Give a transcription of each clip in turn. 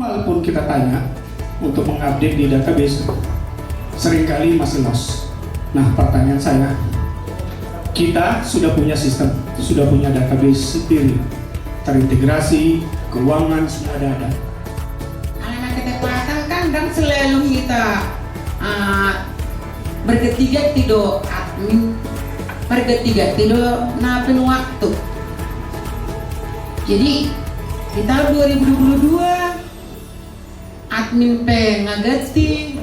walaupun kita tanya untuk mengupdate di database, seringkali masih lost. Nah, pertanyaan saya, kita sudah punya sistem, sudah punya database sendiri, terintegrasi, keuangan sudah ada. Anak ketepatan kan dan selalu kita berketiga tidak admin, berketiga tidak napin waktu. Jadi di tahun 2022 admin ngagati,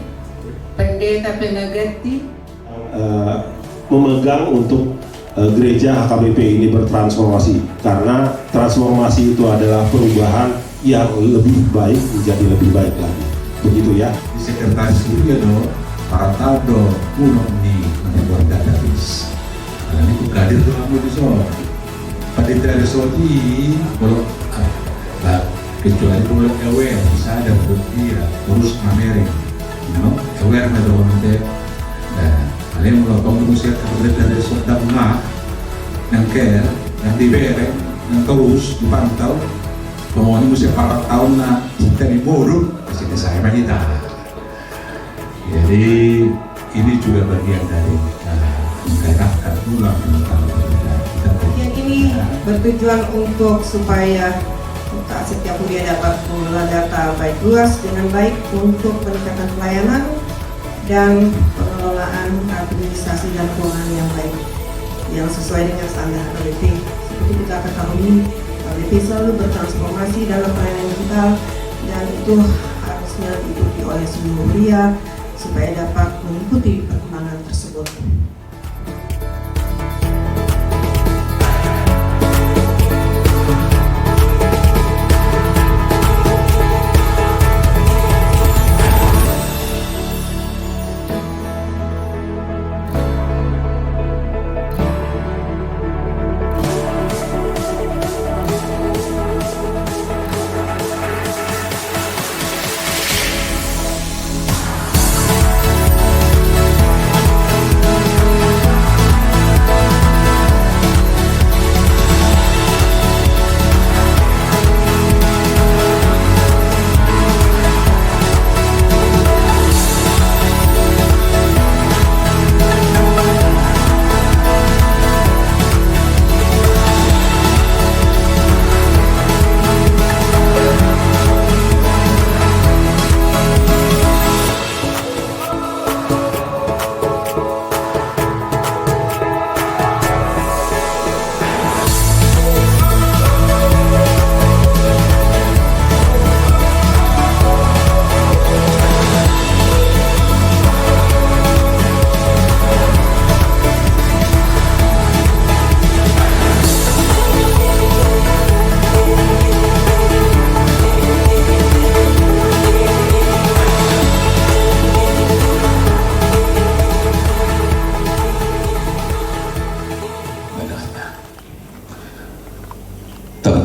pendeta ngagati, memegang untuk gereja HKBP ini bertransformasi, karena transformasi itu adalah perubahan yang lebih baik menjadi lebih baik lagi, begitu ya. Di sekretaris itu do para tahu kuno ni membuat database. Nah, ini kadir tuh kamu di so. Pada tersebut kalau kecuali kalau aware bisa ada bukti terus ngamerin, aware ada orang kalian melakukan manusia terlihat dari suatu mengah yang care, yang diberi, yang terus dipantau. Pokoknya mesti para tahun nak kita diborong di saya kita. Jadi ini juga bagian dari menggerakkan ulang kita. Yang ini bertujuan untuk supaya setiap kuliah dapat mengelola data baik luas dengan baik untuk peningkatan pelayanan dan pengelolaan administrasi dan keuangan yang baik yang sesuai dengan standar HKBP. Seperti kita ketahui, HKBP selalu bertransformasi dalam pelayanan digital dan itu harusnya diikuti oleh seluruh kuliah supaya dapat mengikuti perkembangan tersebut.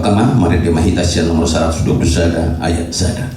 Pertama, mari dimahitasian nomor 120 zada ayat zada.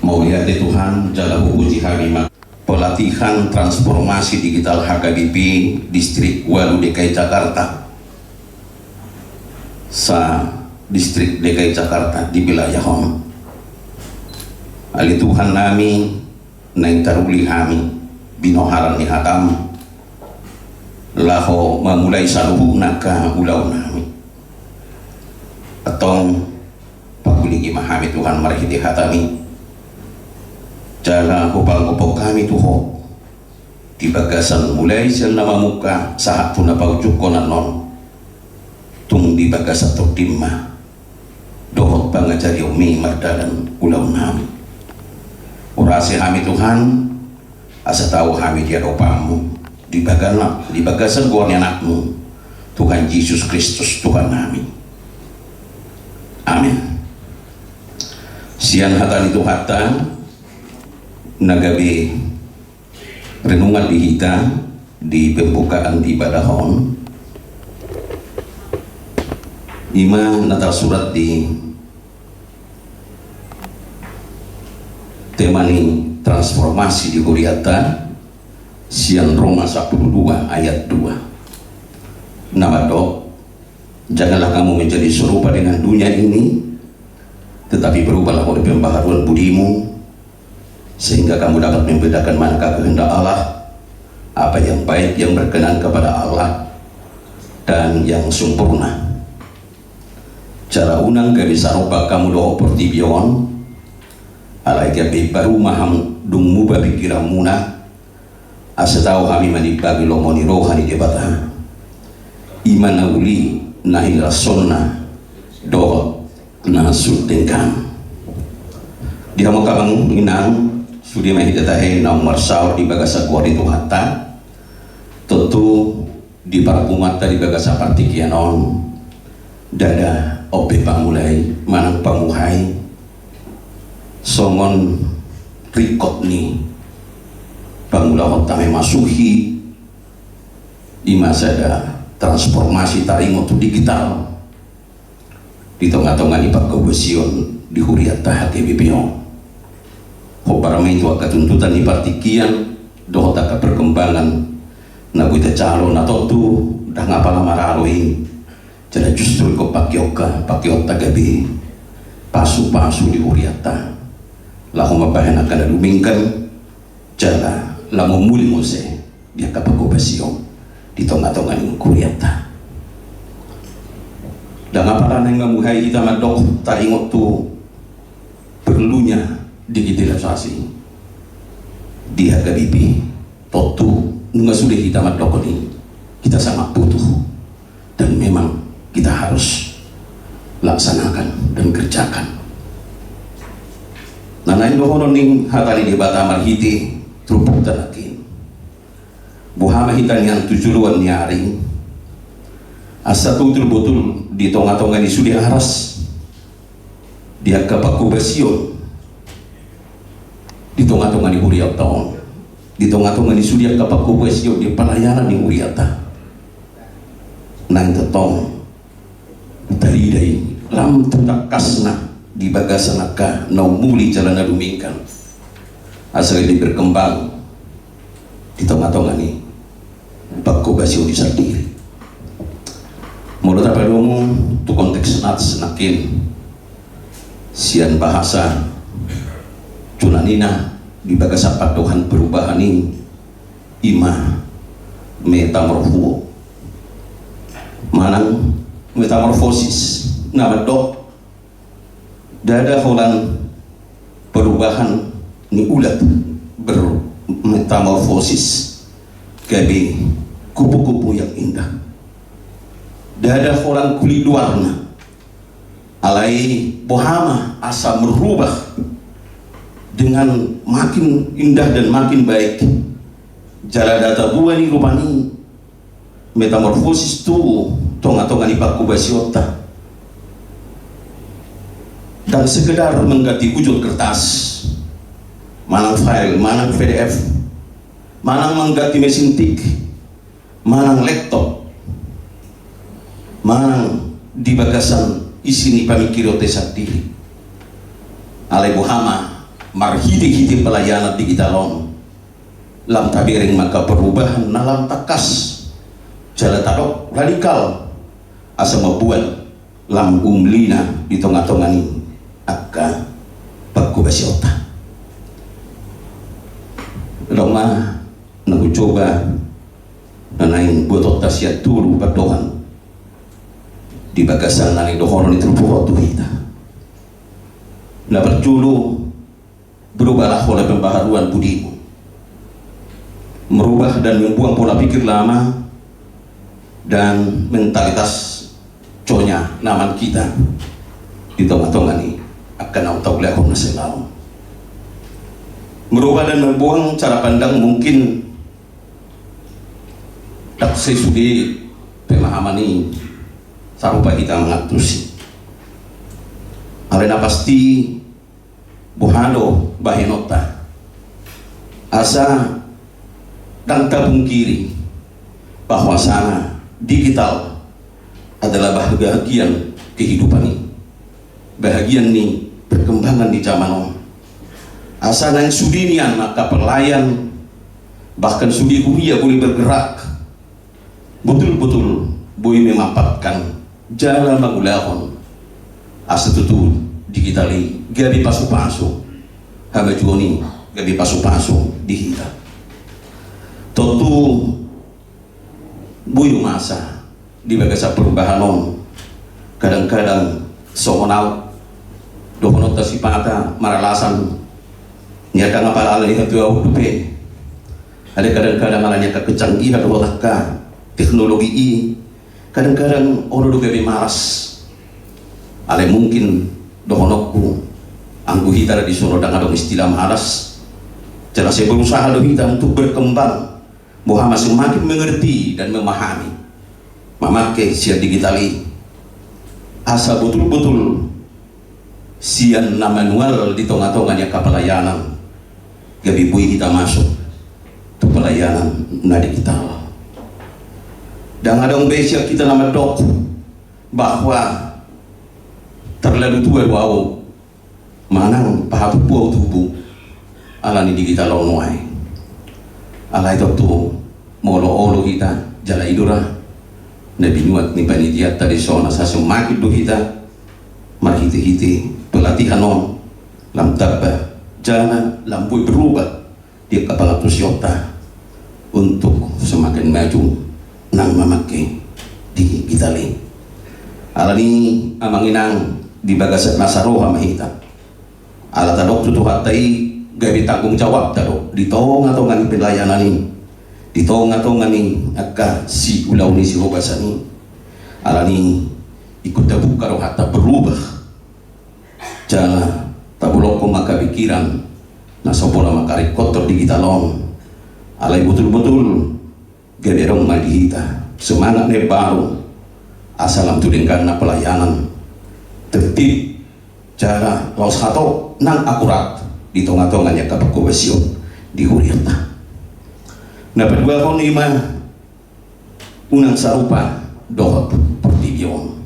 Mulia Tuhan, Jalla Puji Halimah. Pelatihan transformasi digital HKBP Distrik Walu DKI Jakarta sa Distrik DKI Jakarta di wilayah Hong Ali Tuhan nami nang taruli kami binoharan ni hatam laho mamulai saluhu naka ulau nami atong paguligi mahami Tuhan marahiti hatami jala hupal-hupal kami tuho di bagasan mulai sel nama muka saat tu na paujuk konan non tung di bagasan tok timma dohot bangajari umi mardalan ulau nami urasi kami Tuhan asa tahu kami dia dopamu di bagasan guarnya anakmu Tuhan Yesus Kristus Tuhan kami. Amin. Siang hatan itu hata nagabi renungan di hita di pembukaan ibadah hon ima natal surat di temani transformasi di Guriata siang Roma 12 ayat 2 nama dok janganlah kamu menjadi serupa dengan dunia ini tetapi berubahlah oleh pembaharuan budimu sehingga kamu dapat membedakan manakah kehendak Allah apa yang baik yang berkenan kepada Allah dan yang sempurna cara unang gak bisa rubah kamu doa pertibion alai gabi baru maham dung mubah pikiran munah asa tahu kami manibagi lomoni rohani debata iman uli nahi rasonna doa na sutengkan dia mau kabang inang sudi mahi datahe nomor saur di bagasa kuar itu hatta tentu di parpumata di bagasa partikianon dada ope pamulai manang pamuhai songon rikot ni pangula hotame masuhi di masa ada transformasi taringo tu digital di tengah-tengah di pagkawasion di huriata hati BPO hoparame itu tuntutan di partikian dohota ke perkembangan na buita calon atau tu dah ngapa lama mararoi jadi justru ko pakioka gabi pasu-pasu di huriata lahu mabahan akan lumingkan jala lamu muli mose dia kapagobasyon di tengah-tengah ng Kuriata dan apa nang ngamuhay kita madok taingot tu perlunya digitalisasi di hagabibi totu nunga sudah kita madok ini kita sangat butuh dan memang kita harus laksanakan dan kerjakan nanain dohonon ning hatali di bata marhiti trupuk tanakin buhama hitan yang tujuan nyari asa betul-betul di tengah-tengah di sudi aras dia kapakubasyon di tengah-tengah di huriat tahun di tengah-tengah di sudi kapakubasyon di pelayanan di huriata nang tetong dari lam tutakasna di bagasanaka naumuli jalan lumingkan asal ini berkembang di tengah-tengah ini pagkubasyon di sendiri menurut apa domo tu konteks senat senakin sian bahasa cunanina di bagasa patuhan perubahan ini ima metamorfo manang metamorfosis nama dok dada holan perubahan ni ulat bermetamorfosis gabi kupu-kupu yang indah dada orang kulit luarna alai bohama asa merubah dengan makin indah dan makin baik jala data buah ni rupani metamorfosis tu tonga-tonga ni pakubasyota dan sekedar mengganti wujud kertas manang file, manang PDF manang mengganti mesin tik manang laptop manang di bagasan isini pamikirote sendiri alai bohama marhiti-hiti pelayanan digitalon lam tabiring maka perubahan nalam takas jala tadok radikal asa mabuan lam umlina di tengah-tengah ini akka pagkubasyota berubah nanaing buat tasya tulu padohan di bagasan nanaing dohonon itu buat kita na berjulu berubahlah oleh pembaharuan budimu, merubah dan membuang pola pikir lama dan mentalitas conya naman kita di tengah-tengah ini akan tahu lehong na selalu merubah dan membuang cara pandang mungkin tak sesuai pemahaman ini sarupa kita mengatusi alena pasti buhado bahenota asa dan tabung kiri bahwa sana digital adalah bahagian kehidupan ini, bahagian ini perkembangan di zaman asa nang sudinian maka pelayan bahkan sudi kuliah boleh bergerak betul-betul boleh memampatkan jalan mengulahon asa tutul digitali gabi pasu-pasu haba juoni gabi pasu-pasu di kita tentu buyu masa di bagasa perubahan kadang-kadang somonal dokonot tasipata maralasan nyata ngapal ala itu dupe ada kadang-kadang alanya kecanggihan otakka teknologi ini kadang-kadang orang juga malas ale mungkin dokonokku anggu hita di suno dengan istilah malas cara saya berusaha kita untuk berkembang bahwa semakin mengerti dan memahami memakai siar digitali asa betul-betul sian na manual di tengah-tengahnya kepelayanan gabi bui kita masuk ke pelayanan na digital dan ada besia kita nama dok bahwa terlalu tua wow manang pahatu puau tubuh ala ni digital onwai ala itu tu molo-olo kita jala idura na binuat ni panitia tadi sona sa semakin do kita marhiti-hiti pelatihan on lam tabba jana lampu berubah di kepala tusyota untuk semakin maju nang memakai digitali ala ni amanginang di bagasat nasaroha mahita ala tadok tutuhatai gabi tanggung jawab tadok di tonga-tonga ni pelayanan ini di tonga-tonga ni akka si ulaw ni si hobasan ni ala ni ikut tabuka roh hatta berubah jala tabulok ko makapikiran nasa pola makarik kotor digitalon alay betul-betul gabi rong malihita semangat ni baru asalam tudingkan na pelayanan tertib cara laos hato nang akurat di tengah-tengahnya kapagkubasyon di huriata na pedua kon ima unang sarupa dohot pertibyon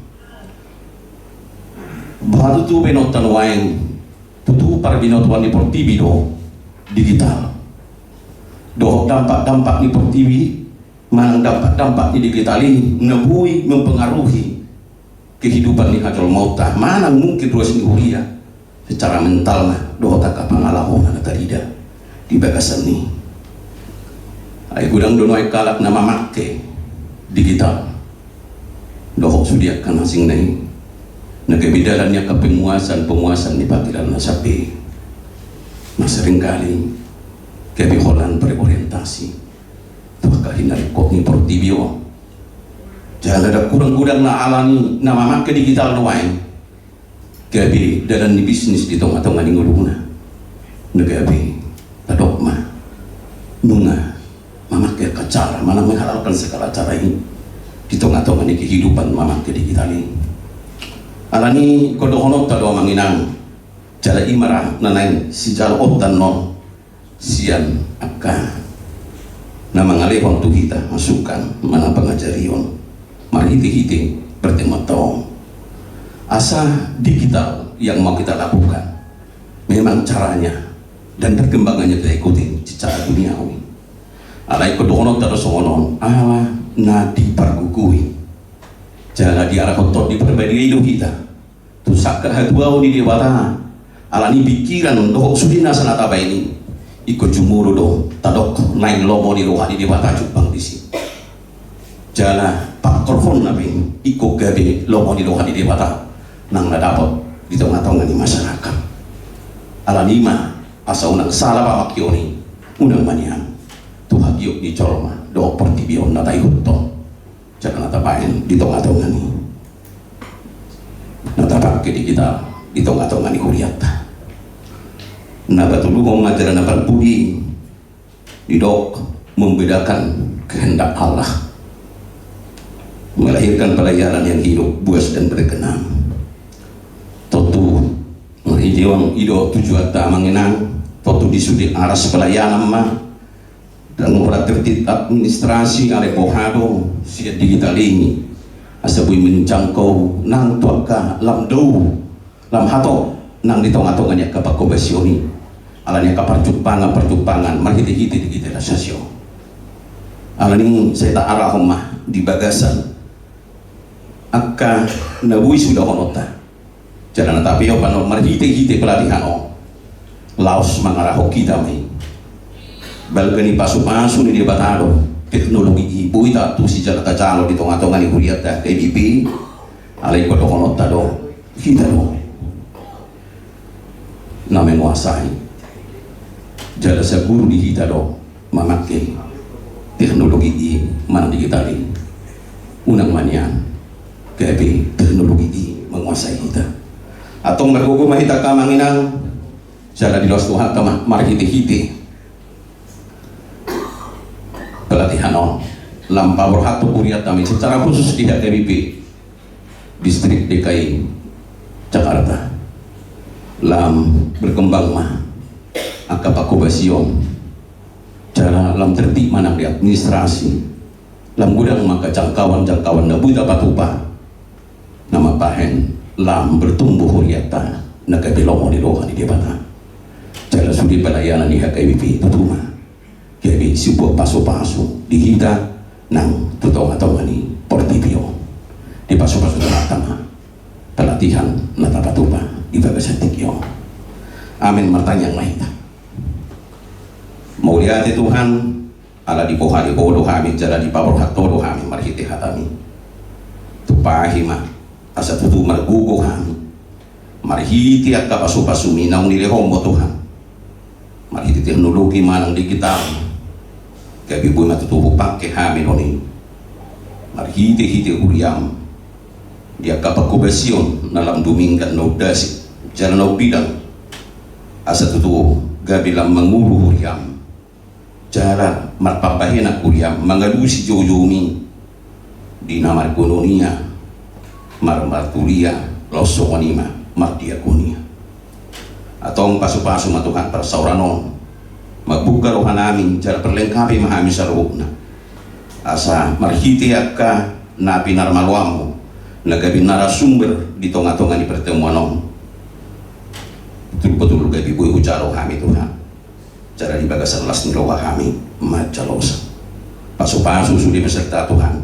bahatu tu benotan waeng tutu para binotuan di portibido digital dohot dampak-dampak di portibi manang dampak-dampak di digital ini nabui mempengaruhi kehidupan di hajol mauta mana mungkin ruas ni huria secara mental mah dohota ka pangalahon na tarida di bagasan ni ay gudang dono ay kalak na mamakke digital dohok sudiak kan asing nai nagabidalan niya ka penguasan ni patilan na sapi na seringkali kebiholan berorientasi tuakahinarikot ni portibio jangan ada kurang-kurang na alami na mamakai digital na wain gabi dalam ni bisnis di tengah-tengah ni nguluna nagabi tadok ma nunga mamakai kacara mana menghalalkan segala cara ini di tengah-tengah ni kehidupan mamakai digital ini alani kodohonot tado manginang jala imara nanay si jala otan no sian akka na mangalehon tu kita masukan mana pengajarion marhiti-hiti bertema taong asa digital yang mau kita lakukan memang caranya dan perkembangannya kita ikuti secara duniawi alai kodono terus ngonon ala na dipargugui jala di arah kotor diperbaiki hidup kita tu sakar hatuau di dewata ala ni pikiran untuk sudina sanataba ini ikut jumuru do tadok naik lomo di rohani di batajuk bang disi jala pak korfon nabi ikut gabi lomo di rohani di bata nang dapat di tengah-tengah di masyarakat alanima asa unang salah pak makioni unang manian tuhan yuk di colma do pertibion nata ikutton jangan nata paen di tengah-tengah ni nata pakai di kita di tengah-tengah ni kuriata nabatulu mengajaran apa budi didok membedakan kehendak Allah melahirkan pelayanan yang hidup buas dan berkenan totu meridion ido tujuan tamanginang totu disudi aras pelayanan mah dan tertib administrasi ale bohado siat digital ini asabui menjangkau nang tuaka lam dou lam hato nang di tengah-tengahnya kapal kompasioni alanya kapal perjumpangan marhiti-hiti di kita sasio alani saya tak arah rumah di bagasan akka nabui sudah honota jalan tapi opan marhiti-hiti pelatihan laos mengarah kita mai balgani pasu-pasu di batado teknologi ibu itu tu si jalan tajalo di tengah-tengah di kuriata KBP alai kodo honota do kita do na menguasai jala sa guru di kita do memakai teknologi ini mana digitali unang manian kaya teknologi ini menguasai kita atau mergogo mahita kamanginang jala di los Tuhan kama marhiti-hiti pelatihan lampa berhatu kuriat kami secara khusus di HKBP distrik DKI Jakarta lam berkembang mah angka pakobasion cara lam tertib mana di administrasi lam gudang maka jangkauan nabu dapat upah nama pahen lam bertumbuh huriata naga belomo di rohani di bata cara sudi pelayanan di HKBP tutuma jadi sebuah pasu-pasu di kita nang tutong-tutong ni portibio di pasu-pasu tengah pelatihan nata patupa di bagasan tikyo amin martanya yang lain mau lihat Tuhan ala di pohari bodoh kami jala di pabor hatodo kami marhiti hatami tupahi ma asa tutu margugo kami marhiti at kapasu-pasu minang nilihombo Tuhan marhiti teknologi manang digital kaya bibuy matutubo pakai kami noni marhiti-hiti huriam dia kapagkubasyon na lam duminggan no dasi jala no bidang asa tutu gabi lam mangulu huriam cara marpapahinak kuriam mangalusi jojomi di nama ekononia marmartulia losokonima mardiakonia atau pasu-pasu matukan persauranon magbuka rohan namin cara perlengkapi mahami sa rohna asa marhiti akka napi narmalwamo nagabi narasumber di tonga-tonga ni pertemuan betul-betul gabi buy hujaro kami Tuhan cara di bagasan las nilawa kami macalosa pasu-pasu sudi beserta Tuhan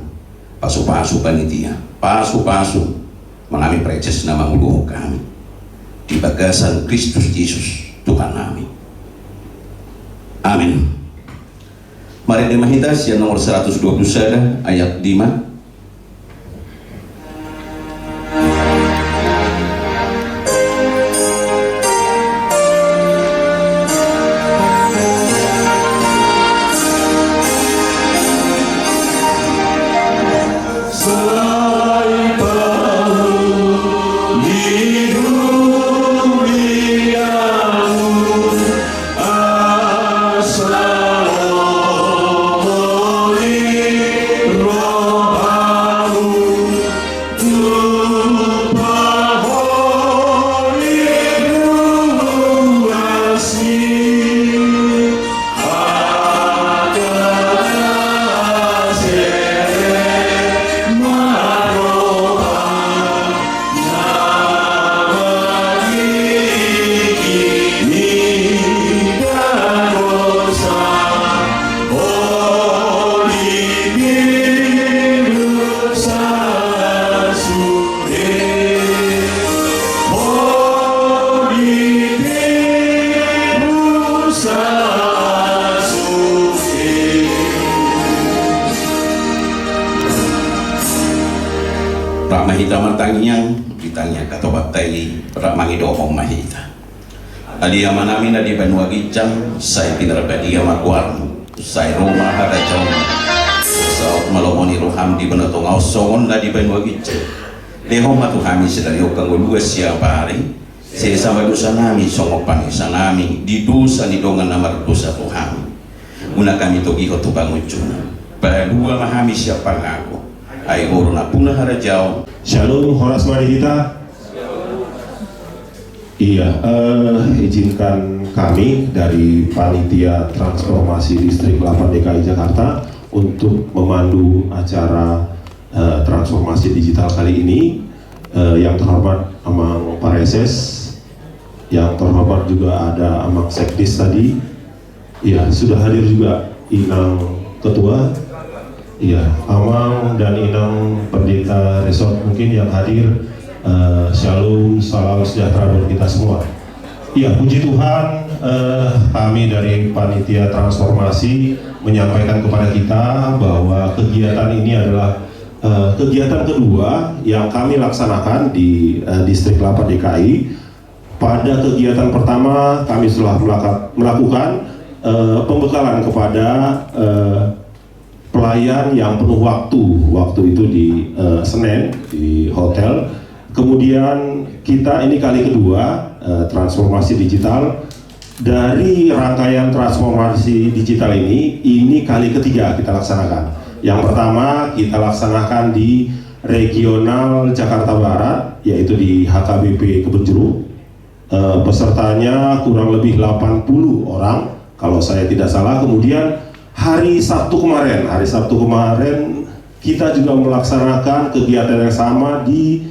pasu-pasu panitia pasu-pasu mengambil preces nama uluh kami di bagasan Kristus Yesus Tuhan kami amin. Mari dimahita siya nomor 120 ayat 5 Roba mahita matangyang ditanya katobatay ramangi doong mahita. Alia manami na di Banua Gicang, say pinarabadia magwarmo, say Roma harajaw sa malomoni roham di Banatong Ausongon na di Banua Gicang. Lehong matuhami sila yung kanguluas siya pare, sa sama dosa nami songopan isa nami di dosa ni dongan na mardosa tuhami. Una kami togiho to bangujuna, padua mahami siya pangako, ay horo na puna harajaw. Shalom, Horas mari kita. Iya, izinkan kami dari Panitia Transformasi Distrik 8 DKI Jakarta untuk memandu acara transformasi digital kali ini. Yang terhormat Amang Pareses, yang terhormat juga ada Amang Sekdis tadi. Iya, sudah hadir juga Inang Ketua. Iya, Amang dan Inang Pendeta Resort mungkin yang hadir. Shalom, salam sejahtera buat kita semua. Iya, puji Tuhan, kami dari Panitia Transformasi menyampaikan kepada kita bahwa kegiatan ini adalah kegiatan kedua yang kami laksanakan di Distrik 8 DKI. Pada kegiatan pertama kami telah melakukan pembekalan kepada pelayan yang penuh waktu itu di Senen di hotel. Kemudian kita ini kali kedua transformasi digital. Dari rangkaian transformasi digital ini kali ketiga kita laksanakan. Yang pertama kita laksanakan di regional Jakarta Barat, yaitu di HKBP Kebonjeruk. Pesertanya kurang lebih 80 orang kalau saya tidak salah. Kemudian hari Sabtu kemarin kita juga melaksanakan kegiatan yang sama di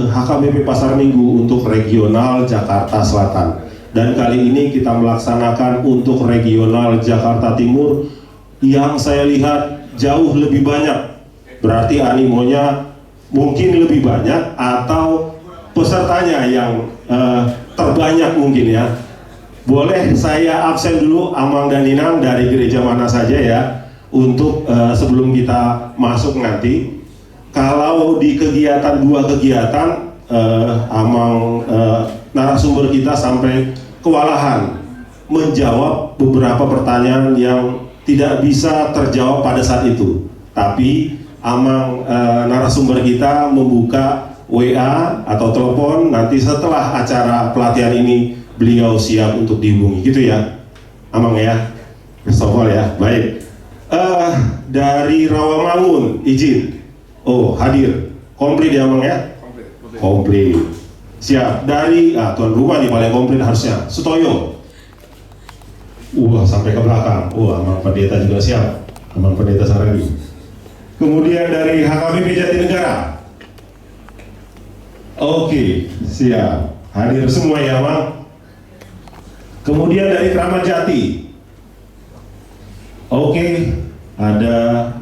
HKBP Pasar Minggu untuk regional Jakarta Selatan. Dan kali ini kita melaksanakan untuk regional Jakarta Timur yang saya lihat jauh lebih banyak. Berarti animonya mungkin lebih banyak atau pesertanya yang terbanyak mungkin ya. Boleh saya absen dulu Amang dan Inang dari gereja mana saja ya, untuk sebelum kita masuk nanti. Kalau di dua kegiatan Amang narasumber kita sampai kewalahan menjawab beberapa pertanyaan yang tidak bisa terjawab pada saat itu. Tapi Amang narasumber kita membuka WA atau telepon, nanti setelah acara pelatihan ini beliau siap untuk dihubungi, gitu ya Amang ya. First of all ya, baik. Dari Rawamangun izin. Oh, hadir. Komplit ya Amang ya? Komplit. Siap. Dari tuan rumah nih paling komplit harusnya. Sutoyo. Sampai ke belakang. Amang Pendeta juga siap. Amang Pendeta Saragi. Kemudian dari HKBP Jatinegara. Oke, siap. Hadir semua ya Amang. Kemudian dari Kramat Jati. Oke, ada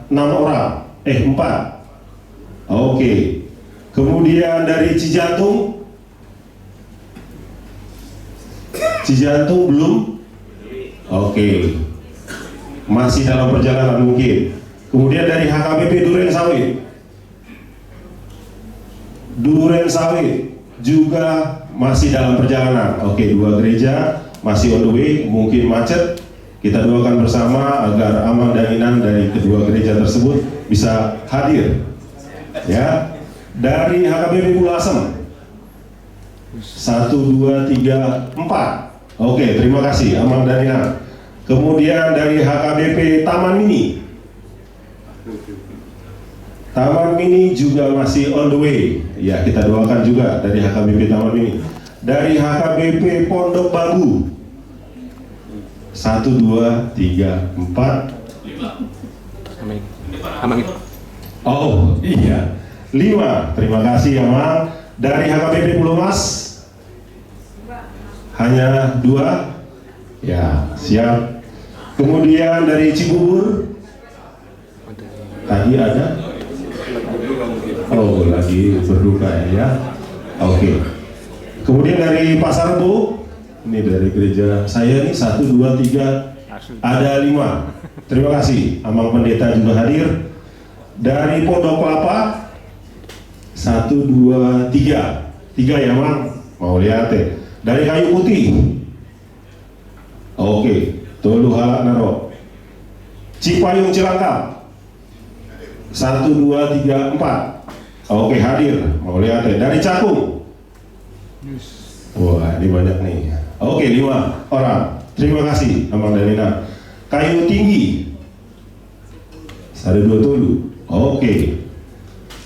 4 orang. Oke. Kemudian dari Cijantung belum? Oke. Masih dalam perjalanan mungkin. Kemudian dari HKBP Duren Sawit juga masih dalam perjalanan. Oke, 2 gereja masih on the way, mungkin macet. Kita doakan bersama agar Amang dan Inang dari kedua gereja tersebut bisa hadir. Ya, dari HKBP Pulasem 1, 2, 3, 4. Oke, terima kasih Amang dan Inang. Kemudian dari HKBP Taman Mini juga masih on the way. Ya, kita doakan juga dari HKBP Taman Mini. Dari HKBP Pondok Bagu 1, 2, 3, 4. Amang. Oh iya, 5. Terima kasih Amang. Dari HKBP Pulau Mas hanya 2. Ya, siap. Kemudian dari Cibubur tadi ada. Oh, lagi berduka ya. Oke. Kemudian dari Pasar Rebo, ini dari gereja saya nih 1, 2, 3, ada 5. Terima kasih. Amang Pendeta juga hadir. Dari Pondok Kelapa 1, 2, 3. 3 ya Mang, mau lihat ya. Dari kayu putih. Oke, tolu halak naro. Cipayung Cilangkap. 1, 2, 3, 4. Oke, hadir. Mau lihat ya. Dari Cakung. Wah, ini banyak nih. Oke, 5 orang. Terima kasih, Amang dan Nina. Kayu tinggi. Ada 2 tolu. Oke.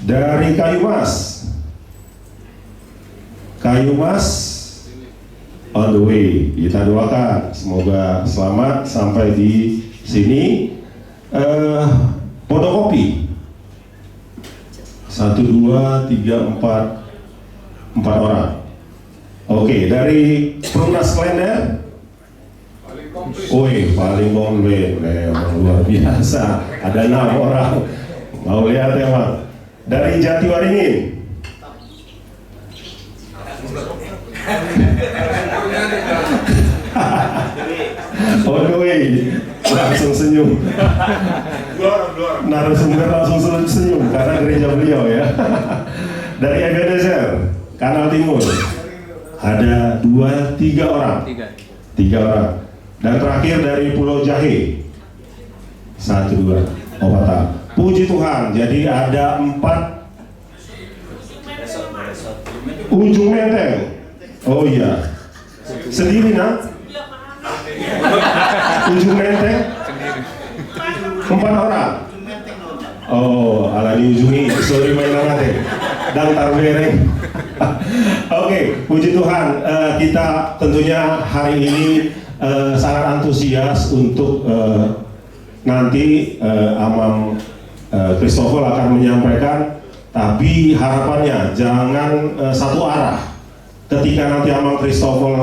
Dari kayu mas. Kayu mas on the way. Kita doakan semoga selamat sampai di sini. Pondok kopi. 1, 2, 3, 4 orang. Oke, dari Perumnas Klender. Woi, paling komplit, luar biasa. Ada 6 orang. Mau lihat ya Bang? Dari Jatiwaringin. On the way, langsung senyum. Narasumber langsung senyum karena gereja beliau ya. Dari Ebenezer, Kanal Timur, ada 2, 3 orang. 3 orang. Dan terakhir dari Pulau Jahe, 1, 2, 4. Puji Tuhan, jadi ada 4. Ujung Menteng. Oh iya. Sendiri nak? Ujung Menteng? 4 orang. Oh, ala diujungi. Sorry mainan nanti. Dan tarbereng. Oke, puji Tuhan. Kita tentunya hari ini sangat antusias untuk nanti Amang Christopher akan menyampaikan, tapi harapannya jangan satu arah. Ketika nanti Amang Christopher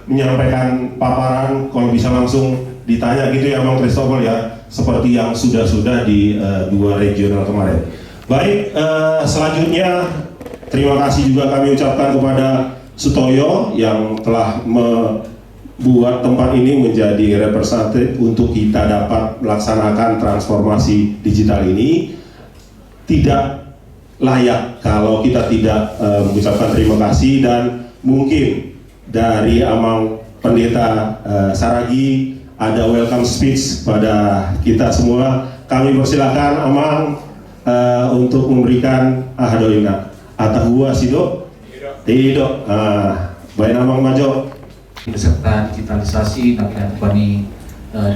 menyampaikan paparan, kalau bisa langsung ditanya gitu ya Amang Christopher ya, seperti yang sudah di 2 regional kemarin. Baik, selanjutnya terima kasih juga kami ucapkan kepada Sutoyo yang telah membuat tempat ini menjadi representatif untuk kita dapat melaksanakan transformasi digital ini. Tidak layak kalau kita tidak mengucapkan terima kasih, dan mungkin dari Amang Pendeta Saragi ada welcome speech pada kita semua. Kami persilakan Amang untuk memberikan ahdoina atahua sido tidak baik Amang Majo beserta digitalisasi nakian pani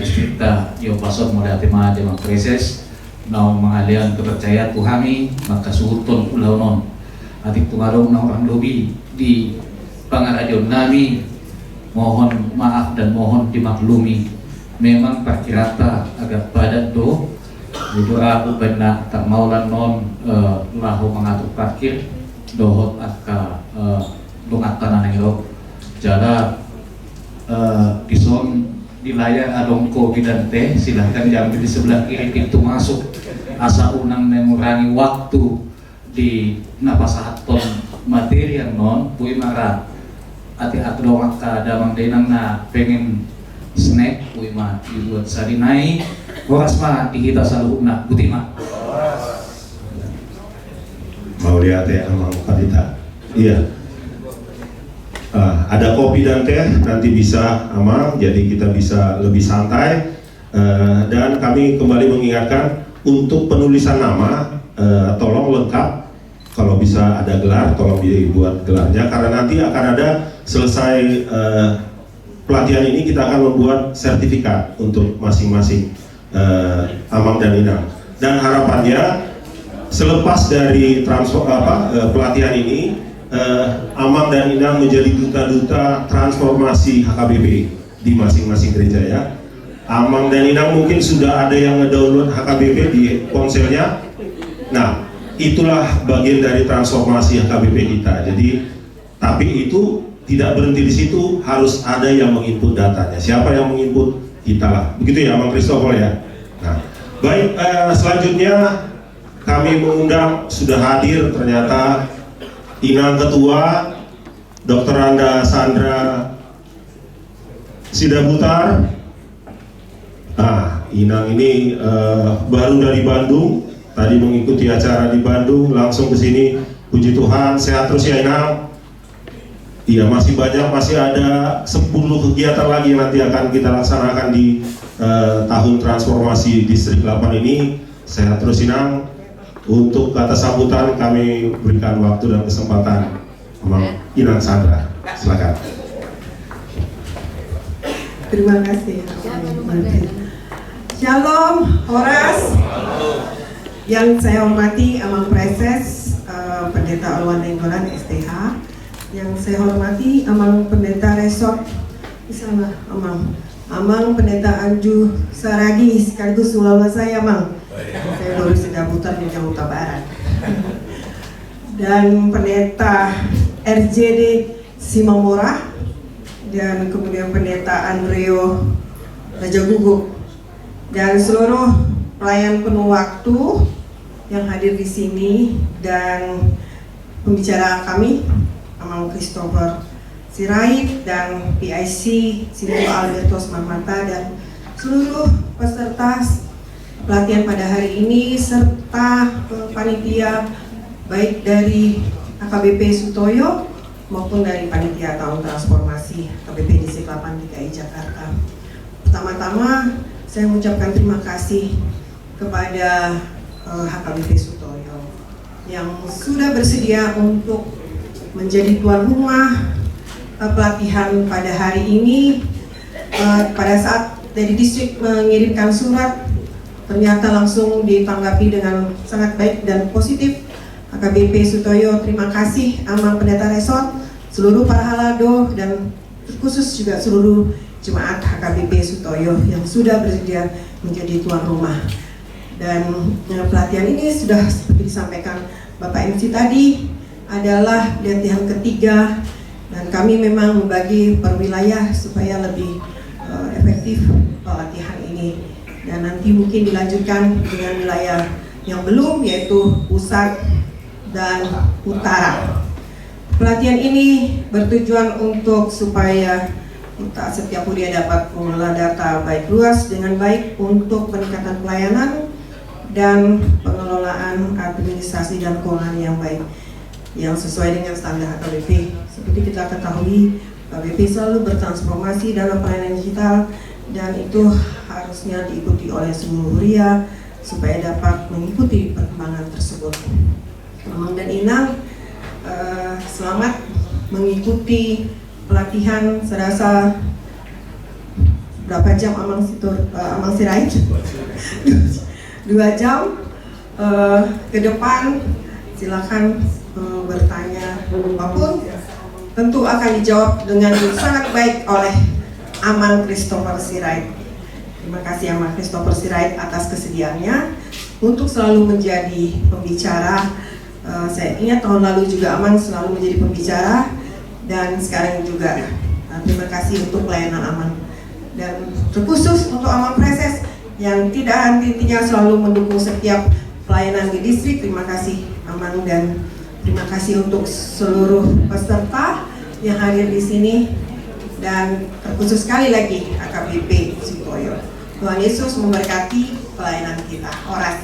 distrikta yo pasok modal tema demang preses nau mengalian kepercayaan tuhami maka suhutun ulau non atik tungalong na orang lobi di pangaradion nami, mohon maaf dan mohon dimaklumi. Memang parkirata agak padat do doa ubena tak maulan non lahu mengatur parkir dohot aka dongatan nangiro jala dison di layar adongko bidan teh silahkan diambil di sebelah kiri pintu masuk asa unang mengurangi waktu di napasahaton materi yang non pui marah hati-hati doang ka damang denang na pengen snack pui mah dibuat sarinai waras mah dihita saluhna putih mah mau lihat ya Amang Kadita. Iya. Ada kopi dan teh nanti bisa Amang, jadi kita bisa lebih santai. Dan kami kembali mengingatkan untuk penulisan nama tolong lengkap. Kalau bisa ada gelar, tolong dibuat gelarnya karena nanti akan ada selesai pelatihan ini kita akan membuat sertifikat untuk masing-masing Amang dan Inang. Dan harapannya selepas dari pelatihan ini Amang dan Inang menjadi duta-duta transformasi HKBP di masing-masing gereja ya. Amang dan Inang mungkin sudah ada yang ngedownload HKBP di ponselnya. Nah, itulah bagian dari transformasi HKBP kita. Jadi, tapi itu tidak berhenti di situ, harus ada yang menginput datanya. Siapa yang menginput? Kita lah. Begitu ya, Amang Christopher ya. Nah, baik. Selanjutnya kami mengundang, sudah hadir ternyata Inang Ketua, Dr. Anda Sandra Sidabutar. Inang ini baru dari Bandung, tadi mengikuti acara di Bandung, langsung ke sini. Puji Tuhan, sehat terus ya Inang. Iya, masih banyak, masih ada 10 kegiatan lagi yang nanti akan kita laksanakan di tahun transformasi Distrik 8 ini. Sehat terus Inang. Untuk kata sambutan kami berikan waktu dan kesempatan Amang Inang Sandra. Silakan. Terima kasih. Shalom, Horas. Yang saya hormati Amang Preses, Pendeta Alwan Nenggolan STH. Yang saya hormati Amang Pendeta Resort di sana, Amang Pendeta Anju Saragi sekaligus ulama saya, Amang. Saya baru sudah putar di Jakarta Barat. Dan Pendeta RJD Simamora, dan kemudian Pendeta Andreo Raja Guguk, dan seluruh pelayan penuh waktu yang hadir di sini, dan pembicara kami Amang Christopher Sirait dan PIC Sintu Albertus Marmata, dan seluruh peserta pelatihan pada hari ini serta panitia baik dari AKBP Sutoyo maupun dari panitia tahun transformasi AKBP Distrik 8 DKI Jakarta. Pertama-tama saya mengucapkan terima kasih kepada AKBP Sutoyo yang sudah bersedia untuk menjadi tuan rumah pelatihan pada hari ini. Pada saat dari distrik mengirimkan surat, ternyata langsung ditanggapi dengan sangat baik dan positif. AKBP Sutoyo, terima kasih. Amang Pendeta Resort, seluruh para halado, dan khusus juga seluruh jemaat AKBP Sutoyo yang sudah bersedia menjadi tuan rumah. Dan pelatihan ini sudah seperti disampaikan Bapak MC tadi adalah pelatihan ketiga, dan kami memang membagi per wilayah supaya lebih efektif pelatihan ini, dan nanti mungkin dilanjutkan dengan wilayah yang belum, yaitu pusat dan utara. Pelatihan ini bertujuan untuk supaya kita setiap kuliah dapat mengelola data baik luas dengan baik untuk peningkatan pelayanan dan pengelolaan administrasi dan keuangan yang baik yang sesuai dengan standar AKBP. Seperti kita ketahui, AKBP selalu bertransformasi dalam pelayanan digital, dan itu harusnya diikuti oleh seluruh RIA supaya dapat mengikuti perkembangan tersebut. Amang dan Inang, selamat mengikuti pelatihan. Saya rasa berapa jam Amang Sirait? 2 jam. Ke depan silakan bertanya apapun, tentu akan dijawab dengan sangat baik oleh Amang Christopher Sirait. Terima kasih Amang Christopher Sirait atas kesediaannya untuk selalu menjadi pembicara. Saya ingat tahun lalu juga Amang selalu menjadi pembicara, dan sekarang juga terima kasih untuk pelayanan Amang, dan terkhusus untuk Amang Preses yang tidak henti-hentinya selalu mendukung setiap pelayanan di distrik. Terima kasih Amang, dan terima kasih untuk seluruh peserta yang hadir di sini, dan terkhusus sekali lagi AKBP Sutoyo. Tuhan Yesus memberkati pelayanan kita. Oras.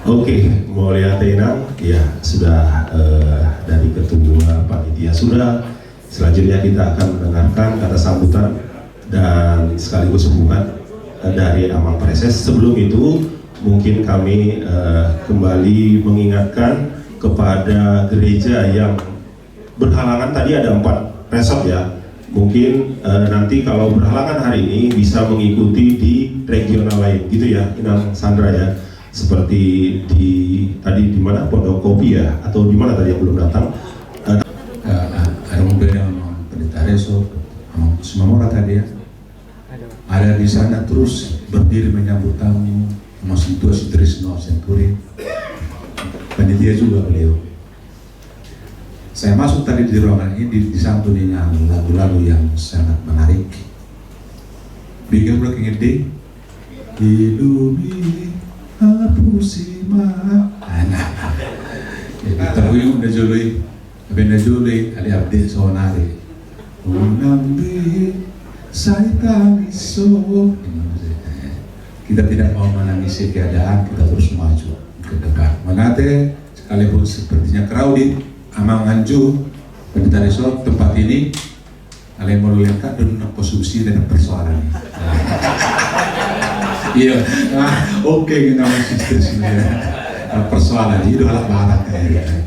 Oke, Mulia Tenang, ya sudah dari ketua panitia sudah. Selanjutnya kita akan mendengarkan kata sambutan dan sekaligus hubungan dari Amang Preses. Sebelum itu, mungkin kami kembali mengingatkan kepada gereja yang berhalangan. Tadi ada 4 resort ya. Mungkin nanti kalau berhalangan hari ini bisa mengikuti di regional lain, gitu ya, Inang Sandra ya. Seperti tadi di mana, Pondok Kopi ya, atau di mana tadi yang belum datang? Ada mobil yang Pendeta Resort, Simamora tadi ya. Ada di sana terus berdiri menyambut tamu, Mas Tua Sutrisno Senturi, panitia juga beliau. Saya masuk tadi di ruangan ini disambut dengan lagu-lagu yang sangat menarik. Bikin udah ngede, hidupi hapusima. Jadi tahu udah joloi, benda joloi, ali update sonari. Unambi saya tangis kita tidak mau menangisi keadaan, kita terus maju ke depan. Manate sekalipun sepertinya crowded, amang anju pendeta resort tempat ini kalian mau lihat dengan konsumsi dan persoalan ini. Iya, oke kita masih sini persoalan itu adalah barat kayak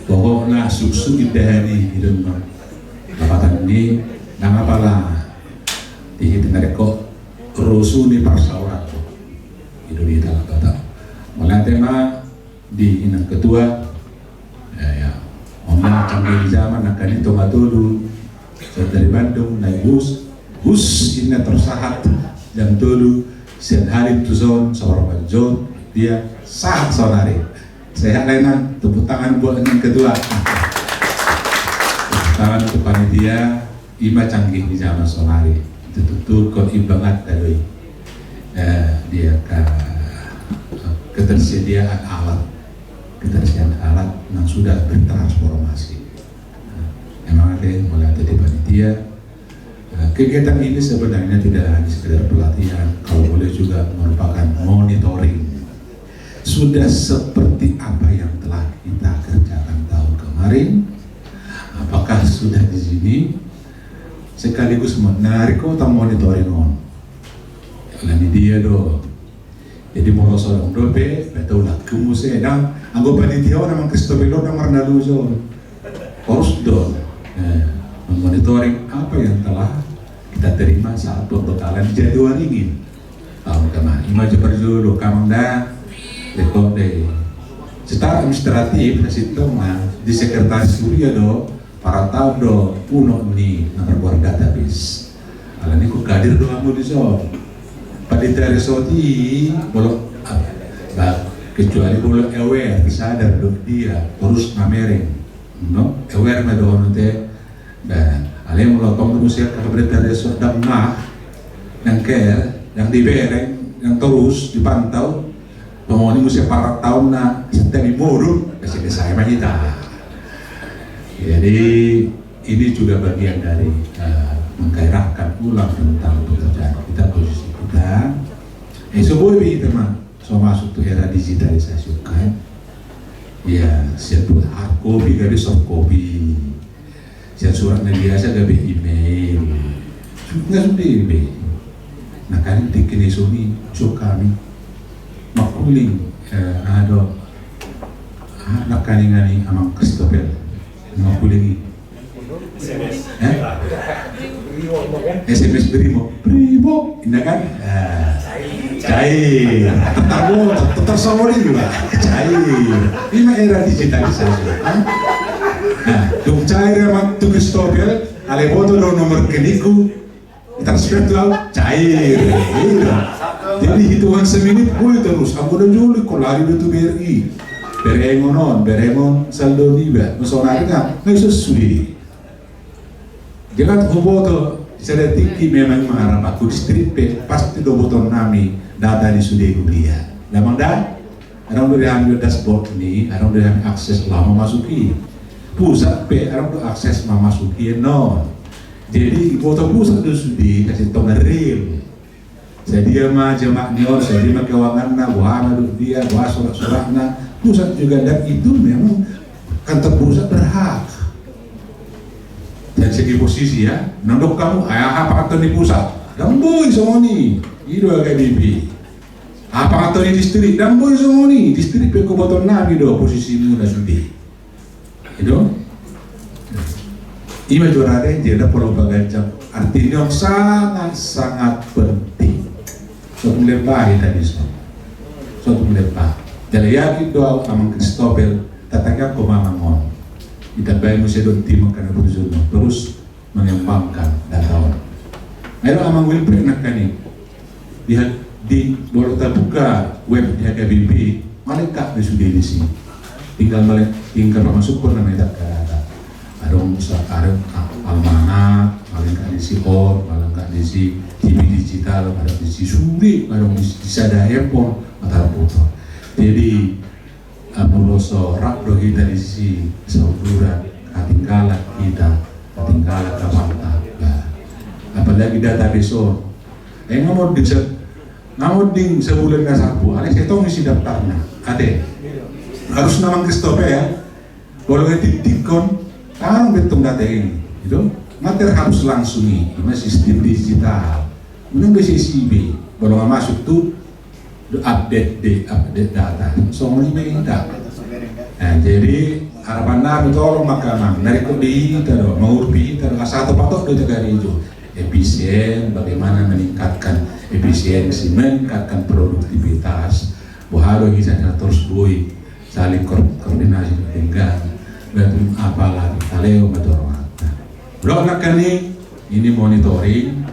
pokoknya susu kita ini di dalam kapatan ini nama pala di tengah kok rusuh di persaurat itu di dalam kata mulai tema di inang ketua ya omong canggih zaman akan itu dulu dari Bandung naik bus ini tersahat jam dulu siang hari tu zon seorang zon dia sangat sonari. Saya lainnya tepuk tangan buat yang kedua. Tepuk tangan untuk panitia ima canggih di zaman sonari. Itu kok imbangat dari dia ketersediaan alat yang sudah bertransformasi. Memang ada yang mulai dari panitia. Kegiatan ini sebenarnya tidak hanya sekedar pelatihan, kalau boleh juga merupakan monitoring. Sudah seperti apa yang telah kita kerjakan tahun kemarin, apakah sudah di sini sekaligus menarik kota monitoring on. Ini dia do. Jadi mau sorong dope, betul lah kumusnya dan anggota panitia orang Kristobelo dan Marnaluzo harus do. Monitoring apa yang telah kita terima saat pembekalan jadwal ini tahun kemarin. Ima Jeperjolo Kamangda rekod deh. Secara administratif kasitoma di sekretaris Surya do para tahun do puno ni nomor database. Ala ni ko kadir do amo di so. Panitia resoti boleh kecuali boleh aware sadar do dia terus mamereng. No aware me do nonte dan ale melotong manusia keberadaan resort damna yang care yang dibereng yang terus dipantau penghuni musim para tahun na setiap minggu kasih saya kita. Jadi ini juga bagian dari menggairahkan ulang tentang pekerjaan kita, posisi kita. Sebuah teman, so masuk tuh era digitalisasi kan? Ya, siapa hard copy, gak soft copy. Siapa surat biasa gak email, nggak sudah email. Nah kali dikini suni, so kami makuling ada anak kaningani amang Kristobel makuling SMS primo ini kan cair tetap sawari juga cair ini era digitalisasi nah dong cair amang tu Kristobel ale foto do nomor keniku transfer tuh cair jadi hitungan semenit gue terus aku udah juli kok lari itu BRI berengon saldo diba mesonari kan nggak sesuai jangan foto saya tinggi memang mengharap aku di street page pasti do button nami data di sudah kuliah memang dah orang udah ambil dashboard ini orang udah ambil akses lama masuki pusat orang udah akses memasuki no jadi foto pusat itu sudah kasih tong real jadi mah jemaah nior, jadi mah keuangan na, buah dia, buah surat na, pusat juga dan itu memang kantor pusat berhak. Dari segi posisi ya, nandok kamu, apa kantor di pusat? Damboi semua nih, itu agak DP. Apa kantor di distrik? Damboi semua nih, distrik pekobatan nabi do posisimu dah sudah. Itu, ini juara deh, dia ada perlu bagajak. Artinya sangat penting. Suatu melempah tadi suatu melempah. Jadi yakin doa amang Kristobel tatangnya komangan kita bayar musia don tim karena berjuang terus mengembangkan data. Ayo amang Wilfred nak kani di boleh terbuka web di HKBP malaikat sudah di sini tinggal masuk pun namanya data. Adong sekarang almana malaikat di si or malaikat di si TV digital pada di si sulit pada di sada handphone atau foto. Jadi meroso rak do kita di si sauduran ketinggalan kita ketinggalan kapanta. Apalagi lagi database ngamuding sebulan nggak sapu, ada saya tahu isi daftarnya, ada harus nama Christopher ya, kalau ngetik kon, sekarang betul data ini, itu materi harus langsung ini sistem digital, menunggu CCB, kalau nggak masuk tuh update data, soalnya minta. Nah, jadi harapan tolong makanan dari kodi taruh mengurbi taruh satu patok do jaga hijau efisien, bagaimana meningkatkan efisiensi, meningkatkan produktivitas, bahwa misalnya terus boy saling koordinasi dengan betul apalah taleo betul mata. Belum nak ini monitoring,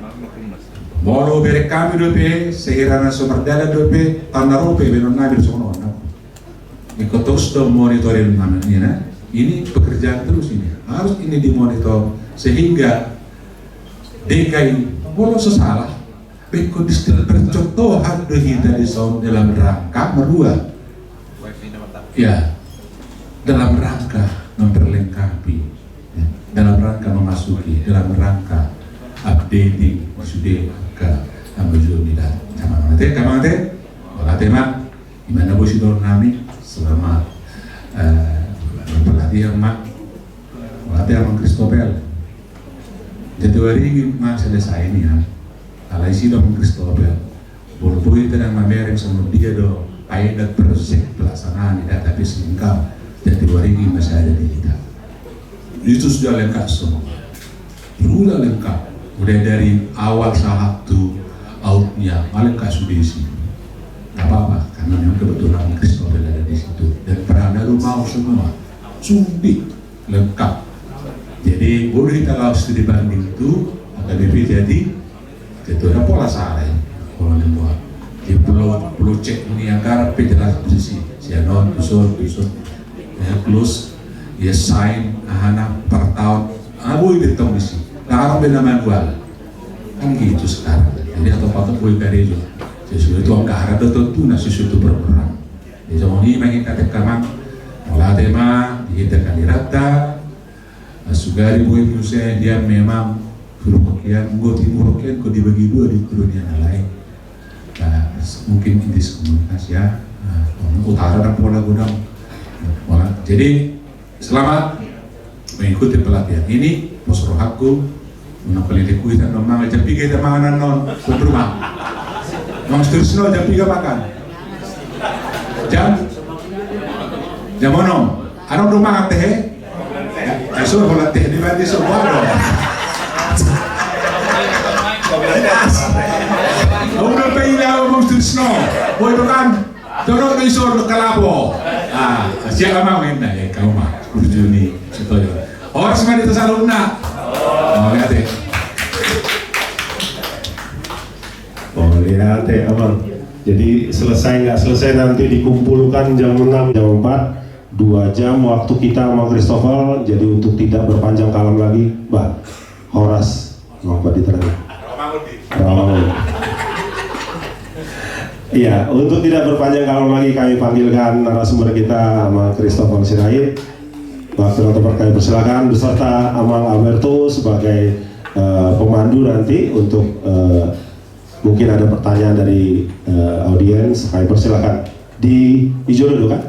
bolo berek kami dope, sehirana sumber data dope, tanah rope benon nabi sono. Ikut terus dong monitoring namanya, ini pekerjaan terus ini harus ini dimonitor sehingga DKI boleh sesalah ikut distrik percontohan kita di sound dalam rangka merua ya dalam rangka memperlengkapi ya, dalam rangka memasuki dalam rangka updating sudah ke Amazon dan kamante tema gimana bos itu nami selama pelatihan pelatihan Christopher Januari ini selesai ini ya kalau isi dong Christopher boleh tenang mamereng sama dia do pilot project pelaksanaan di database lengkap Januari ini masih ada di kita itu sudah lengkap semua sudah lengkap udah dari awal satu outnya lengkap sudah isi nggak apa-apa karena memang kebetulan Christopher ada di situ dan perada rumah semua sudah lengkap jadi boleh kita langsung studi banding itu AKBP jadi itu ada pola salah kalau dibuat di pulau cek ini yang karena jelas posisi sianon usul ya plus ya sign anak per tahun boleh ditong di sini nah orang beda manual kan gitu sekarang jadi atau patut boleh dari itu sesuatu itu enggak ada tentu nasi itu berperang. Jadi ini mengingat kamang mulai tema kita kali rata, sugari boy musuh dia memang kurukian, gue timurokian kau dibagi dua di dunia lain. Nah, mungkin ini komunikasi ya, utara dan pola gudang. Jadi selamat mengikuti pelatihan ini, pos rohaku, menapelidik kita nomang, jadi kita manganan non berumah. Mang seterusnya jam 3 makan. Jam mana? Anong rumah teh? Esok kalau teh di mana semua dong. Udah peilaw mang seterusnya. Boy bukan. Dorong isor kalabo. Siapa mau main ya kamu mah. Kurjuni setuju. Orang semua itu salurna. Oh lihat deh. Lihat ya abang, jadi selesai nggak selesai nanti dikumpulkan jam 6, jam 4 2 jam waktu kita sama Christopher, jadi untuk tidak berpanjang kalam lagi Mbak Horas mau apa diterangkan? Iya, untuk tidak berpanjang kalam lagi kami panggilkan narasumber kita sama Christopher Sirait. Waktu Christopher kami persilakan beserta Amang Alberto sebagai pemandu nanti untuk mungkin ada pertanyaan dari audiens, kami persilakan di hijau dulu kan?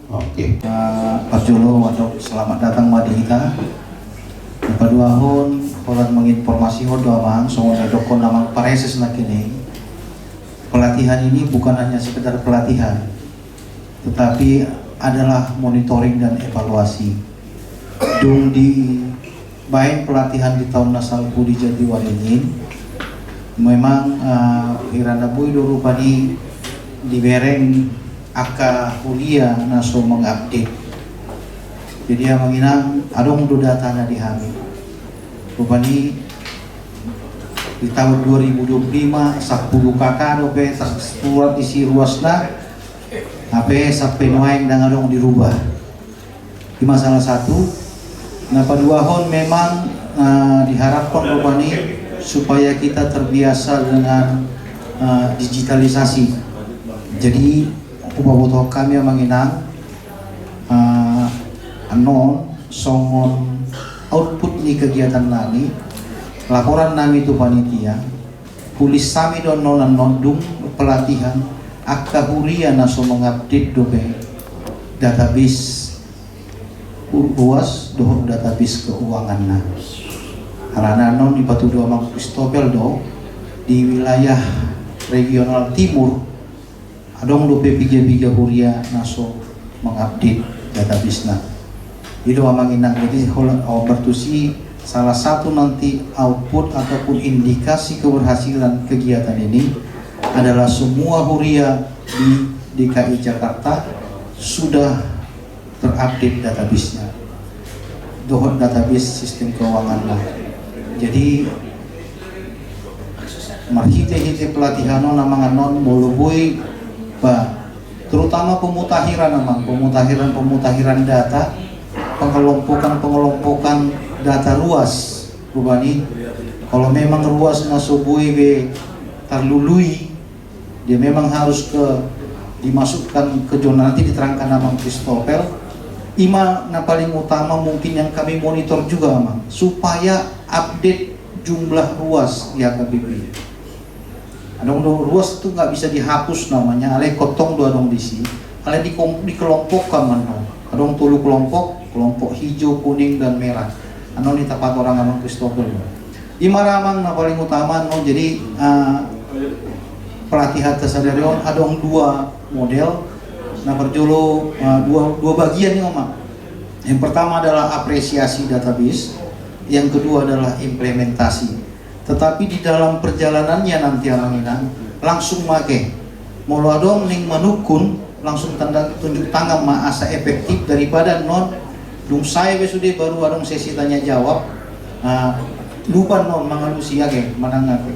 Oke. Pak Jolo, selamat datang di kita. Kedua tahun, orang menginformasi hodo amang, soalnya dokon amang pareses nak ini. Pelatihan ini bukan hanya sekedar pelatihan, tetapi adalah monitoring dan evaluasi. Dung di baik pelatihan di tahun nasal Budi Jatiwaringin. Memang Hirana Bui dulu pani dibereng aka kuliah naso mengupdate. Jadi yang menginang adong do datanya di kami. Rupani di tahun 2025 10 kakak dope tersurat isi ruasna ape sampai noaing dan adong dirubah. Di masalah satu, napa dua hon memang diharapkan rupani supaya kita terbiasa dengan digitalisasi. Jadi butuh kami yang menginang songon output di kegiatan nani laporan nami itu panitia pulis sami don nonan nondung pelatihan akka huria naso mengupdate dobe database UAS doh database keuangan na karena non di Batu Dua Mang Kristobel do di wilayah regional timur adong do P3 huria naso mengupdate database na itu amang inang jadi bertusi salah satu nanti output ataupun indikasi keberhasilan kegiatan ini adalah semua huria di DKI Jakarta sudah terupdate database-nya dohot database sistem keuangan lah. Jadi marhite-hite pelatihan namangan non boloboi terutama pemutahiran data, pengelompokan data ruas rubani. Kalau memang ruas nasobui be terlului, dia memang harus dimasukkan ke zona, nanti diterangkan nama Kristopel. Ima na paling utama mungkin yang kami monitor juga Mang, supaya update jumlah ruas di HKBP. Adong ruas itu nggak bisa dihapus namanya, ale kotong dua dong disi, ale dikelompokkan mana. Adong tulu kelompok hijau, kuning dan merah. Ano ni tapat orang Amang Kristopel. Ima ramang na paling utama no, jadi pelatihan tersendirian adong dua model. Nah berjolo dua bagian nih Om. Yang pertama adalah apresiasi database, yang kedua adalah implementasi. Tetapi di dalam perjalanannya nanti amanginan langsung make molo adong ning manukun langsung tunjuk tangan ma asa efektif daripada non dung saya besude baru adong sesi tanya jawab lupa non mangalusia ke manangake.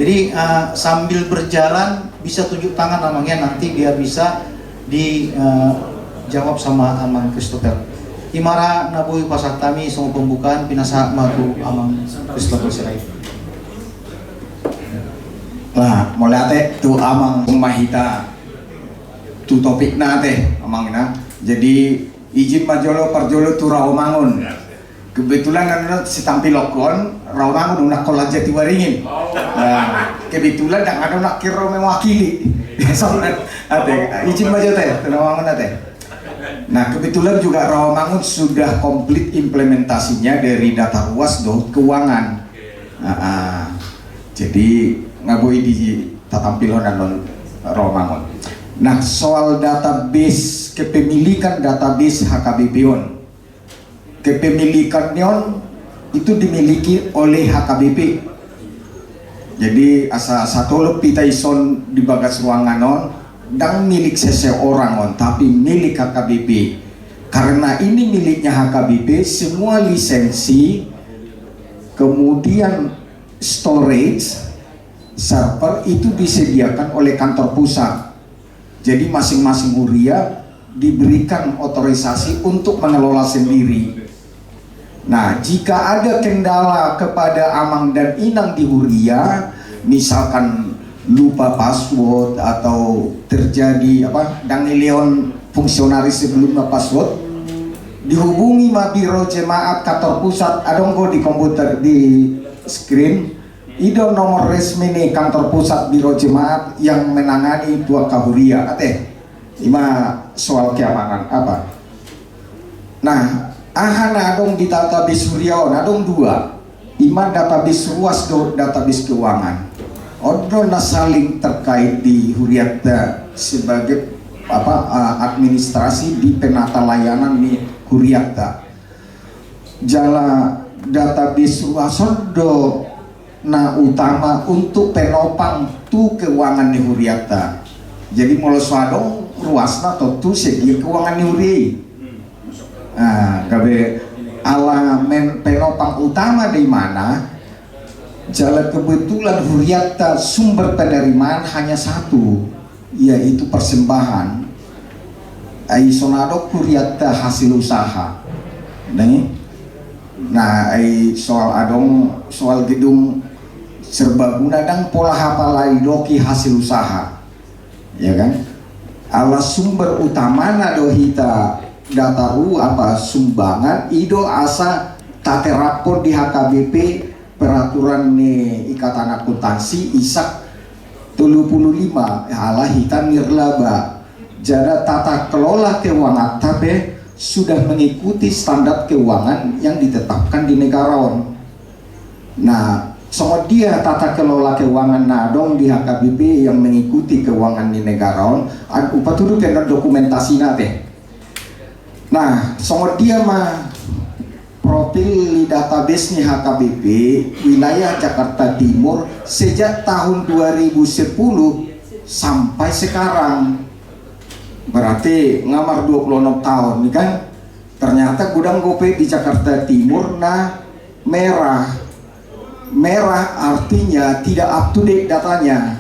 Jadi sambil berjalan bisa tunjuk tangan namanya nanti biar bisa dijawab sama Amang Kristopel. Imara nabui pasatami sama pembukaan pinasa maku Amang Kristopel serai. Nah, mulai ate tu Amang mahita tu topik na ate Amang na. Jadi izin majolo parjolo tu Rawamangun. Kebetulan anak si tampilokon Rawamangun nak kola jati waringin. Nah, kebetulan dak ada nak kira mewakili. Soalnya ate izin majo teh Rawamangun ate. Nah, kebetulan juga Rawamangun sudah komplit implementasinya dari data ruas do keuangan. Jadi ngabui di tatampilan non Rawamangun. Nah, soal database kepemilikan database HKBP-on. Kepemilikannya itu dimiliki oleh HKBP. Jadi asa satu lebih taison di bagas ruangan on dan milik seseorang on, tapi milik HKBP. Karena ini miliknya HKBP, semua lisensi, kemudian storage, server itu disediakan oleh kantor pusat. Jadi masing-masing huria diberikan otorisasi untuk mengelola sendiri. Nah, jika ada kendala kepada Amang dan Inang di huria, misalkan lupa password atau terjadi dangilion fungsionaris sebelumnya password, dihubungi ma biro jemaat kantor pusat, adong di komputer di screen itu nomor resmi nih kantor pusat biro jemaat yang menangani dua kahuria ate ima soal keamanan apa. Nah, ahana adong di database huriaon adong dua, ima database ruas do database keuangan. Odo na saling terkait di huriata sebagai administrasi di penata layanan di huriata. Jala database ruas do na utama untuk penopang tu keuangan di huriata. Jadi mulai suadong ruasna atau tu segi keuangan di huriai. Nah, gabe ala penopang utama di mana? Jalan kebetulan huriata sumber penerimaan hanya satu, yaitu persembahan. Sonado huriata hasil usaha. Nah, soal gedung serbaguna dan pola hafalai doki hasil usaha, ya kan? Ala sumber utama nado hita dataru sumbangan ido asa tate rapor di HKBP peraturan ni Ikatan Akuntansi ISAK 35 ala hitam nirlaba. Jadi tata kelola keuangan tapi sudah mengikuti standar keuangan yang ditetapkan di negarawan. Nah, sama dia tata kelola keuangan nadong di HKBP yang mengikuti keuangan di negarawan, upah tuh kena dokumentasi nate. Nah, sama dia mah profil di database nya HKBP wilayah Jakarta Timur sejak tahun 2010 sampai sekarang. Berarti ngamar 26 tahun nih kan. Ternyata gudang GoPay di Jakarta Timur merah artinya tidak up to date datanya,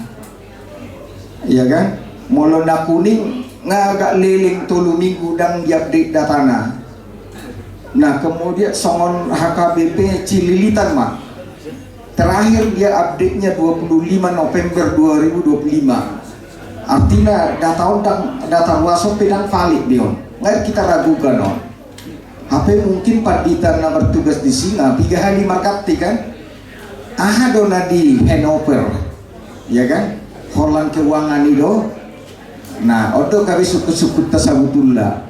iya kan. Molona kuning ngagak leling tulu minggu dan diupdate datana. Nah kemudian songon HKBP Cililitan mah terakhir dia update nya 25 November 2025. Artinya data luaso pedang valid dion. Nggak kita ragukan no. HP mungkin Pak Dita bertugas di Singa 3 hari markapti kan. Dona di handover, ya kan? Holland keuangan itu. Nah, odo kami suku-suku tasawutullah.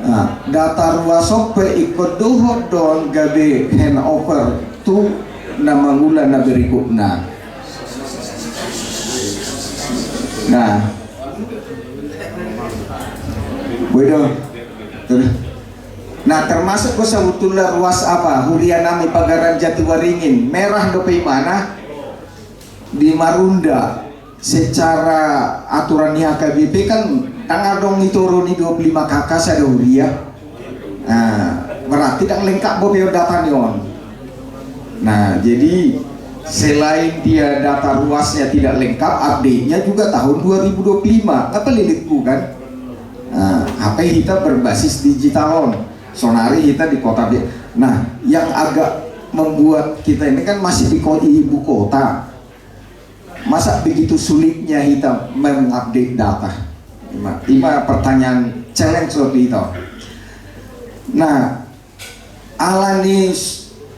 Nah, data luaso pe ikut doho don gabe handover tu nama bulan na berikutnya. Nah, nah termasuk sebetulnya ruas apa Hurianami Pagaran Jatiwaringin merah dope mana di Marunda secara aturan HKBP kan tangadong dituruni 25 kakak ada Huria. Nah, berarti tak lengkap bobeo data nion. Nah, jadi selain dia data ruasnya tidak lengkap, update-nya juga tahun 2025. Apa lilitku kan? Nah, HP kita berbasis digital sonari kita di kota. Nah, yang agak membuat kita ini kan masih di ibu kota. Masa begitu sulitnya kita mengupdate data? Ini pertanyaan challenge seperti itu. Nah, alani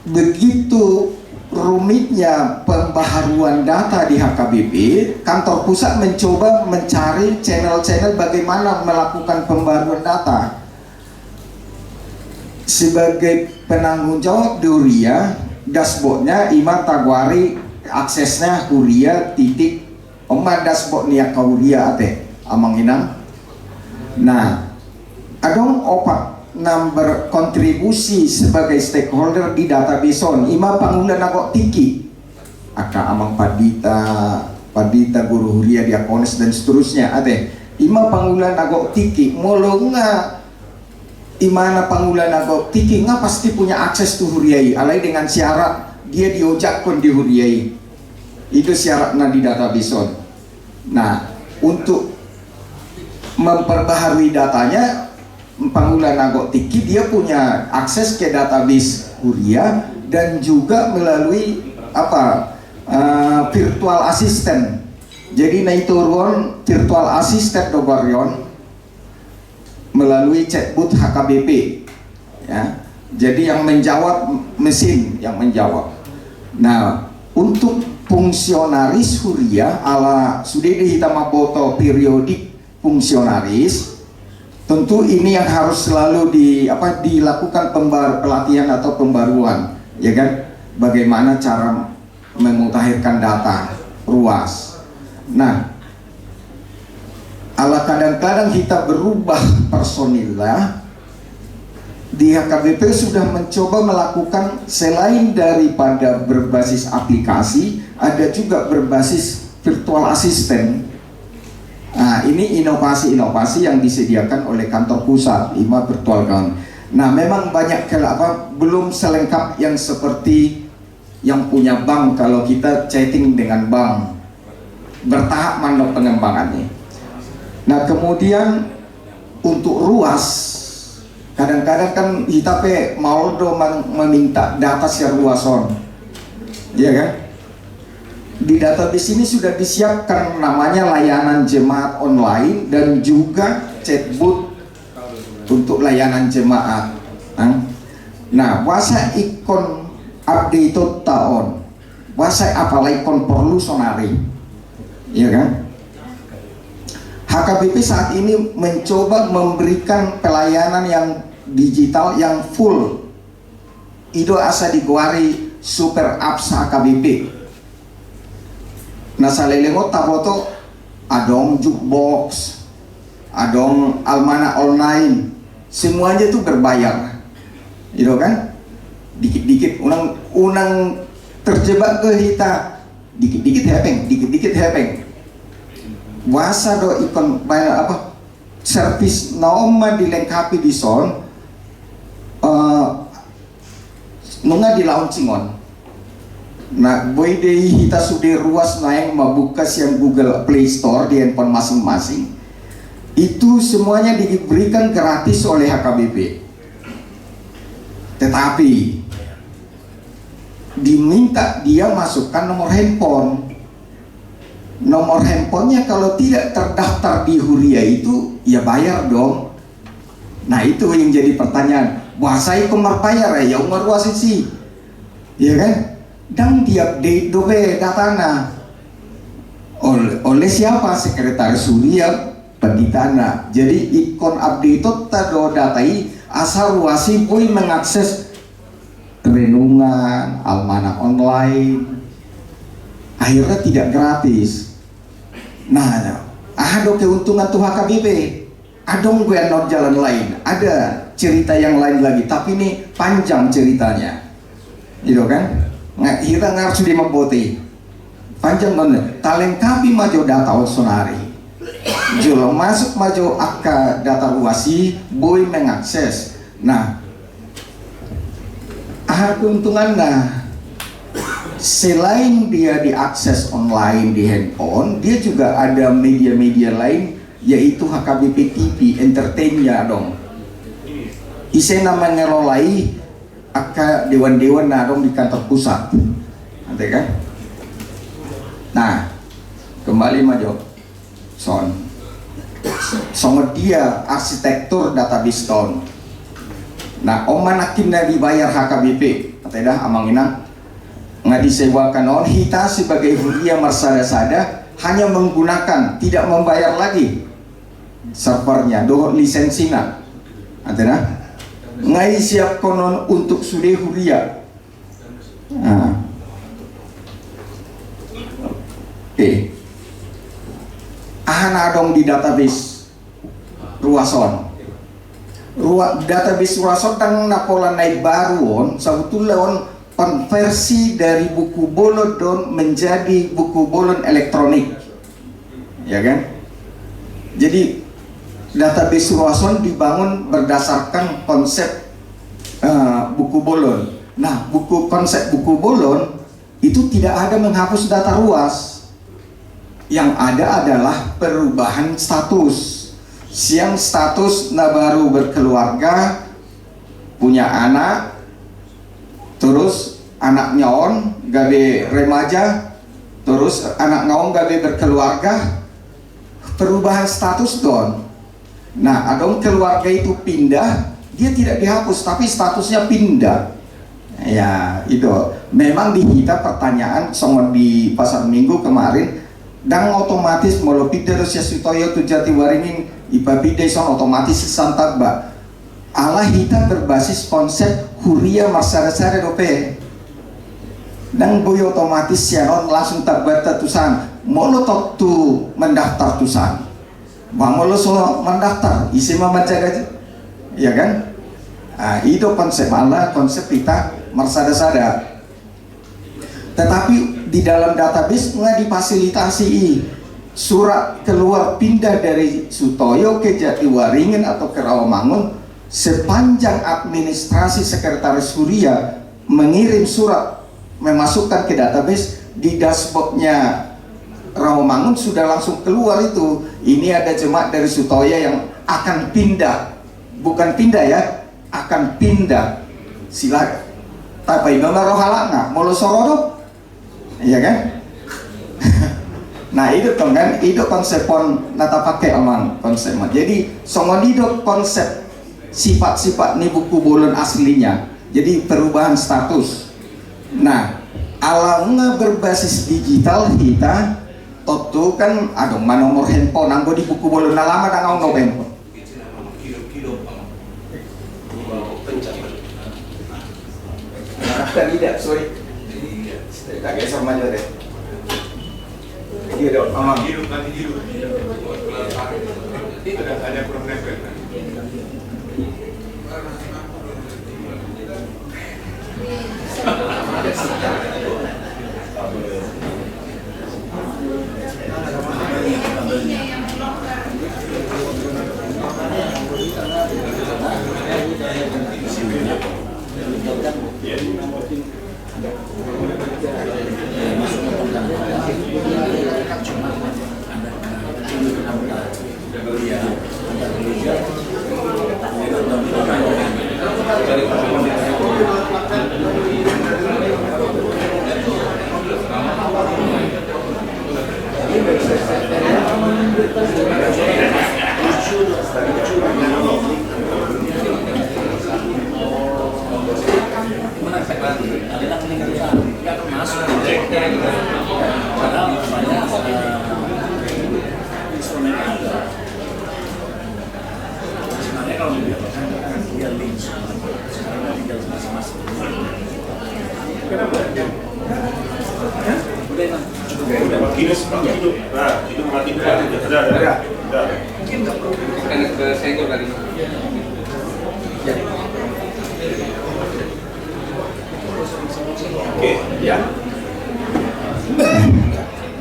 begitu rumitnya pembaharuan data di HKBP, kantor pusat mencoba mencari channel-channel bagaimana melakukan pembaharuan data. Sebagai penanggung jawab di Huria, dashboardnya Iman Tagwari, aksesnya Huria titik Oma dashboard niya ka Huria ate amang inang. Nah, adong opak number kontribusi sebagai stakeholder di database on ima pangulan agok tiki aka amang padita guru Huria Diakonis dan seterusnya ate ima pangulan agok tiki molo nga imana pangulan agok tiki nga pasti punya akses tu Huriai alai dengan syarat dia diojakkan di Huriai itu syaratnya di database on. Nah, untuk memperbaharui datanya Pangulan Agok Tiki dia punya akses ke database Huria dan juga melalui virtual assistant. Jadi naiturun virtual assistant dogorion melalui chatbot HKBP ya. Jadi yang menjawab mesin yang menjawab. Nah, untuk fungsionaris Huria ala sudah dihitamaboto periodik fungsionaris, tentu ini yang harus selalu dilakukan pelatihan atau pembaruan, ya kan? Bagaimana cara memutakhirkan data ruas. Nah, ala kadang-kadang kita berubah personil lah. Di HKBP sudah mencoba melakukan selain daripada berbasis aplikasi, ada juga berbasis virtual assistant. Nah, ini inovasi-inovasi yang disediakan oleh kantor pusat, IMA Virtual Account. Nah, memang banyak belum selengkap yang seperti yang punya bank. Kalau kita chatting dengan bank, bertahap mana pengembangannya. Nah, kemudian untuk ruas, kadang-kadang kan kita mau meminta data secara luason, ya kan? Di database ini sudah disiapkan namanya layanan jemaat online dan juga chatbot untuk layanan jemaat. Nah, wasa ikon update tahun wasai apalagi kon perlu sonari, ya kan? HKBP saat ini mencoba memberikan pelayanan yang digital yang full. Itu asa diguari super apps HKBP. Nah salelemo taboto adong jukebox, adong almana online, semuanya itu berbayar, gitu kan? Dikit-dikit unang terjebak ke hita, dikit-dikit hepeng. Wasa do ikon bayar apa? Servis naoma dilengkapi di son, nunga di launcingon. Nah, boy deh hita sudah ruas naik membuka siang Google Play Store di handphone masing-masing. Itu semuanya diberikan gratis oleh HKBP. Tetapi diminta dia masukkan nomor handphone. Nomor handphonenya kalau tidak terdaftar di Huria itu ya bayar dong. Nah itu yang jadi pertanyaan. Wasai kumar bayar ya umar wasisi, ya kan? Dan diupdate dobe datana oleh siapa? Sekretaris Huria penditana. Jadi ikon update itu tado datai asal wasi boy mengakses renungan, almanak online, akhirnya tidak gratis. Nah, ada keuntungan tuh HKBP, ada gue not jalan lain, ada cerita yang lain lagi, tapi ini panjang ceritanya, gitu kan? Kita nggak sudah membote, panjang banget. Talengkapi maju data sonari, jual masuk maju akka data luasi, boy mengakses. Nah, keuntungannya selain dia diakses online di handphone, dia juga ada media-media lain, yaitu HKBP TV, entertainnya dong. Ise nama ngelolai akka dewan-dewan dong di kantor pusat, nanti kan? Nah, kembali maju, songo dia arsitektur database tahun. Nah, omanakin dibayar HKBP, katanya amang inang nggak disewakan on hita sebagai Huria marsada-sada hanya menggunakan, tidak membayar lagi servernya, doh lisensinya, katanya ngai siap konon untuk sudah Huria. Nah. Oke. Ahana dong di database ruason. Database ruason tang napola naik baru on, sebetulnya on konversi dari buku bolon don menjadi buku bolon elektronik, ya kan? Jadi database ruason dibangun berdasarkan konsep buku bolon. Nah, konsep buku bolon itu tidak ada menghapus data ruas. Yang ada adalah perubahan status. Siang status baru berkeluarga, punya anak, terus anak nyaon gabe remaja, terus anak ngaon gabe berkeluarga, perubahan status don. Nah, adong keluarga itu pindah, dia tidak dihapus tapi statusnya pindah. Ya, itu memang di kita pertanyaan songon di pasar minggu kemarin, dan otomatis molo pindah Rusia Sutoyo tu Jati Waringin ipapide son otomatis santagba. Allah kita berbasis konsep Huria marsada-sada dope. Dan boy otomatis siaron langsung tabbata tusan. Molo tu mendaftar tusan. Bang molo so mendaftar, isi mama jaga, ya kan? Nah, itu konsep Allah, konsep kita marsada-sada. Tetapi di dalam database nggak difasilitasi surat keluar pindah dari Sutoyo ke Jatiwaringin atau ke Rawamangun sepanjang administrasi sekretaris Huria mengirim surat memasukkan ke database di dashboardnya Rawamangun sudah langsung keluar itu. Ini ada jemaat dari Sutoyo yang akan pindah, bukan pindah ya, akan pindah. Silakan. Tapi nomor rohalanga, molo sorodo, iya kan? Nah itu kan, itu konsepon nata pakai aman konsepnya. Jadi songon konsep sifat-sifat nih buku bolon aslinya. Jadi perubahan status. Nah, alamnya berbasis digital kita tentu kan ada nomor handphone anggo di buku bolon lama dan nomor handphone. Tidak, sorry. Tak geser maju deh. Iya dong, aman. Hidup. Ada kurang nempel.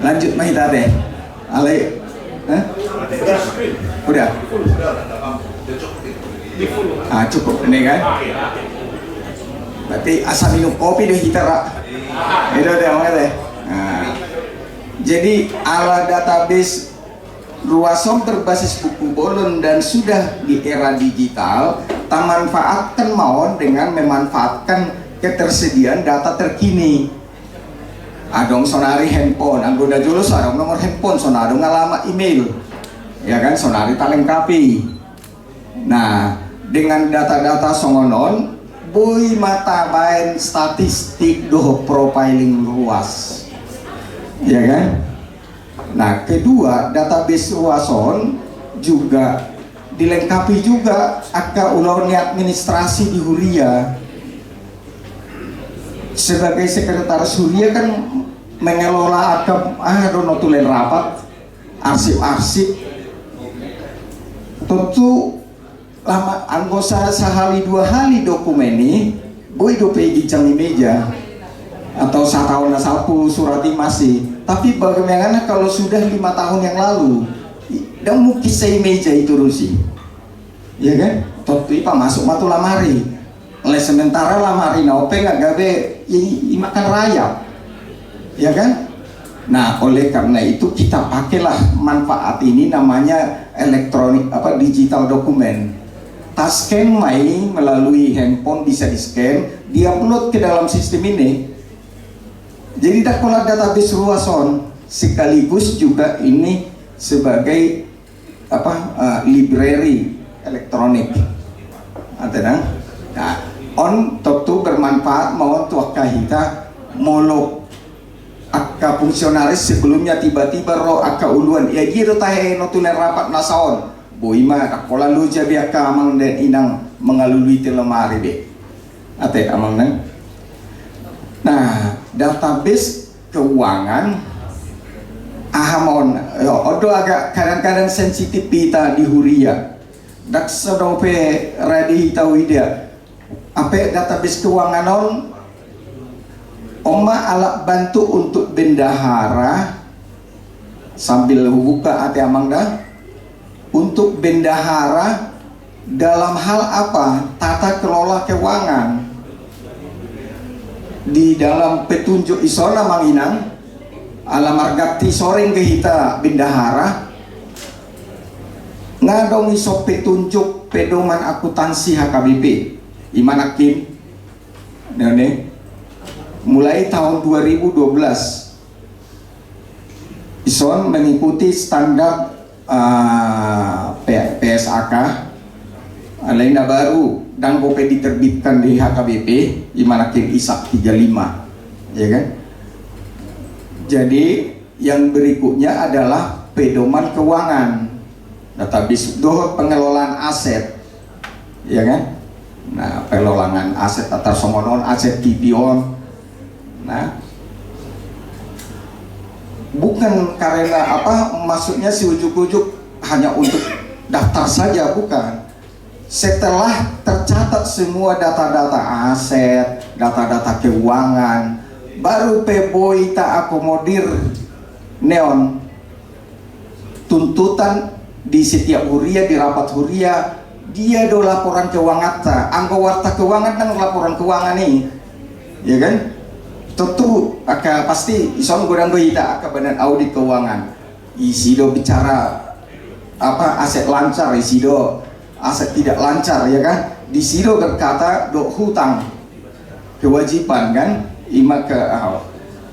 Lanjut Mahita deh. Ale, udah. Cukup ini kan. Berarti asal minum kopi deh kita rak. Itu deh deh. Jadi ala database Ruasom berbasis buku bolon dan sudah di era digital, manfaatkan mawon dengan memanfaatkan ketersediaan data terkini. Adong sonari handphone, anggota julus adong nomor handphone, sonari alamat email, ya kan sonari talengkapi. Nah, dengan data-data songonon, boy mata bain statistik doh profiling luas, ya kan? Nah, kedua database Ruason juga dilengkapi juga agak ulaunya administrasi di Huria. Sebagai sekretaris Huria kan mengelola tulen rapat, arsip-arsip. Tentu lama anggota sehari dua hari dokumen ini, boy dope gijang di meja atau setahun sapu surati masih. Tapi bagaimana kalau sudah 5 tahun yang lalu dan mungkin saya meja itu Rusi, ya kan? Tentu ipa masuk matu lamari. Oleh sementara lamari naope nggak gabe makan rayap, ya kan? Nah, oleh karena itu kita pakailah manfaat ini namanya elektronik digital dokumen. Tas scan melalui handphone bisa di scan, diupload ke dalam sistem ini. Jadi dakola database Ruason sekaligus juga ini sebagai library elektronik. Nah, on tentu bermanfaat mau tuakah kita molok akka fungsionaris sebelumnya tiba-tiba ro akka uluan ya gitu tahe notulen rapat nasaon boima dakola lu jabi akka amang dan inang mengalului telemari be ate amang nang. Nah, database keuangan ahamon odo agak kadang-kadang sensitif kita di Huria dak sedope radi tawida apa database keuangan on oma alat bantu untuk bendahara sambil buka ate amang dah untuk bendahara dalam hal apa tata kelola keuangan di dalam petunjuk isona manginang alamargati soreng ke hita bendahara ngadong iso petunjuk pedoman akuntansi HKBP imanakin nene mulai tahun 2012 ison mengikuti standar PSAK lainnya baru dan kopi diterbitkan di HKBP imanakin ISAK 35 ya kan? Jadi yang berikutnya adalah pedoman keuangan, database doh pengelolaan aset, ya kan? Nah, pengelolaan aset atau somonon aset kipion. Nah, bukan karena apa, maksudnya si ujuk-ujuk hanya untuk daftar saja, bukan. Setelah tercatat semua data-data aset, data-data keuangan, baru peboi tak akomodir neon tuntutan di setiap huria, di rapat huria, dia do laporan keuangan ta, anggo warta keuangan dan laporan keuangan nih, ya kan? Tentu akan pasti ison godang kita akan badan audit keuangan, isi do bicara apa aset lancar, isi do aset tidak lancar, ya kan? Di sido berkata do hutang kewajiban kan ima ke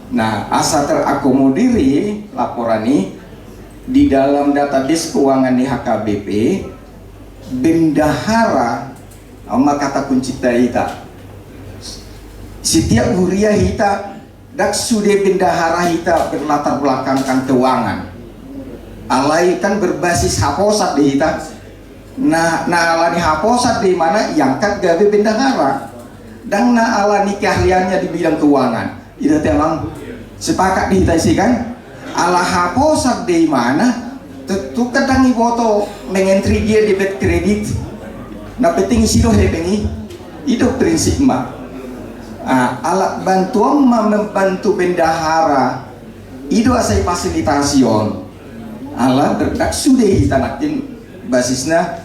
nah asa terakomodiri laporan ini di dalam database keuangan di HKBP bendahara ama kata kunci kita setiap huria kita dak sudah bendahara kita berlatar belakangkan keuangan alai kan berbasis haposat di kita. Nah alani haposat di mana yang kat gawe bendahara dan alani keahliannya di bidang keuangan. Itu memang sepakat di sih kan? Ala haposat di mana? Tentu kadang iboto mengentri dia debit kredit. Nah penting sido hepengi. Itu prinsip mah. Alat bantuan membantu bendahara. Itu asai fasilitasion. Ala berdak sudah kita nakin basisnya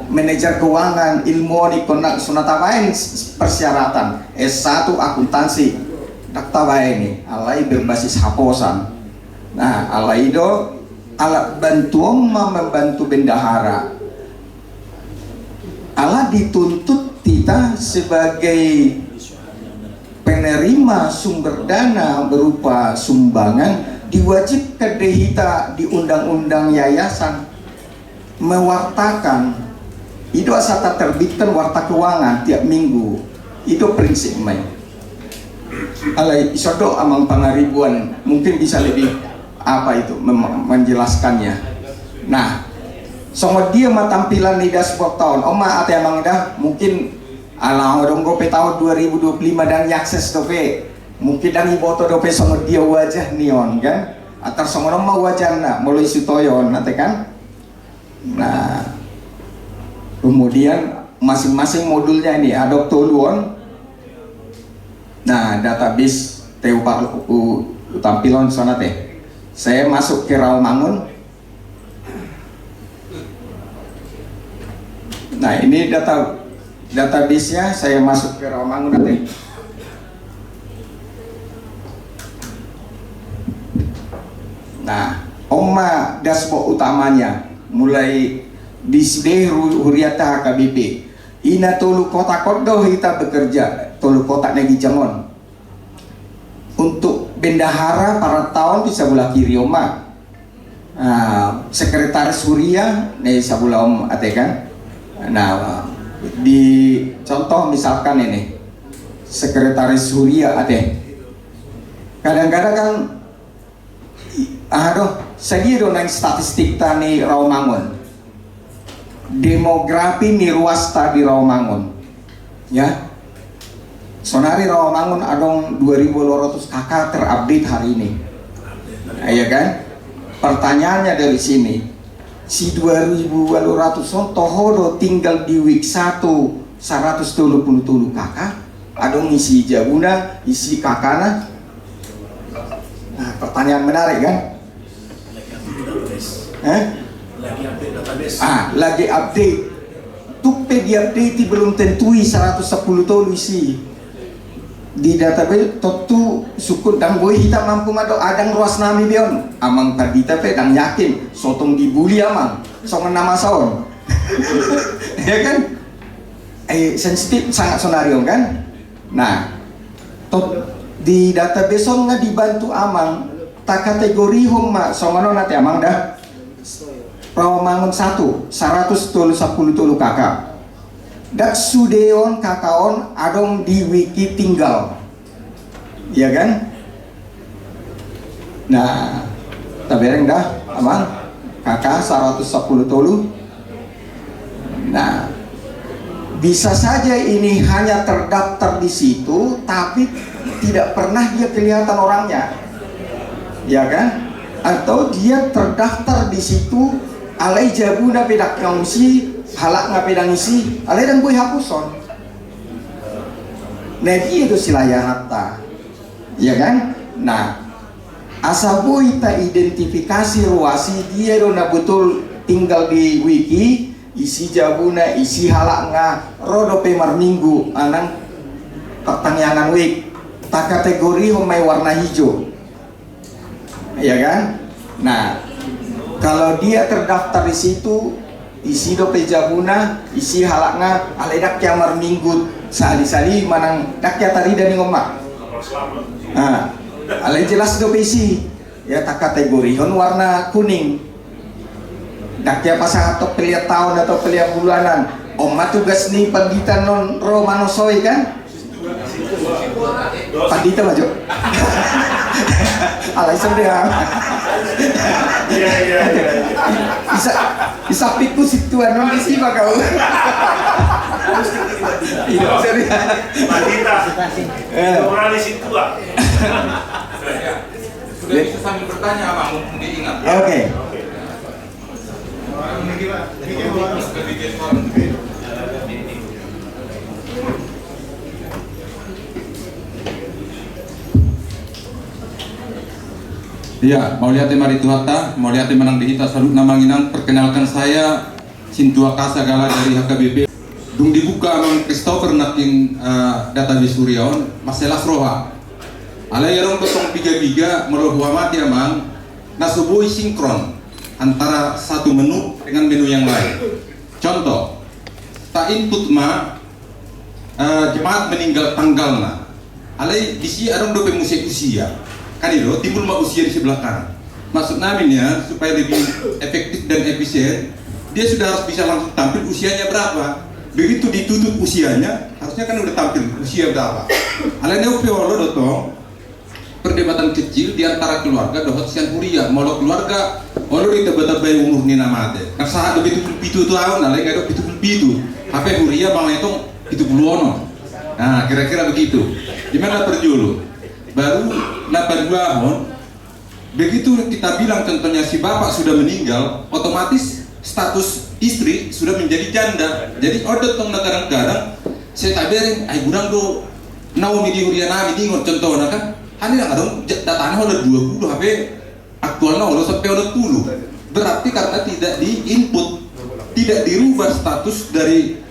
manajer keuangan ilmu di konak sunatawain persyaratan S1 akuntansi daktawain ini alai berbasis haposan. Nah alai itu alat bantuan membantu bendahara ala dituntut kita sebagai penerima sumber dana berupa sumbangan diwajibkan kita di undang-undang yayasan mewartakan itu asal terbitkan warta keuangan tiap minggu. Itu prinsip main alai isodo amang pangaribuan mungkin bisa lebih apa itu menjelaskannya. Nah sama dia mah tampilan di dashboard tahun oma ate emang dah mungkin ala dong gope tahun 2025 dan yakses dope mungkin dan iboto dope sama dia wajah neon kan atau sama nama wajahna mulai sutoyon nanti kan. Nah kemudian masing-masing modulnya ini ada toluan. Nah database TU tampilan sana teh. Saya masuk ke Rawamangun. Nah ini database-nya saya masuk ke Rawamangun nanti. Nah oma dashboard utamanya mulai di sini huriata HKBP ina tolu kota kodoh kita bekerja tolu kota negi jangon untuk bendahara para tahun di sebelah kiri oma sekretaris huria nih sebelah om ate kan. Nah di contoh misalkan ini sekretaris huria ate kadang-kadang kan saya nang statistik tani Rawamangun demografi ni ruasta di Rawamangun ya sonari Rawamangun adong 2200 kakak terupdate hari ini ya kan pertanyaannya dari sini si 2200 son tohodo tinggal di week 1 127 kakak adong isi jabuna isi kakana. Nah pertanyaan menarik kan lagi update tupe di update belum tentui 110 tahun isi di database tentu sukut dan boy kita mampu mado adang ruas nami bion amang tadi tapi dang yakin sotong dibuli amang songan nama saon ya kan sensitif sangat sonario kan. Nah di database nggak dibantu amang tak kategori homa songono nanti amang dah Rawamangun 1 110 kakak dak sudeon kakaon adong di wiki tinggal Iya kan? Nah, tabereng dah aman kakak 110 tolu. Nah, bisa saja ini hanya terdaftar di situ, tapi tidak pernah dia kelihatan orangnya, ya kan? Atau dia terdaftar di situ, alai jabuna pedak ngausi, halak ngapedang isi, alai dan gue hapuson. Nah, itu silaya hatta, ya kan? Nah, asabui ta identifikasi ruasi dia dona betul tinggal di wiki, isi jabuna, isi halaknya, rodo pemar minggu, anang pertanyaan wik, tak kategori homai warna hijau, ya kan? Nah, kalau dia terdaftar di situ, isi dope jabuna, isi halaknya, aledak kiamar minggu, sali-sali manang dakya tari dan ngomong. Nah, alai jelas dope isi, ya tak kategori hon warna kuning. Dakya pasang atau pelihat tahun atau pelihat bulanan. Oma tugas nih pandita non romanosoi kan? Pandita maju. Alai sedang. Bisa piku situan non isi pak kau. Iya serius. Pandita. Orang di situ lah. Sudah bisa sambil bertanya Bang, mumpung diingat. Oke. Iya, mau lihat mari Tuhatta, mau lihat menang dihita salut nama nginang. Perkenalkan saya Sintua Kasagala dari HKBP. Dung dibuka Mang Christopher naking database Suryaon, masalah roha. Ala yarong totong piga-piga merohua mati amang nasubui sinkron antara satu menu dengan menu yang lain. Contoh, tak input jemaat meninggal tanggalna. Alai disi arong dope musik usia. Kan itu timbul usia di sebelah kanan. Maksud namanya supaya lebih efektif dan efisien, dia sudah harus bisa langsung tampil usianya berapa. Begitu ditutup usianya, harusnya kan udah tampil usia berapa. Alai neopiolo dotong perdebatan kecil di antara keluarga dohot sian huria molo keluarga olo di tebet-tebet umur nina mate nak saat begitu pitu tahun alai nggak ada pitu HP huria bang itu 70 ono. Nah kira-kira begitu gimana perjulu baru napan tahun begitu kita bilang contohnya si bapak sudah meninggal otomatis status istri sudah menjadi janda. Jadi order tong kadang-kadang saya taberin ay gudang do naomi di huria nami dingon contohnya kan ini yang ada datanya udah 20 HP aktualnya udah sampai udah 10 berarti karena tidak diinput tidak dirubah status dari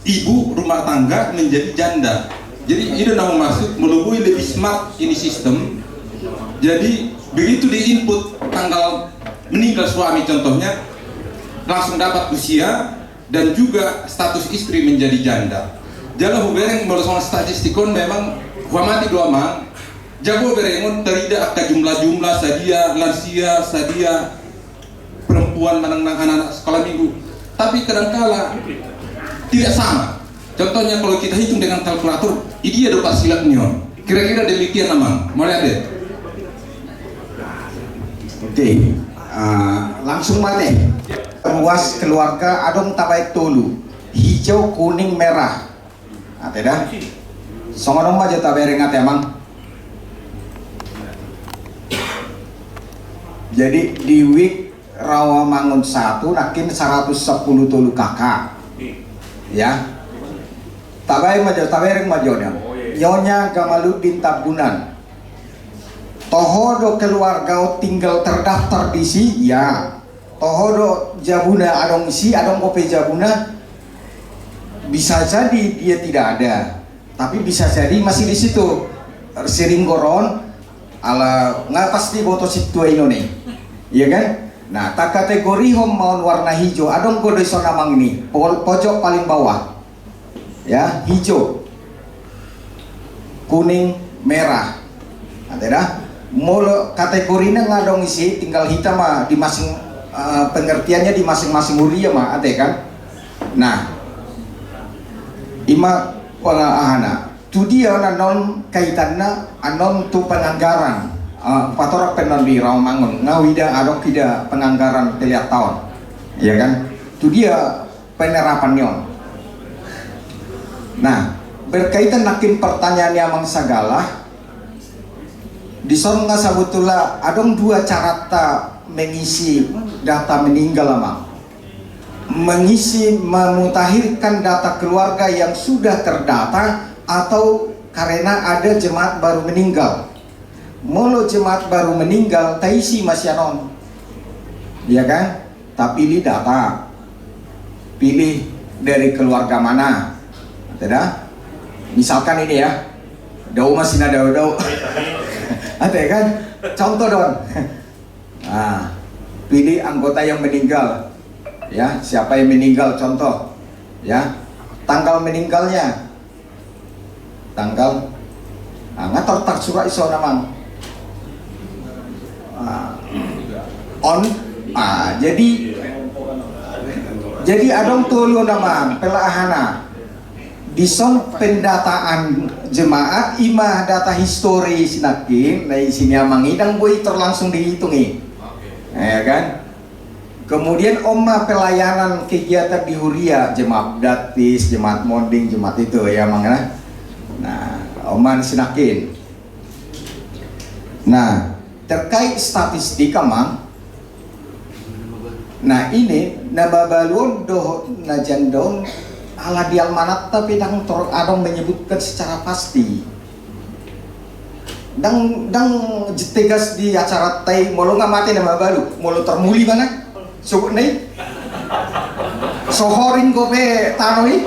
ibu rumah tangga menjadi janda. Jadi ini mau masuk melalui lebih smart ini sistem. Jadi begitu diinput tanggal meninggal suami contohnya langsung dapat usia dan juga status istri menjadi janda. Jalan hubereng melalui statistikon memang huamati doamang jago berengon tidak akan jumlah-jumlah sadia lansia sadia perempuan menang anak-anak sekolah minggu, tapi kadangkala tidak sama. Contohnya kalau kita hitung dengan kalkulator, ini ada pak silapnya. Kira-kira demikian namang, mulai ada. Oke, langsung mati. Luas keluarga adong tabaik tolu, hijau, kuning, merah. Ate dah. Songonom aja tabereng ate emang. Jadi di week Rawamangun 1 nakin 110 tolu kakak. Ya. Tabai majo tabereng majonya. Nyonya Gamaludin Tabunan. Tohodo keluarga tinggal terdaftar di si ya. Tohodo jabuna adong isi adong kope jabuna. Bisa jadi dia tidak ada. Tapi bisa jadi masih di situ. Sering goron ala nggak pasti foto situ ini. Iya kan? Nah, tak kategori home maun warna hijau. Adong kode sonamang ini pojok paling bawah. Ya, hijau, kuning, merah. Ada molo kategorinya ngadong isi tinggal hitam mah di masing pengertiannya di masing-masing huria mah ada kan. Nah, ima pengahana tu dia nanon kaitannya anon tu penganggaran patora penon di Rawamangun ngawida adok tidak penganggaran tiap tahun, ya kan? Tu dia penerapannya. Nah, berkaitan nakin pertanyaan yang segala di sana sebetulnya adong dua cara mengisi data meninggal amang. Mengisi memutahirkan data keluarga yang sudah terdata atau karena ada jemaat baru meninggal. Molo jemaat baru meninggal taisi masih anon, ya kan? Tak pilih data, pilih dari keluarga mana, tidak? Misalkan ini ya, dau masih ada dau, ada kan? Contoh dong. Nah, pilih anggota yang meninggal, ya, siapa yang meninggal contoh, ya, tanggal meninggalnya, tanggal, ngator tak surat iso namang, jadi adong tulu namang pelahana, dison pendataan jemaat imah data histori sinakin, nah sini amang idang boy terlangsung dihitungi. Ya kan? Kemudian omah pelayanan kegiatan di Huria, jemaat baptis, jemaat monding, jemaat itu ya mangana. Nah, omah sinakin. Nah, terkait statistik amang. Nah, ini nababalun doh najandon ala dial manat tapi dang adong menyebutkan secara pasti. Dang tegas di acara tay molo nggak mati nama baru molo termuli mana subut nih sohorin kope tanoi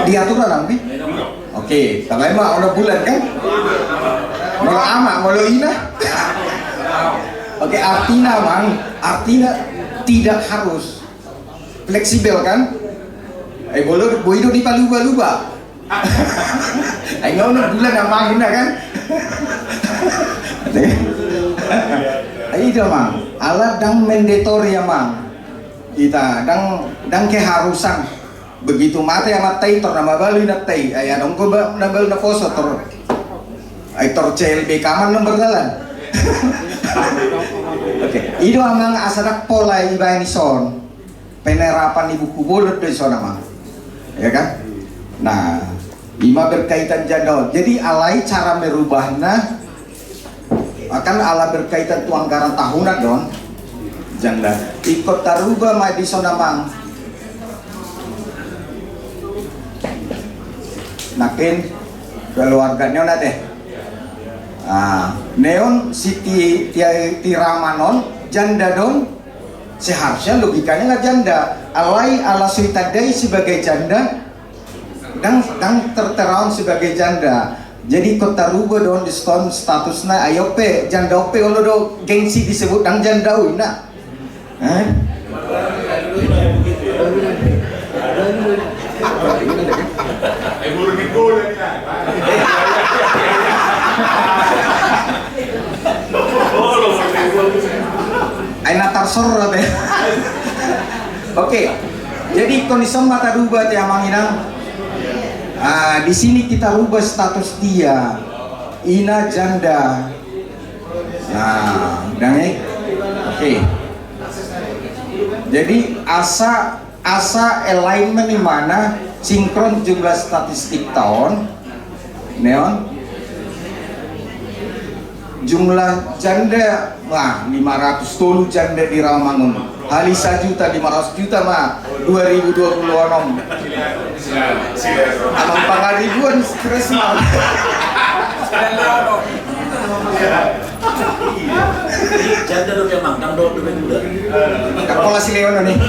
diaturan nanti oke tapi mah udah bulan kan molo ama molo ina oke artinya tidak harus fleksibel kan? Boleh boido di paluba-luba. Ayo bulan amang kan? Ayo mang, alat dang mandatory mang. Kita dang keharusan. Begitu mati amat tay tor nama balu na tay. Ay dong ko ba nabal na foso tor. Ay tor CLB kaman nomor jalan. Oke, itu amang asadak pola iba ini son penerapan ibu kubulut dari son amang, ya kan? Nah, ima berkaitan jadwal. Jadi alai cara merubahnya akan ala berkaitan tu anggaran tahunan don. Janda ikut taruba ma di son amang. Nakin keluarganya nate. Neon Siti Tiramanon janda don seharusnya logikanya nggak janda alai ala suitadai sebagai janda dan terteraun sebagai janda jadi kota ruba don diskon statusnya ayo pe janda pe kalau do gengsi disebut dang janda wina Aina tarsor deh. Oke, jadi kondisi mata rubah ya manginang. Di sini kita rubah status dia, ina janda. Nah, oke. Jadi asa alignment di mana sinkron jumlah statistik tahun, neon. Jumlah janda 500 tolu janda di Rawamangun hali 1 juta 500 juta mah 2026 amang pangaribuan stres mah janda dong emang dang dong dulu kapola si Leon nih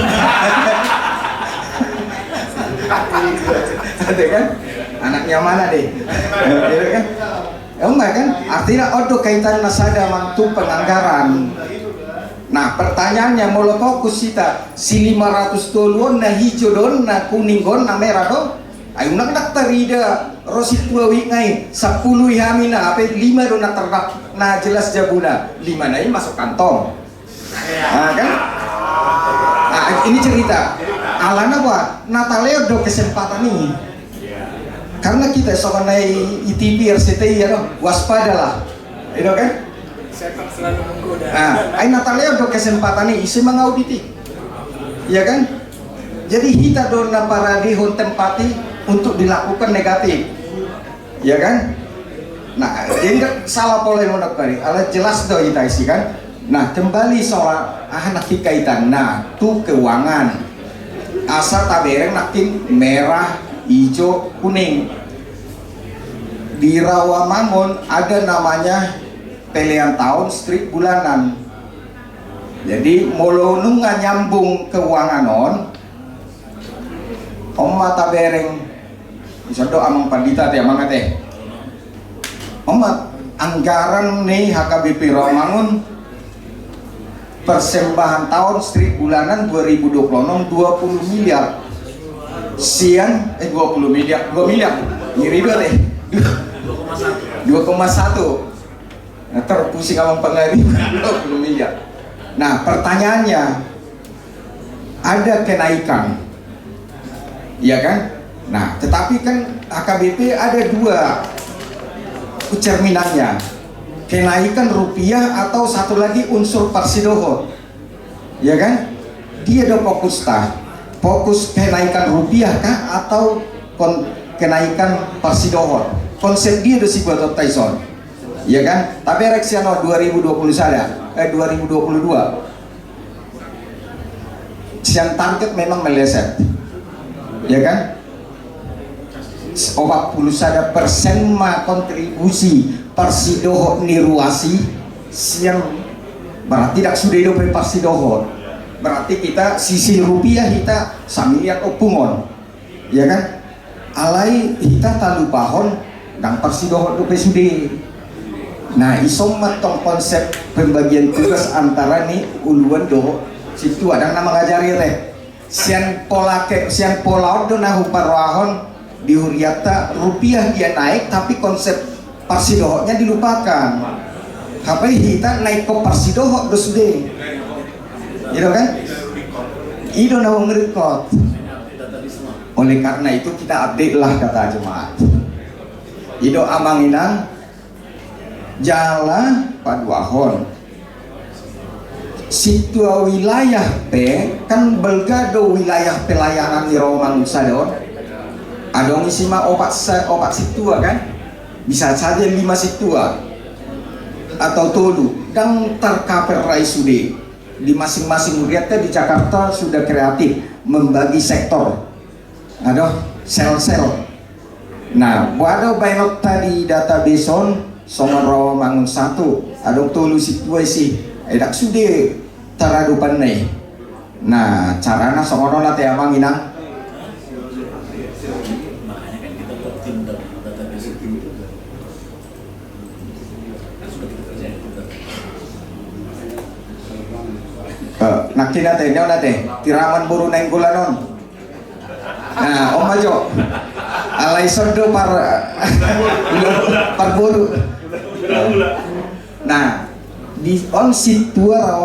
ada kan anaknya mana deh ya kan enggak kan? Artinya odo kaitan nasada mantu penganggaran. Nah pertanyaannya mula fokus kita si 500 toluan na hijau don na kuning don na merah don ayo nak terida rosit tua wingai 10 hamina apa 5 don na terdak na jelas jabuna 5 na ini masuk kantong ini cerita. Alana apa? Nataleo do kesempatan ini. Karena kita soalnya ITB RCTI ya, waspadalah, itu kan? Setan selalu menggoda. Nah, Nataleo do kesempatan ini isi mengauditi, ya kan? Jadi kita dona para dihun tempati untuk dilakukan negatif, ya kan? Nah, jadi salah pola yang menurut kali, ala jelas do kita isi kan? Nah, kembali soal anak kaitan, nah, tuh keuangan, asal tabereng nakin merah, hijau, kuning. Di Rawamangun ada namanya pilihan tahun strip bulanan. Jadi molonung nggak nyambung keuangan on, Oma tabereng, bisa do amang pandita teh amang teh. Oma anggaran nih HKBP Rawamangun persembahan tahun strip bulanan 2026 20 miliar. Sian 20 miliar, 2 miliar. Ngiri dua deh. 2,1. Nah, terpusing sama pengaruh 20 miliar. Nah, pertanyaannya ada kenaikan, ya kan? Nah, tetapi kan AKBP ada dua cerminannya, kenaikan rupiah atau satu lagi unsur parsidohot, ya kan? Dia ada fokus kenaikan rupiah kah atau kenaikan parsidohot? Konsep dia udah si buat Tyson, ya kan? Tapi Rexiano 2020 saya, 2022, yang target memang meleset, ya kan? 40 sada persen ma kontribusi parsidohot niruasi, yang berarti tidak sudah hidup parsidohot, berarti kita sisi rupiah kita samiliat opungon, ya kan? Alai kita talu pahon dan parsidohot lupa sudah. Nah, isomat tong konsep pembagian tugas antara nih uluan doho situ ada nama ngajari teh. Sian pola do nahu parwahon di Huriata rupiah dia naik tapi konsep parsidohotnya dilupakan. Tapi kita naik ke parsidohot do sudah. Gitu kan? Ido nahu ngerekod. Oleh karena itu kita update lah kata jemaat. Ido amanginang jalan paduahon situa wilayah P kan belgado wilayah pelayanan di Rawamangun sadon adong isima opat situa kan bisa saja 5 situa atau tolu dan tercover raisude di masing-masing uriatnya di Jakarta sudah kreatif membagi sektor ada sel-sel. Nah, waduh bainok tadi database on Songon Rawamangun 1 adong tolu situa sih edak sudah taradupan nih. Nah, carana songono nate amang inang nakina teh nate tiraman buru neng gulanon. Nah, Om Ajo alai sondo par buru. Nah, di on situa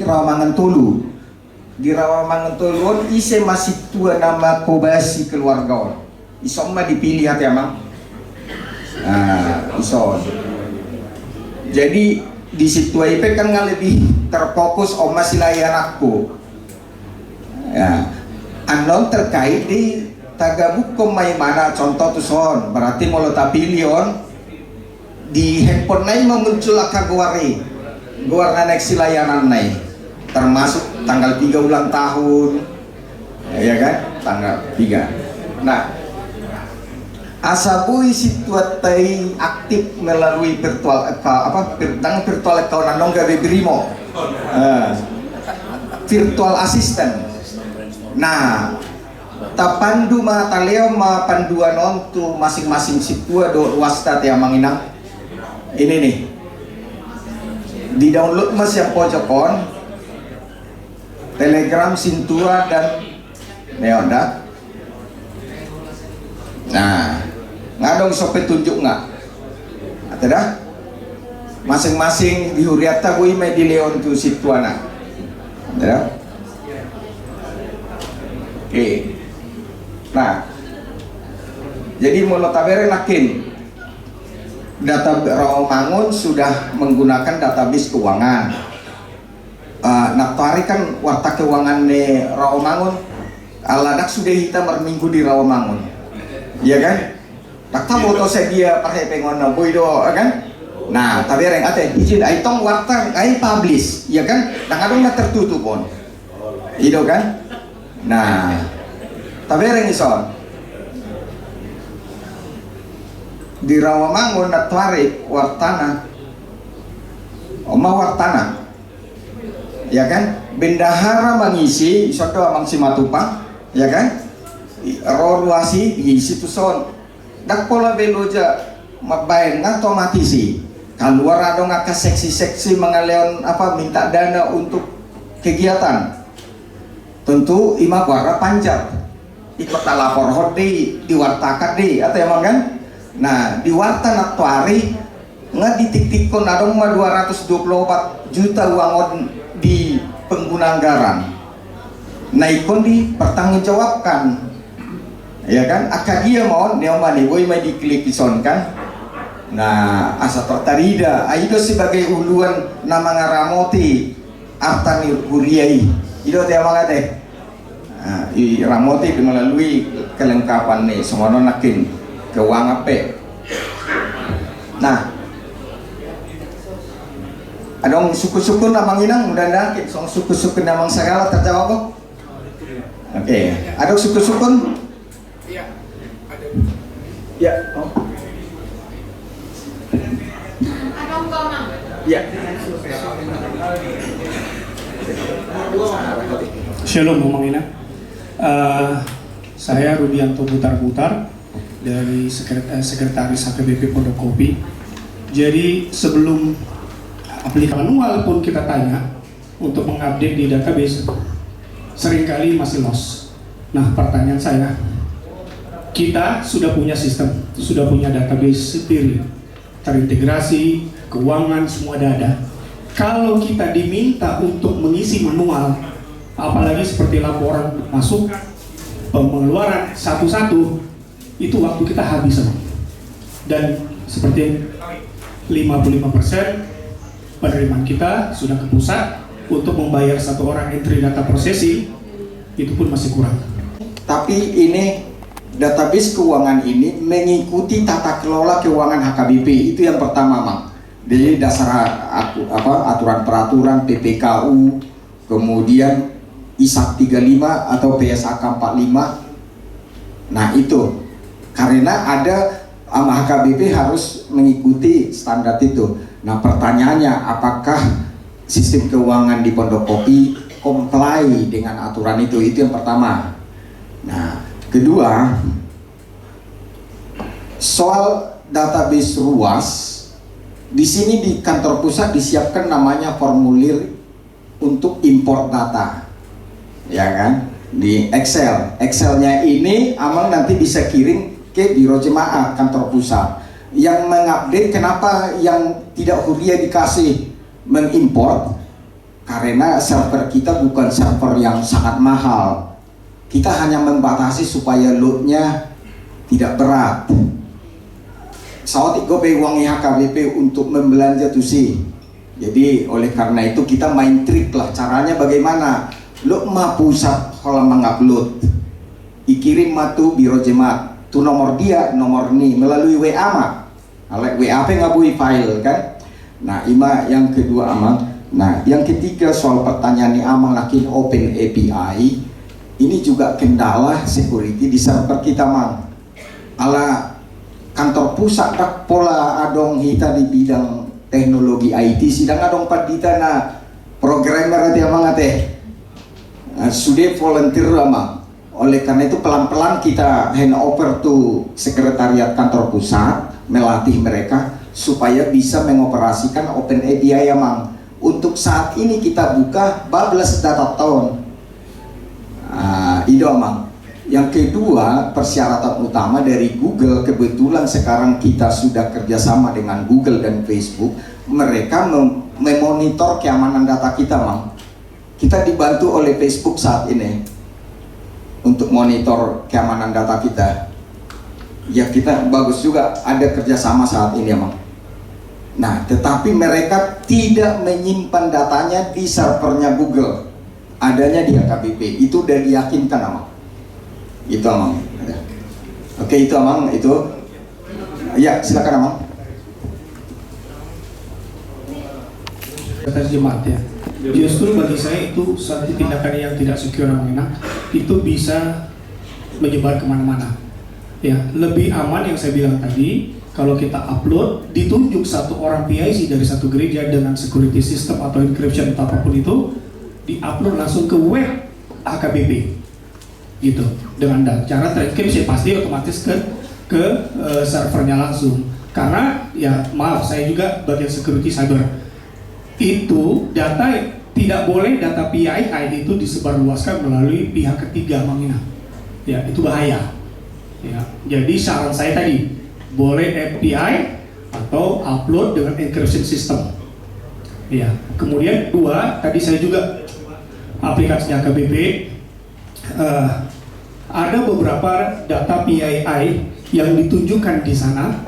Rawamangun Tolu. Di Rawamangun Tolu ise masih tua nama kobasi keluarga on. Isom mah dipilih hati amang. Nah, isom. Jadi di situa IP kan nggak lebih terfokus om masih layan aku. Ya, anon terkait di tagabukom may mana contoh tuh son. Berarti mau lo pilih on. Di handphone naik muncul kagwari guarna next layanan naik termasuk tanggal 3 ulang tahun ya kan tanggal 3. Nah, asabui situasi aktif melalui virtual virtual account anong gawe brimo virtual assistant. Nah, tapandu ma taleo ma panduan ontu masing-masing situa do wasta te manginang ini nih di download mas yang pojokon Telegram Sintua dan Neonda. Nah, ngadong sope tunjuk nggak? Ada masing-masing di Huriata gue di Leon tu Situana. Ada Oke. Nah, jadi notabene nakin data Rawamangun sudah menggunakan database keuangan. Naktari kan warta keuangan di Rawamangun, aladak sudah kita berminggu di Rawamangun, iya kan? Tak tahu foto saya dia pakai pengon boy do, kan? Nah, tapi yang ada izin, aitong warta, ai publish, ya kan? Kadang nggak tertutup pun, itu kan? Nah, tapi yang ison di Rawamangun naktari wartana, wartana. Ya kan, bendahara mengisi soto amang simatupang, ya kan, evaluasi diisi tu son, dak pola beloja mabain otomatisi, keluar ada ngaka seksi mengaleon minta dana untuk kegiatan, tentu ima wara panjat, ikut lapor hodi diwartakan di atau emang kan, nah diwarta naktuari nggak ditik-tikon ada 224 juta uang di pengguna anggaran, naikon dipertanggungjawabkan, ya kan? Akadia mau neomani boy mai diklik ison kan? Nah, asa tertarida, itu sebagai uluan nama ngaramoti artani huriai, itu dia mangate. Nah, i ramoti melalui kelengkapan nih, semua nakin keuangan ape. Nah. Adong suku-suku namang inang mudah-mudahan song suku-suku namang segala terjawab kok. Oke, adong suku-suku? Iya, ada. Ya. Oh. Adong komang. Ya. Shalom Mang Ina. Saya Rudianto Butar-Butar dari Sekretaris HKBP Pondok Kopi. Jadi sebelum aplikasi manual pun kita tanya untuk mengupdate di database, seringkali masih lost. Nah, pertanyaan saya, kita sudah punya sistem, sudah punya database sendiri, terintegrasi, keuangan semua ada. Kalau kita diminta untuk mengisi manual, apalagi seperti laporan masuk, pengeluaran satu-satu, itu waktu kita habis. Dan seperti 55% penerimaan kita sudah ke pusat untuk membayar satu orang entry data processing, itu pun masih kurang. Tapi ini database keuangan ini mengikuti tata kelola keuangan HKBP, itu yang pertama, Mang. Jadi dasar aturan-peraturan PPKU, kemudian ISAK 35 atau PSAK 45. Nah itu karena ada HKBP harus mengikuti standar itu. Nah pertanyaannya, apakah sistem keuangan di Pondok Kopi comply dengan aturan itu? Itu yang pertama. Nah kedua, soal database ruas, di sini di kantor pusat disiapkan namanya formulir untuk import data, ya kan, di Excel. Excelnya ini Amang nanti bisa kirim ke biro jemaah kantor pusat. Yang mengupdate kenapa yang tidak huria dikasih mengimport, karena server kita bukan server yang sangat mahal. Kita hanya membatasi supaya loadnya tidak berat. Saat itu uang HKBP untuk membelanja tuh sih. Jadi oleh karena itu kita main trik lah, caranya bagaimana? Lo mah pusat kalau mengupload, ikirim matu biro jemaat, tu nomor dia, nomor ini melalui WA mah. WA ngabui file kan. Nah ima yang kedua Amang. Nah yang ketiga soal pertanyaan ini Amang lakin Open API, ini juga kendala security di server kita, Mang. Ala kantor pusat dak pola adong kita di bidang teknologi IT, sidang adong padita na programmer ati Amang ate. Sudah volunteer Amang. Oleh karena itu pelan-pelan kita hand over to sekretariat kantor pusat, melatih mereka supaya bisa mengoperasikan Open API Amang. Untuk saat ini kita buka 12 data tahun. Itu Amang. Yang kedua, persyaratan utama dari Google, kebetulan sekarang kita sudah kerjasama dengan Google dan Facebook, mereka memonitor keamanan data kita, Mang. Kita dibantu oleh Facebook saat ini. untuk monitor keamanan data kita. Ya kita bagus juga ada kerjasama saat ini Amang. Nah tetapi mereka tidak menyimpan datanya di servernya Google, adanya di HKBP. Itu udah diyakinkan Amang. Itu Amang. Oke itu Amang itu. Ya silakan Amang. Atas jemaat ya. Justru bagi saya itu suatu tindakan yang tidak secure Amang, itu bisa menyebar kemana-mana. Ya, lebih aman yang saya bilang tadi, kalau kita upload, ditunjuk satu orang PIC dari satu gereja dengan security system atau encryption atau apapun itu, diupload langsung ke web HKBP, gitu. Dengan cara terenkripsi pasti otomatis ke servernya langsung. Karena ya maaf, saya juga bagian security cyber. Itu data tidak boleh data PII itu disebarluaskan melalui pihak ketiga Mangina. Ya, itu bahaya. Ya, jadi saran saya tadi boleh API atau upload dengan encryption system. Ya, kemudian dua tadi saya juga aplikasi HKBP ada beberapa data PII yang ditunjukkan di sana,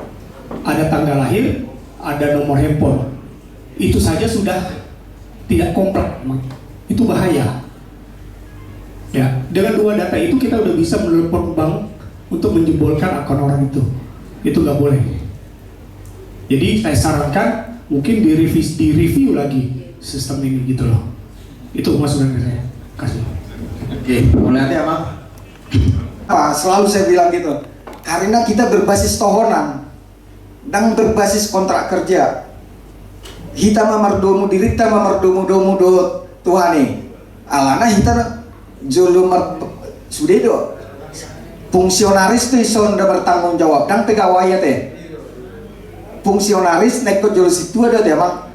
ada tanggal lahir, ada nomor handphone. Itu saja sudah tidak komplek, itu bahaya. Ya, dengan dua data itu kita udah bisa menelpon bank untuk menjebolkan akun orang itu nggak boleh. Jadi saya sarankan mungkin direview lagi sistem ini gitu loh. Itu masukan dari saya. Kasih. Oke, mulai ya Bang. Selalu saya bilang gitu, karena kita berbasis tohonan dan berbasis kontrak kerja. Hita mamardomu dirita mamardomu domu do Tuhani. Alana hita jolumar sudedo. Fungsionaris itu sonda bertanggung jawab dan pegawai teh. Fungsionaris neko jol situ ada teh Bang.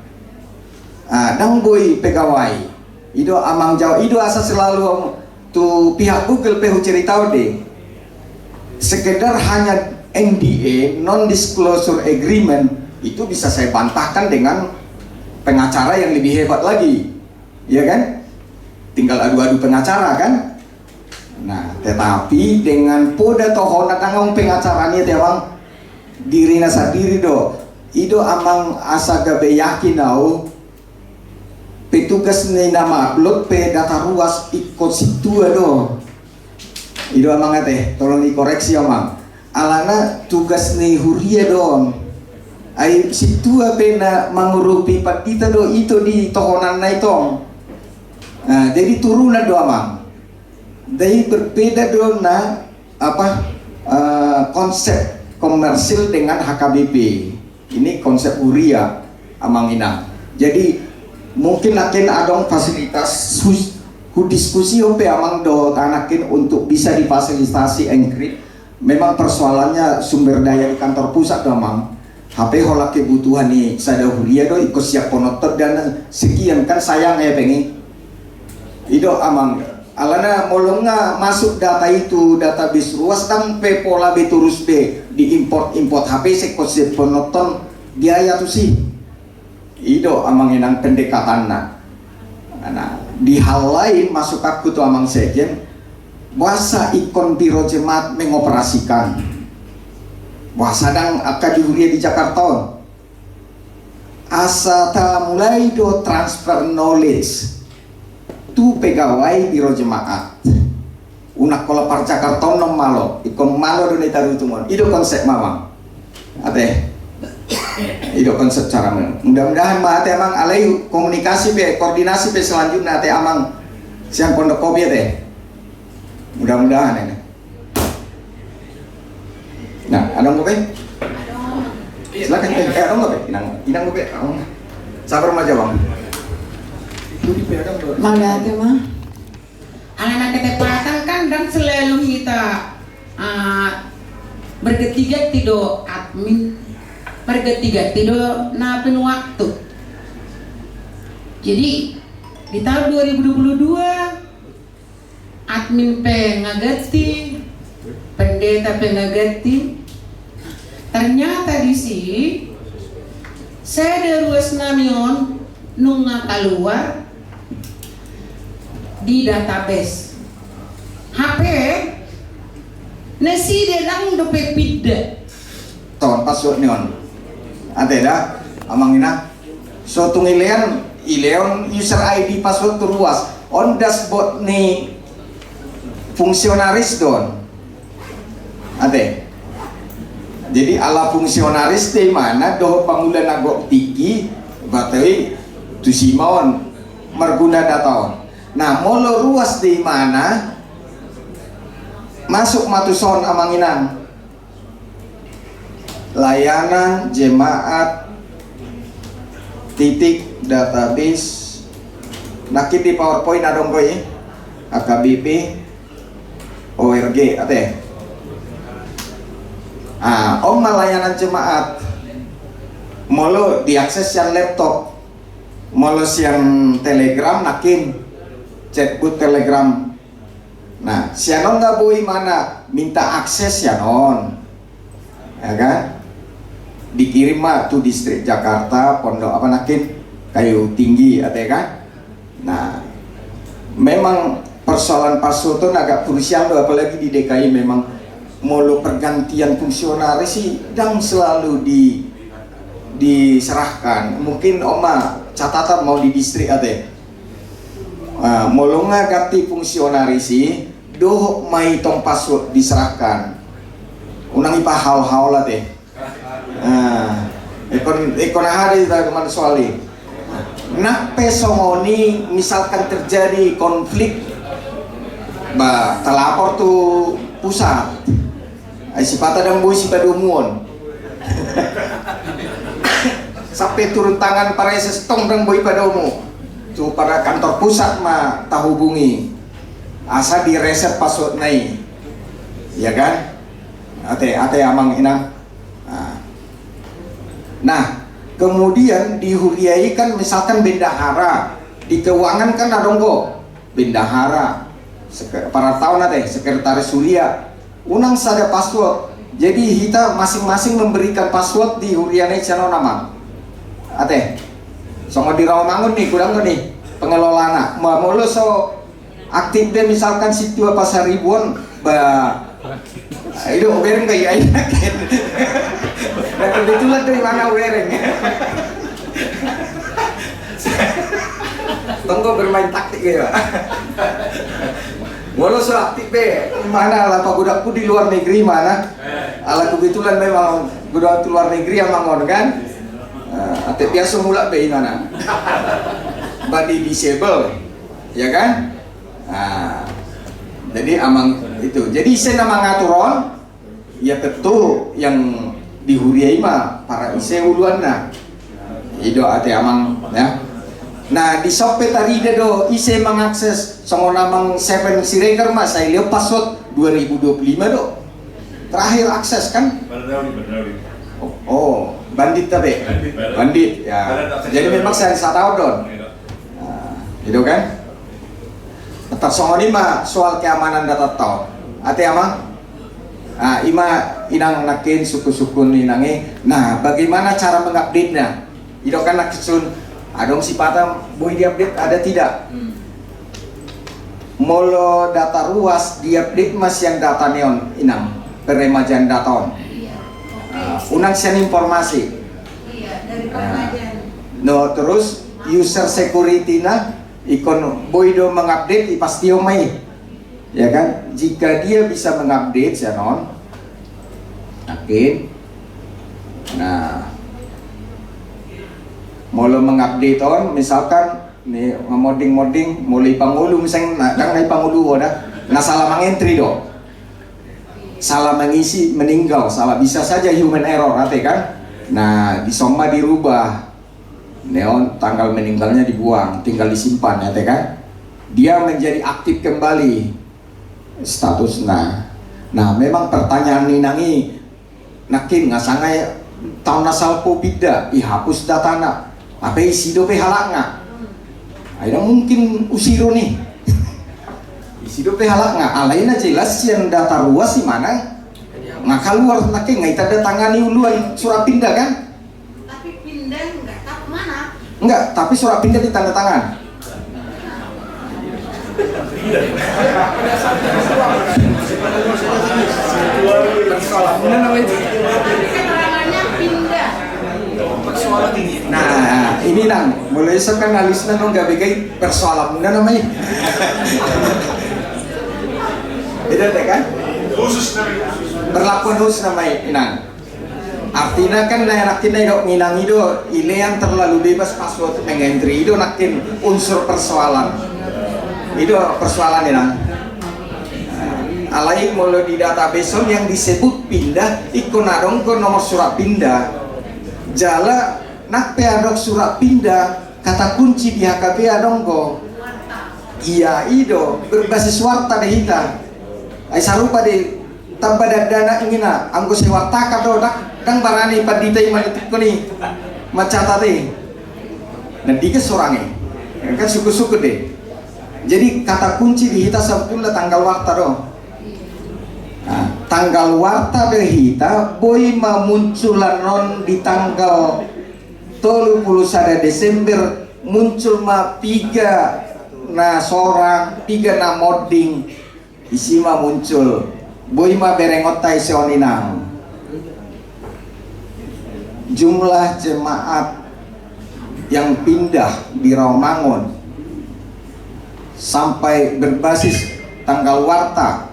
Dan boy pegawai. Ido amang jawab, ido asa selalu tu pihak Google pehu cerita deh. Sekedar hanya NDA, non disclosure agreement, itu bisa saya bantahkan dengan pengacara yang lebih hebat lagi. Ya kan? Tinggal adu-adu pengacara kan? Nah, tetapi dengan poda tohona tangang pengacaranya tewang diri nasa diri do, ido amang asa gabe yakin au petugas ni nama upload pe data ruas ikut situ do. Ido amang teh, tolong dikoreksi amang. Alana tugas ni huria don. Ai situ pena mangurupi patita do itu di tohonan na itong. Nah, jadi turunan do amang. Dari berbeda dengan konsep komersil dengan HKBP. Ini konsep huria amang ina. Jadi mungkin akan ada fasilitas diskusi ompe amang do tanakin untuk bisa difasilitasi encrypt. Memang persoalannya sumber daya di kantor pusat do amang. HP holak kebutuhan nih sada huria do ikut siap ponotot dan sekian kan sayang ya pengen. Ido amang alana molonga masuk data itu database ruas sampai pola B turus B di import HP sekosip penonton biaya tuh sih ido amang inang pendekatan nah di hal lain masuk aku tuh amang sejen wasa ikon biro jemaat mengoperasikan wasa dang akan dihuria di Jakarta asa ta mulai do transfer knowledge tu pegawai biro jemaat unak kola par Jakarta nom malo ikon malo do netaru tumon ido konsep mamang ate ido konsep cara mudah-mudahan ma ate amang alai komunikasi be koordinasi be selanjutnya ate amang siang pondok kopi ate mudah-mudahan ini nah ada ngopi silakan ada ngopi inang ngopi sabar aja bang. Mana tu mah? Anak-anak ketepatan kan dan selalu kita berketiga tido admin, berketiga tido napin waktu. Jadi di tahun 2022 admin ngagati, pendeta ngagati. Ternyata di sini saya ruas namion nunga keluar di database HP Nasi dedang dope pide. Ton password neon. Ate dah amang ina. So tung ileon user ID password terluas. On dashboard ni fungsionaris don. Ate. Jadi ala fungsionaris di mana doh pangulan agok tiki batai tu simon merguna dataon. Nah, molo ruas di mana masuk matuson amanginan layanan jemaat titik database nakit di PowerPoint adong koy AKBP ORG ate om layanan jemaat molo diakses yang laptop molo siang telegram nakin chatbot telegram. Nah, sianon nggak boleh mana minta akses sianon, ya kan? Dikirim mah tuh distrik Jakarta, Pondok apa nakin Kayu Tinggi, ya kan? Nah, memang persoalan password itu agak krusial, apalagi di DKI memang mulu pergantian fungsionaris sih, dan selalu diserahkan. Mungkin oma catatan mau di distrik ate. Mulu ngagati fungsionaris sih. Doh mai tong password diserahkan unang ipa hal-hal lah teh ekon hari teman soali nak pesongoni misalkan terjadi konflik telapor tuh pusat sipata dan bui sipa dumuon sampai turun tangan para sestong dan bui pada umum tuh pada kantor pusat mah tak hubungi asa di reset password nai, ya kan? Ate amang inang. Nah, kemudian dihuriai kan misalkan bendahara di keuangan kan ada donggo bendahara para tahun ate sekretaris Surya unang sada password. Jadi kita masing-masing memberikan password di hurianai channel nama. Ate, songo di Rawamangun nih kurang nih pengelola mau lo so aktif deh misalkan situ pasar ribuan itu wereng kayak aja dan kebetulan dari mana wereng tunggu bermain taktik ya walau so aktif deh mana lah pak budakku di luar negeri mana ala kebetulan memang budak luar negeri yang mangon kan aktif biasa mulak be mana body disable ya kan. Nah, jadi amang itu. Jadi saya nama ngaturon, ya tentu yang dihuriai mah para ise uluan nah. Ido ate amang ya. Nah di sope tadi do ise mengakses songo namang 7 Siregar mah saya lihat password 2025 do. Terakhir akses kan? Oh, bandit tapi. Bandit ya. Jadi memang saya tahu don. Nah, itu kan? Tersongoni mah soal keamanan data tahun. Ate amang, ima inang nakin suku-suku ninange. Nah, bagaimana cara mengupdate-nya? Itu kan naksun, adong sipata boleh diupdate ada tidak? Molo data ruas diupdate mas yang data neon inang peremajan daton. Unang sian informasi. Iya, dari peremajan. No, terus user security na ikon boido mengupdate pasti omai ya kan jika dia bisa mengupdate ya non yakin nah molo mengupdate on misalkan nih ngemoding mulai pangulu misalnya nai pangulu ada nah salah mengentry do salah mengisi meninggal salah bisa saja human error nanti kan nah disoma dirubah neon tanggal meninggalnya dibuang, tinggal disimpan ya teh kan. Dia menjadi aktif kembali statusnya. Nah, memang pertanyaan ninangi nakin ngasangai tahun asal pobida ihapus datana. Apa isi dope halakna? Ada mungkin usiro nih. Isi dope halakna. Alaina jelas yang data ruas di mana? Nah, keluar nakin ngai tanda tangani uluan surat pindah kan? Enggak, tapi surat pindah di tanda tangan. Persoalan mana namanya itu? Keterangannya pindah. Nah, ini nang, mulai sekarang alisnya nong gak begai persoalan mana namanya? Beda deh kan? Khusus namanya. Berlakuan khusus namanya, nang. Artinya kan nakin dok nginang itu ile yang terlalu bebas password mengentry itu nakin unsur persoalan. Itu persoalan nang. Alai mulai di database yang disebut pindah ikut nadong ke nomor surat pindah jala nak peadok surat pindah kata kunci di HKP adong ko iya ido berbasis warta deh hita ay sarupa deh tanpa dana ingina anggo sewarta kado dang barani padita imanitik ko ni macata deh nah diga sorangnya kan suku-suku deh jadi kata kunci di hita sebetulnya tanggal warta dong. Nah, tanggal warta dehita boy munculan non di tanggal 31 Desember muncul ma piga na sorang piga na modding isi ma muncul boy ma berengotai seoninang jumlah jemaat yang pindah di Rawamangun sampai berbasis tanggal warta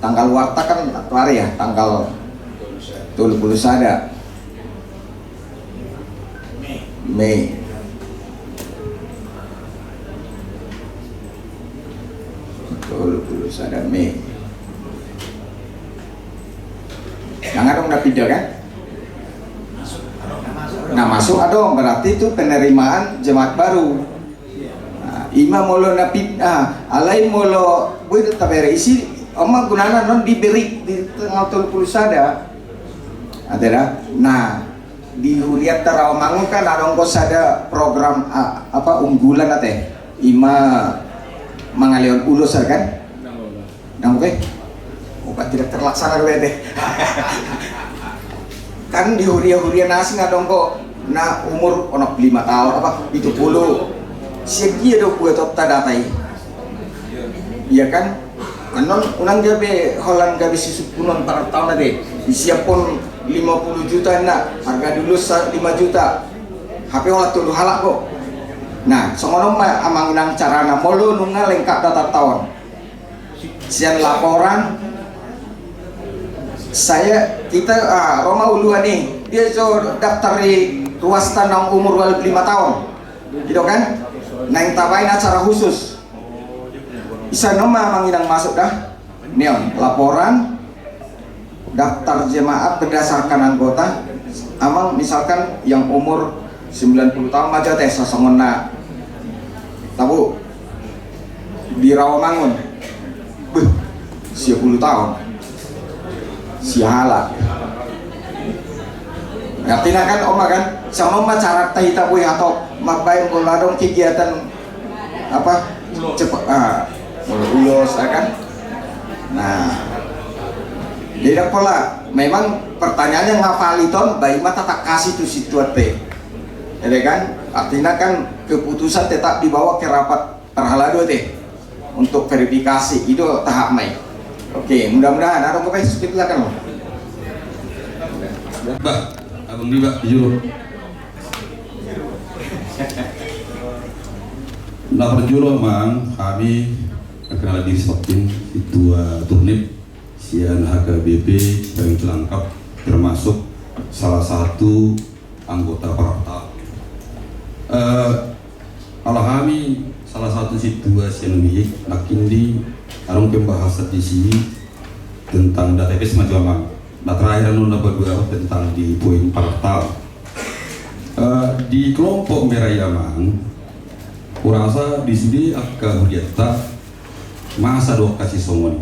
kan hari ya tanggal 30 sada Mei yang ada udah pindah kan? Nah masuk adong berarti itu penerimaan jemaat baru. Nah, ima molo napit alai molo boy tetap isi Oma gunana non diberi di tanggal 30 sada ada nah di Huriat Rawamangun kan ada ada program apa unggulan ate ima mangaleon ulus kan nang oke obat tidak terlaksana teh kan di Huria nasi ngadong kok na umur onok 5 tahun apa 70 segi ada buat top datai iya kan anon unang gabe holan gabe sisupunon para tahun nade disiapun 50 juta nak harga dulu 5 juta HP olah tuh halak kok nah songono mah amang nang carana molo nunga lengkap data tahun sian laporan kita Roma uluan nih dia so daftar di ruas tanah umur 5 tahun gitu kan nah yang tabain acara khusus bisa nama manginang masuk dah neon laporan daftar jemaat berdasarkan anggota amang misalkan yang umur 90 tahun aja teh sasongona tahu di Rawamangun 10 tahun sialat artinya kan oma kan sama cara teh tahu atau mabai boladong kegiatan apa cepat ulos kan nah tidak pola memang pertanyaannya ngapaliton baik mata tak kasih tuh situate ya kan artinya kan keputusan tetap dibawa ke rapat perhalado teh untuk verifikasi itu tahap mai oke mudah-mudahan ada apa sedikit silakan Mbak abang Mbak jujur nah perjulo mang kami kenal diri Sokin Ketua Turnip Sian HKBP yang lengkap termasuk salah satu anggota partai. Kalau kami salah satu situasi yang baik, makin di arung pembahasan di sini tentang database macam nah terakhir nona berdua tentang di poin partai di kelompok Merah Yaman kurasa di sini akan berjata masa dua kasih somon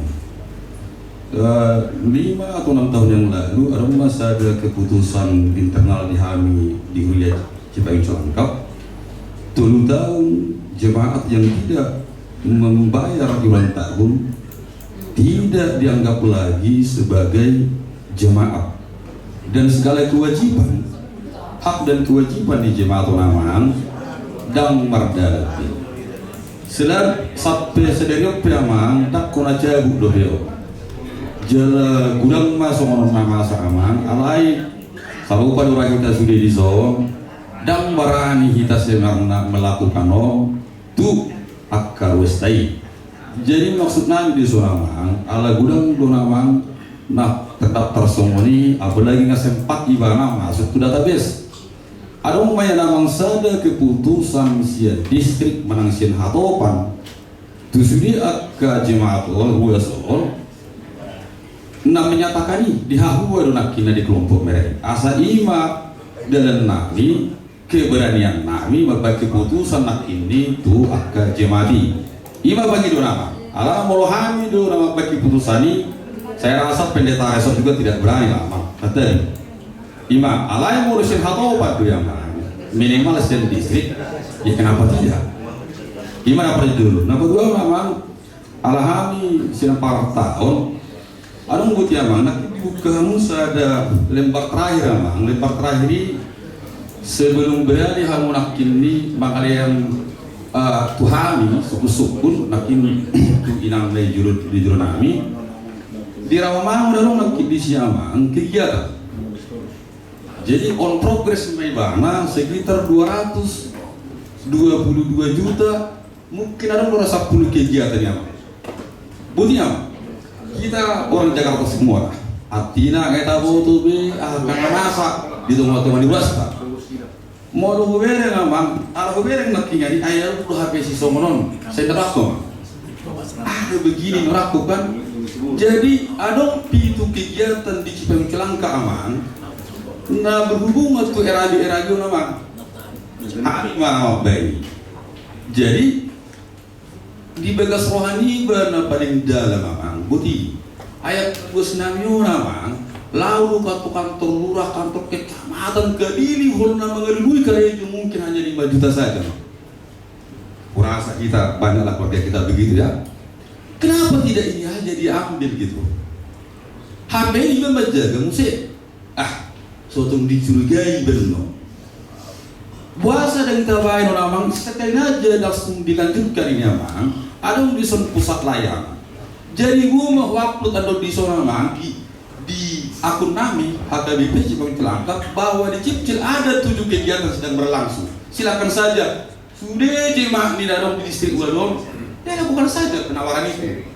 5 atau 6 tahun yang lalu ada masa ada keputusan internal di HAMI di wilayah Cipayung Selangkap 10 tahun jemaat yang tidak membayar iuran tahun tidak dianggap lagi sebagai jemaat dan segala kewajiban hak dan kewajiban di jemaat Naman dan mardati selar sampai sederhana pemang tak kona jabu dohyo jala gudang masuk orang nama aman alai kalau pada orang kita sudah di zon dan barani kita sebenarnya melakukan tu akar westai. Jadi maksud nabi di Sonamang ala gudang donamang nah tetap tersembunyi apalagi nggak sempat ibana masuk ke database. Ada umumnya namang sada keputusan sia distrik menangsin hatopan tu sudah ke jemaatol huasol nah menyatakan ini dihahua donak kina di kelompok mereka asa ima dalam nami keberanian nami bagi keputusan nak ini tu akka jemati ima bagi donama ala molohami do nama bagi keputusan ini saya rasa pendeta resort juga tidak berani lama kata ima ala yang ngurusin hatopan tu yang minimal sen distrik ya kenapa tidak ima dapat dulu nah kedua memang alahami siang par tahun ada ngut ya mang nak buka musa ada lembar terakhir mang lembar terakhir ini sebelum berani hamu nak kini makalian tuhami suku-suku nak kini tu inang di juru nami di rawamang udah nak kini siamang kegiatan jadi on progress maibana sekitar 222 juta mungkin ada merasa 10 kegiatan yang buktinya kita orang Jakarta semua artinya kita butuh karena masak di teman-teman di Wasta mau lu bereng amang ala bereng nak tinggal ayah lu habis si somonon saya terako begini neraku kan jadi ada pintu kegiatan di Cipayung Celangka aman nah berhubungan tu radio nama hari mana bayi jadi di bagas rohani benar paling dalam amang buti ayat bos namyo namang lalu kantor lurah kantor kecamatan Kediri holna mengelui kaya itu mungkin hanya 5 juta saja kurasa kita banyaklah keluarga kita begitu ya kenapa tidak ini aja diambil gitu HP ini menjaga musik sotong dicurigai benar puasa dan kita bayi namang sekali aja langsung dilanjutkan ini amang ada di pusat layanan jadi gua mau upload atau di sana di akun nami HKBP Cipayung Celangka bahwa di Cipcil ada 7 kegiatan sedang berlangsung silakan saja sudah jemaah di dalam distrik Wadon ya lakukan saja penawaran itu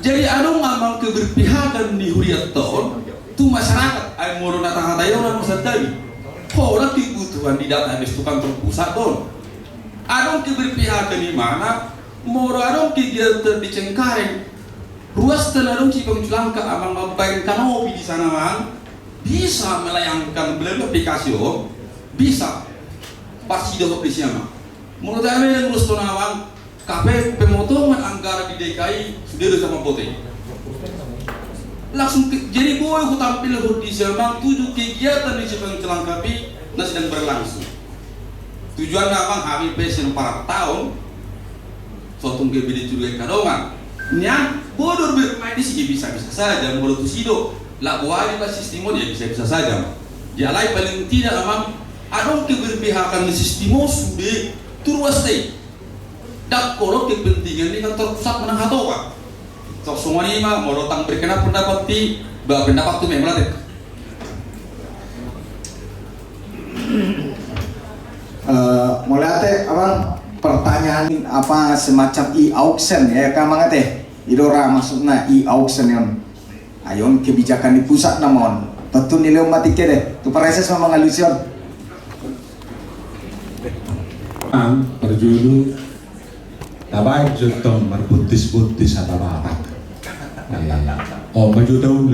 jadi ada ngamang keberpihakan di Huriat tahun tu masyarakat ay moro natahatayo na masadari orang kebutuhan di database itu kantor pusat don ada keberpihakan di mana moro adong kegiatan di Cengkareng ruas tenadong Cipayung Celangka amang mabayin kanopi di sana man bisa melayangkan melalui aplikasi bisa pasti doh di sana menurut saya yang urus tonawan KP pemotongan anggaran di DKI sudah sama pote langsung jadi boy aku tampil di sana 7 kegiatan di Cipayung Celangka sedang berlangsung tujuan abang kami pesen para tahun suatu gebede curiga kadongan nya bodoh bermain di sini bisa saja bodoh tu sido la buari pas sistem dia bisa saja jalai paling tidak amang adong keberpihakan sistem sudah turwas teh dak kolok kepentingan di kantor pusat menang hatoa sok semua ini mah mau datang berkenap pendapat ti pendapat tu memang ada mulai ate abang pertanyaan apa semacam e-auction ya kamang teh idora maksudnya e-auction yang ayon kebijakan di pusat namon betul nilai matike deh tu proses memang alusion perjulu tabai jutong berbutis-butis atau apa maju tahu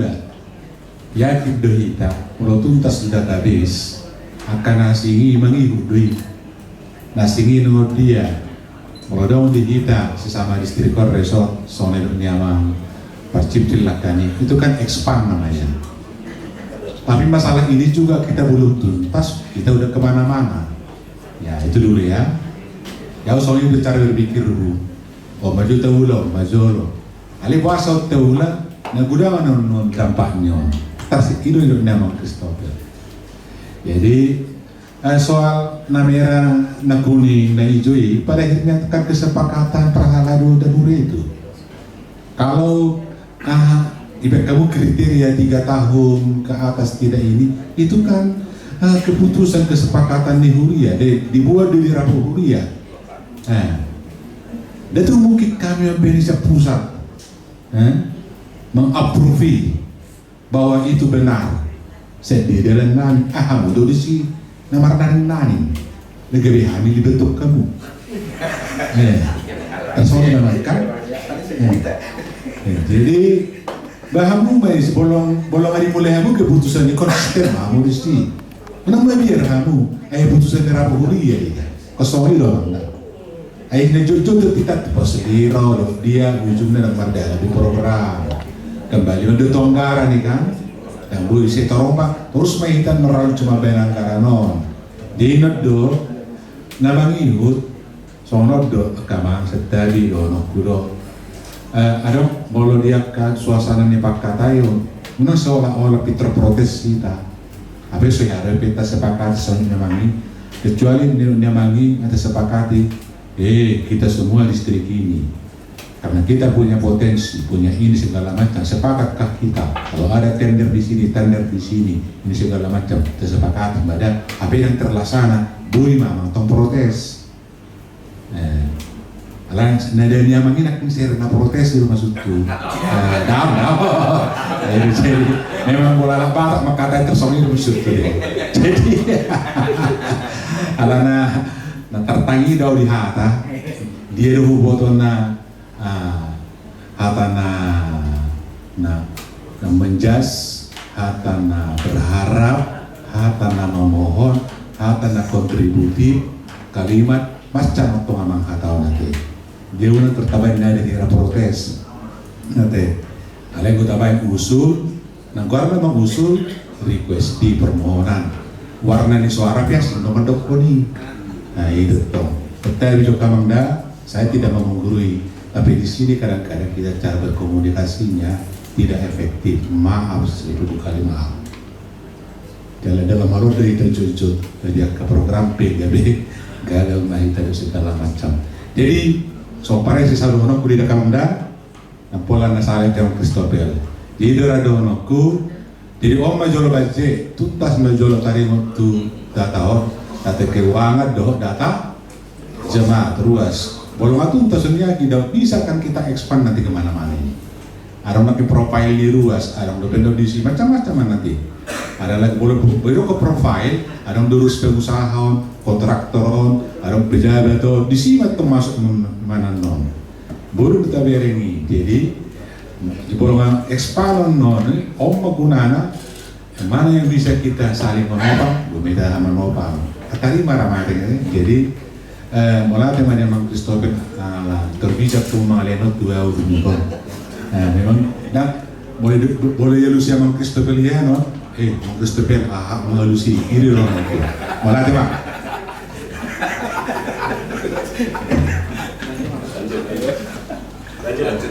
ya kita kita kalau tuntas database akan nasingi mengibu doi nasingi nomor dia kalau di kita sesama distrik resort soalnya nyamang perciptil lakani itu kan expand namanya tapi masalah ini juga kita belum tuntas kita udah kemana-mana ya itu dulu ya soalnya udah cara berpikir dulu maju tahu maju ali puasa tahu lah nah gudang non dampaknya tas itu nama Christopher jadi soal namera na kuning na hijau pada akhirnya tekan kesepakatan perhalado dan itu kalau ibarat kamu kriteria 3 tahun ke atas tidak ini, itu kan keputusan kesepakatan di Huria, dibuat di rapat Huria. Dan itu mungkin kami Indonesia pusat mengaprovi bahwa itu benar. Saya dalam nani, kamu di sini nama nani, lebih hamil dibentuk kamu. Soalnya kan. Jadi bahamu mais bolong hari mulai kamu keputusan ini konsisten kamu di sini. Menang biar kamu, putusan rapat Huria ya. Kosong doang. Akhirnya jujur kita prosedur dia ujungnya nak mandala di program kembali untuk tonggara nih kan. Yang boleh saya terompak terus mahitan meral cuma benang karanon di do namang ihut sono do kamang setali do kudo ada bolo dia kan suasana nih pak katayo mana seolah-olah pitra protes kita apa sih ada kita sepakat soalnya namangi kecuali namangi ada sepakati kita semua distrik ini karena kita punya potensi, punya ini segala macam, sepakatkah kita? Kalau ada tender di sini, ini segala macam, kita sepakat. Badan apa yang terlaksana, bui mamang tong protes. Alang nada nyamangin nak share na protes itu maksudku. Jadi memang bola lambat makata tersongi maksudku. Jadi alana na tertangi daw di hata, dia dah buat hatana menjas, hatana berharap, hatana memohon, hatana kontributif, kalimat macam atau amang hatau nanti. Dia udah tertabain dari kira protes nanti. Aleng utabain usul, nangguar memang usul request di permohonan. Warna ni suara biasa, nomor dokoni. Nah itu toh. Betul juga kamangda, saya tidak menggurui. Tapi di sini kadang-kadang kita cara berkomunikasinya tidak efektif. Maaf, 1000 kali maaf. Dalam hal dari terjujur, dia ke program PGB, gagal mahita dan segala macam. Jadi, sopare si saluno ku di kamangda, nampola nasale tema Kristobel. Jadi doradonoku, jadi om majolo baje, tuntas majolo tari tu data data keuangan data jemaat ruas. Bolong itu tentunya tidak bisa kan kita expand nanti kemana-mana ini. Ada lagi profile di ruas, ada yang di sini macam-macam nanti. Ada lagi boleh ke profile, ada yang durus pengusaha, kontraktor, ada yang pejabat di sini termasuk mana non. Baru kita biar ini. Jadi di bolongan expand non, om menggunakan mana yang bisa kita saling menopang, bumita menopang. Tadi marah-marah jadi. Mulai teman yang Kristobel terbijak tuh mengalenot 2 tahun. Memang dan boleh ya Lucia Mang Kristobel ya no. Mang Kristobel mengalusi kiri loh. Mulai teman.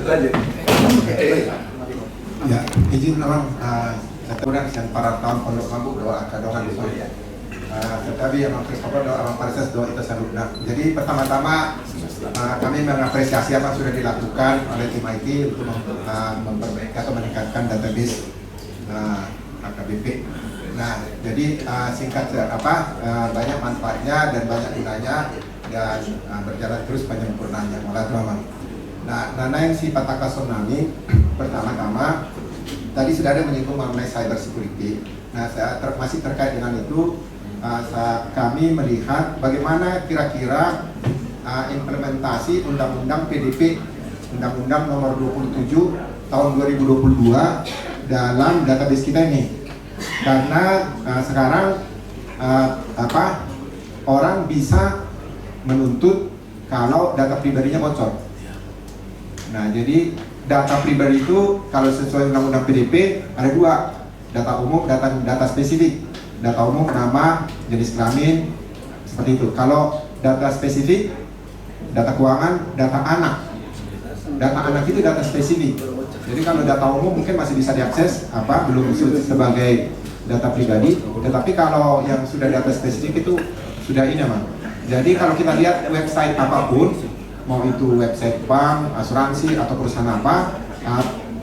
Lanjut. Ya, izin orang setelah yang para tahun pondok mabuk doa kadongan di sana ya. Tetapi yang Kristobel doa Parises doa itu salutna. Jadi pertama-tama kami mengapresiasi apa sudah dilakukan oleh tim IT untuk memperbaiki atau meningkatkan database AKBP. Nah, jadi singkat banyak manfaatnya dan banyak gunanya dan berjalan terus penyempurnaannya. Malah teman. Nah, yang si Pataka Tsunami pertama-tama tadi sudah ada menyinggung mengenai cyber security. Nah, masih terkait dengan itu. Kami melihat bagaimana kira-kira implementasi Undang-Undang PDP Undang-Undang Nomor 27 Tahun 2022 dalam database kita ini. Karena sekarang orang bisa menuntut kalau data pribadinya bocor. Nah, jadi data pribadi itu kalau sesuai Undang-Undang PDP ada 2, data umum, data spesifik. Data umum, nama, jenis kelamin, seperti itu. Kalau data spesifik, data keuangan, data anak. Data anak itu data spesifik. Jadi kalau data umum mungkin masih bisa diakses, belum sebagai data pribadi. Tetapi kalau yang sudah data spesifik itu sudah ini, Bang. Jadi kalau kita lihat website apapun, mau itu website bank, asuransi atau perusahaan apa,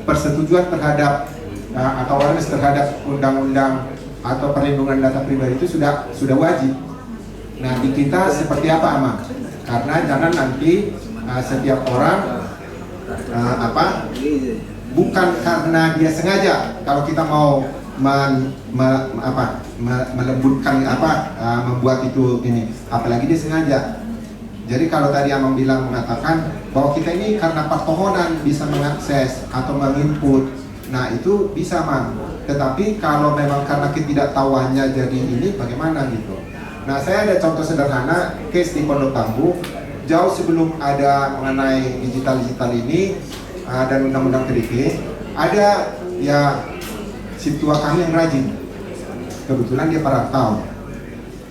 persetujuan terhadap atau awareness terhadap undang-undang atau perlindungan data pribadi itu sudah wajib. Nah, di kita seperti apa, Amang? Karena jangan nanti setiap orang bukan karena dia sengaja, kalau kita mau melembutkan membuat itu ini, apalagi dia sengaja. Jadi kalau tadi Amang mengatakan bahwa kita ini karena permohonan bisa mengakses atau menginput, nah itu bisa, Mang. Tetapi kalau memang karena ketidaktahuannya jadi ini, bagaimana gitu? Nah, saya ada contoh sederhana case di Pondok Bambu jauh sebelum ada mengenai digital ini dan undang-undang PDP, ada ya situa kami yang rajin. Kebetulan dia perantau,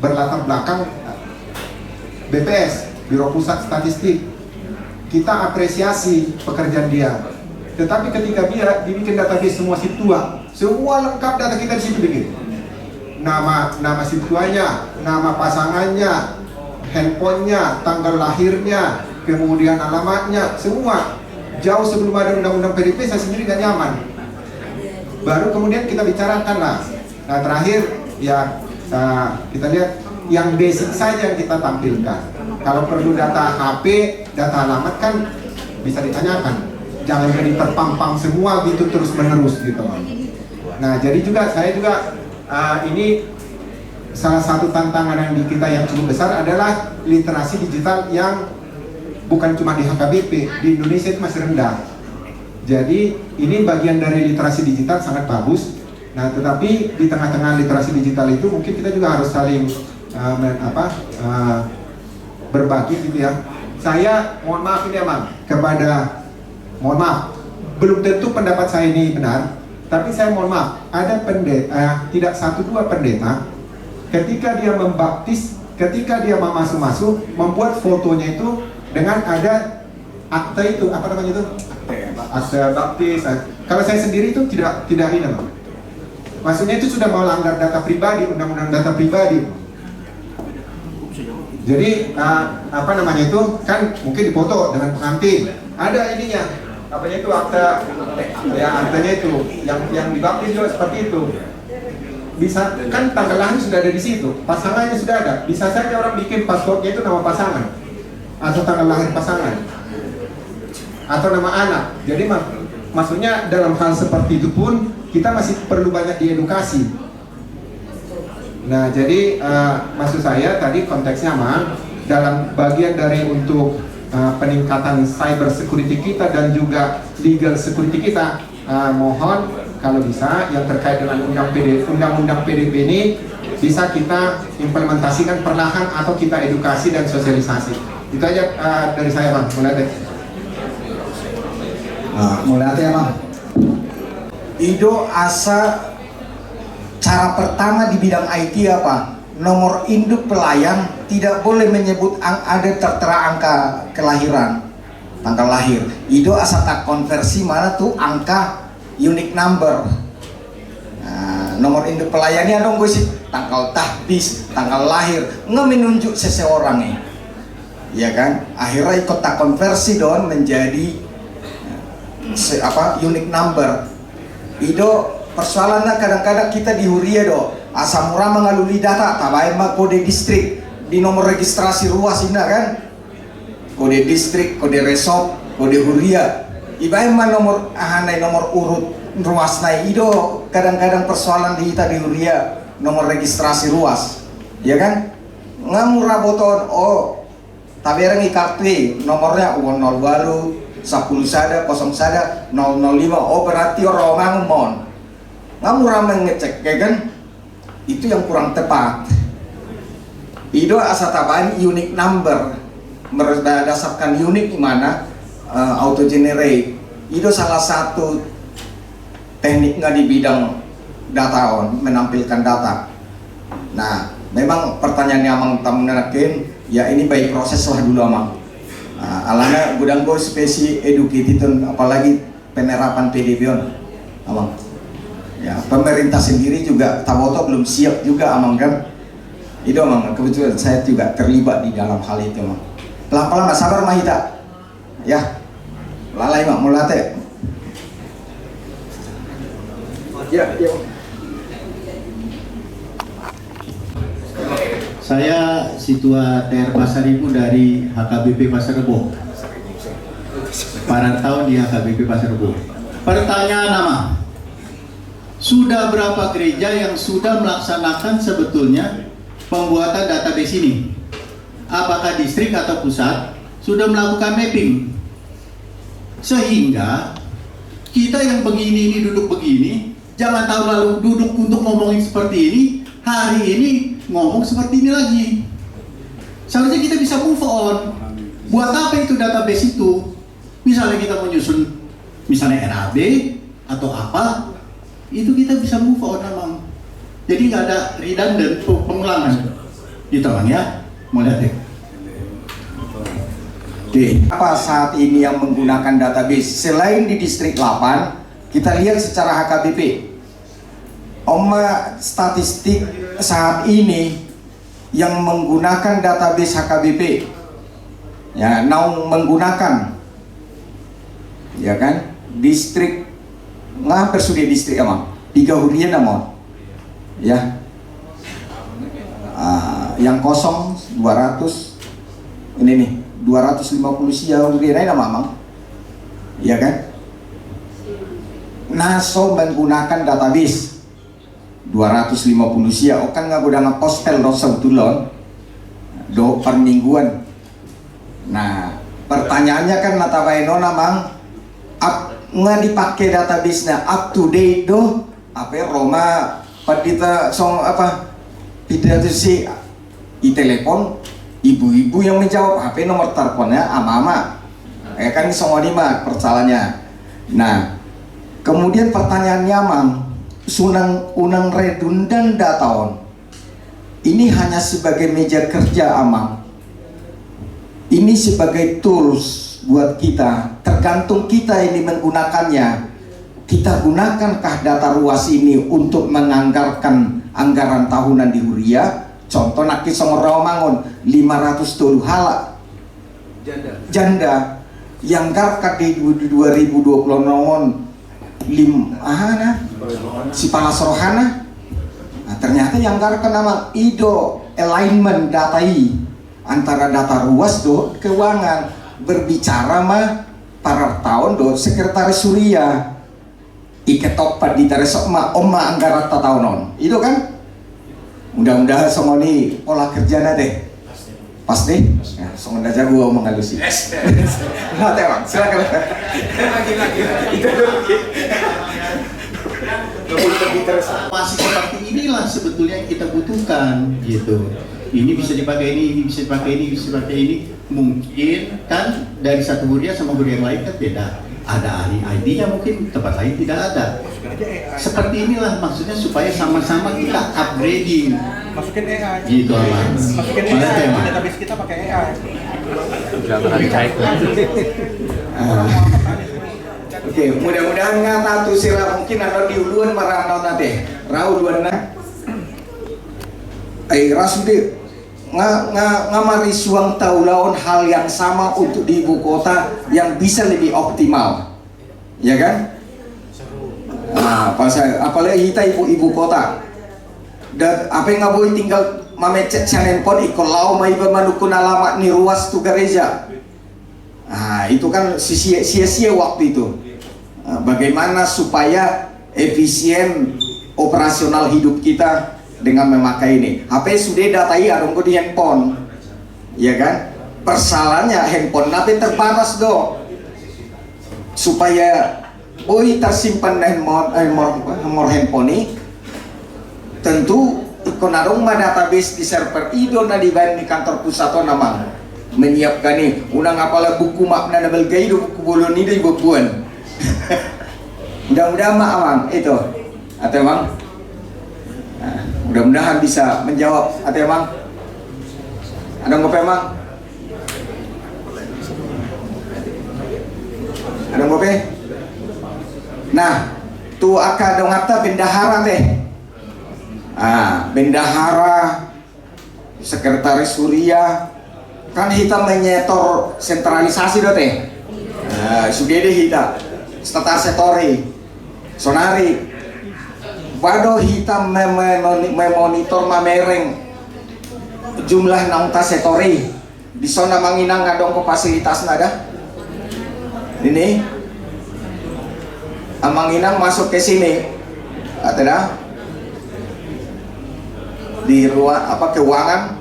berlatar belakang BPS, Biro Pusat Statistik. Kita apresiasi pekerjaan dia. Tetapi ketika dia dibikin database semua situa, semua lengkap data kita di situ bikin. Nama situanya, nama pasangannya, handphonenya, tanggal lahirnya, kemudian alamatnya, semua. Jauh sebelum ada undang-undang PDP, saya sendiri gak nyaman. Baru kemudian kita bicarakan lah. Nah, terakhir ya kita lihat yang basic saja yang kita tampilkan. Kalau perlu data HP, data alamat kan bisa ditanyakan. Jangan jadi terpampang semua gitu terus menerus gitu. Nah, jadi saya juga ini salah satu tantangan yang di kita yang cukup besar adalah literasi digital yang bukan cuma di HKBP, di Indonesia itu masih rendah. Jadi ini bagian dari literasi digital sangat bagus. Nah, tetapi di tengah-tengah literasi digital itu mungkin kita juga harus saling berbagi gitu ya. Saya mohon maaf ini Mang, mohon maaf, belum tentu pendapat saya ini benar, tapi saya mohon maaf, ada pendeta, tidak 1-2 pendeta, ketika dia membaptis, ketika dia mau masuk, membuat fotonya itu dengan ada akte itu, apa namanya itu? Akte baptis. Kalau saya sendiri itu tidak ini loh. Maksudnya itu sudah melanggar data pribadi, undang-undang data pribadi. Jadi apa namanya itu kan mungkin dipoto dengan pengantin. Ada ininya, apanya itu akte, ya aktenya itu yang dibaptis juga seperti itu. Bisa kan tanggal lahir sudah ada di situ, pasangannya sudah ada. Bisa saja orang bikin paspornya itu nama pasangan atau tanggal lahir pasangan atau nama anak. Jadi maksudnya dalam hal seperti itu pun kita masih perlu banyak diedukasi. Nah, jadi maksud saya tadi konteksnya dalam bagian dari untuk peningkatan cyber security kita dan juga legal security kita, mohon kalau bisa yang terkait dengan undang-undang PDP ini bisa kita implementasikan perlahan atau kita edukasi dan sosialisasi. Itu aja dari saya, Bang. Mulai deh. Mulai ya, Bang. Ido asa cara pertama di bidang IT apa? Nomor induk pelayan tidak boleh menyebut ada tertera angka kelahiran, tanggal lahir. Ido asa tak konversi mana tuh angka unique number. Nah, nomor induk pelayannya dong gue sih tanggal tahbis, tanggal lahir, nggak menunjuk seseorang nih, ya kan? Akhirnya ikut tak konversi don menjadi unique number. Ido persoalannya kadang-kadang kita di Huria do asamura mengaluli data tabai kode distrik di nomor registrasi ruas ini kan, kode distrik, kode resop, kode Huria ibai nomor nomor urut ruas naik ido kadang-kadang persoalan di kita di Huria nomor registrasi ruas, ya kan? Ngamura boton taberang ikartu nomornya 0 10 sada 0 sada 005 berarti orang mon nggak murah mengecek, ya kan? Itu yang kurang tepat. Ido asa tambahan unique number berdasarkan unique mana auto generate. Itu salah satu teknik nggak di bidang data menampilkan data. Nah, memang pertanyaannya Amang tamunakin, ya ini baik proses lah dulu Amang. Alana gudang go spesi educated apalagi penerapan PDP Amang. Ya, pemerintah sendiri juga Tawoto belum siap juga Amang kan. Itu Amang, kebetulan saya juga terlibat di dalam hal itu Amang. Pelan-pelan sabar Mahita. Ya. Lalai Mak, mulate. Ya. Saya Situa TR Pasar Ibu dari HKBP Pasar Rebo. Para tahun di HKBP Pasar Rebo. Pertanyaan nama. Sudah berapa gereja yang sudah melaksanakan sebetulnya pembuatan database ini? Apakah distrik atau pusat sudah melakukan mapping? Sehingga kita yang begini ini duduk begini, jangan tahun lalu duduk untuk ngomongin seperti ini, hari ini ngomong seperti ini lagi. Seharusnya kita bisa move on. Buat apa itu database itu? Misalnya kita menyusun misalnya RAB atau apa, itu kita bisa move on memang. Jadi nggak ada redundant pengulangan. Gitu Bang ya. Mau lihat deh. Oke, apa saat ini yang menggunakan database selain di distrik 8, kita lihat secara HKBP. Statistik saat ini yang menggunakan database HKBP, ya, menggunakan, ya kan, distrik hampir sudah distrik emang 3 hurian namun, ya, yang kosong 200, ini nih 250 sia hurian aja mamang, ya kan, naso menggunakan database 250 sia, kan nggak udah ngepostel do sebetulon do per mingguan. Nah pertanyaannya kan natabaino namang nggak dipakai database-nya up to date do apa Roma padita song apa tidak tuh si i telepon ibu-ibu yang menjawab HP nomor teleponnya ama-ama kan song mah persalahnya. Nah kemudian pertanyaannya mang unang redundan dataon ini hanya sebagai meja kerja amang, ini sebagai tools buat kita, tergantung kita ini menggunakannya. Kita gunakankah data ruas ini untuk menganggarkan anggaran tahunan di Huria? Contoh nak kisong mangun 500 dulu halak janda yang garkat di 2020 nomon si palas rohana. Nah, ternyata yang garkan nama ido alignment datai antara data ruas do keuangan berbicara mah para tahun do sekretaris Surya iketopat di taresok ma oma anggaran tahun itu kan. Mudah-mudahan semua ini pola kerjanya deh pas deh ya, semoga aja gua mengalusi nah teman silakan itu masih seperti inilah sebetulnya yang kita butuhkan gitu. Ini bisa dipakai ini bisa dipakai ini, bisa dipakai ini. Mungkin kan dari satu huria sama huria yang lain kan beda. Ada ahli ID-nya mungkin tempat lain tidak ada. Seperti inilah maksudnya supaya sama-sama kita upgrading. Masukin AI. Gitu lah. Masukin AI. Database kita pakai AI. Jangan dicek. Oke, mudah-mudahan ngata tuh sila mungkin ada di uluan marah nanti. Rau duana. Rasude ngamari suang taulaon hal yang sama untuk di ibu kota yang bisa lebih optimal, ya kan? Nah, apalagi kita ibu kota dan apa yang nggak boleh tinggal mamecet handphone ikut lau mai manukun alamat nih ruas tu gereja. Nah itu kan sia-sia waktu itu. Nah, bagaimana supaya efisien operasional hidup kita dengan memakai ini. HP sudah datai arungku di handphone, ya kan? Persalahnya handphone nape terbatas do, supaya tersimpan nomor handphone ini. Tentu ikonarung mah database di server itu na di kantor pusat atau namang menyiapkan nih. Unang apalah buku makna nabel gay buku bolon ini bukuan. Mudah-mudahan mak amang itu atau emang. Nah, mudah-mudahan bisa menjawab atau emang ada ngopi emang ada ngopi. Nah tu akad dong kata bendahara teh, bendahara sekretaris Surya kan kita menyetor sentralisasi do teh. Sudah deh kita statasetori sonari Bado hitam memonitor mamereng jumlah nangta setori di zona manginang ngadong ke fasilitas nada ini amanginang masuk ke sini ada di ruang apa keuangan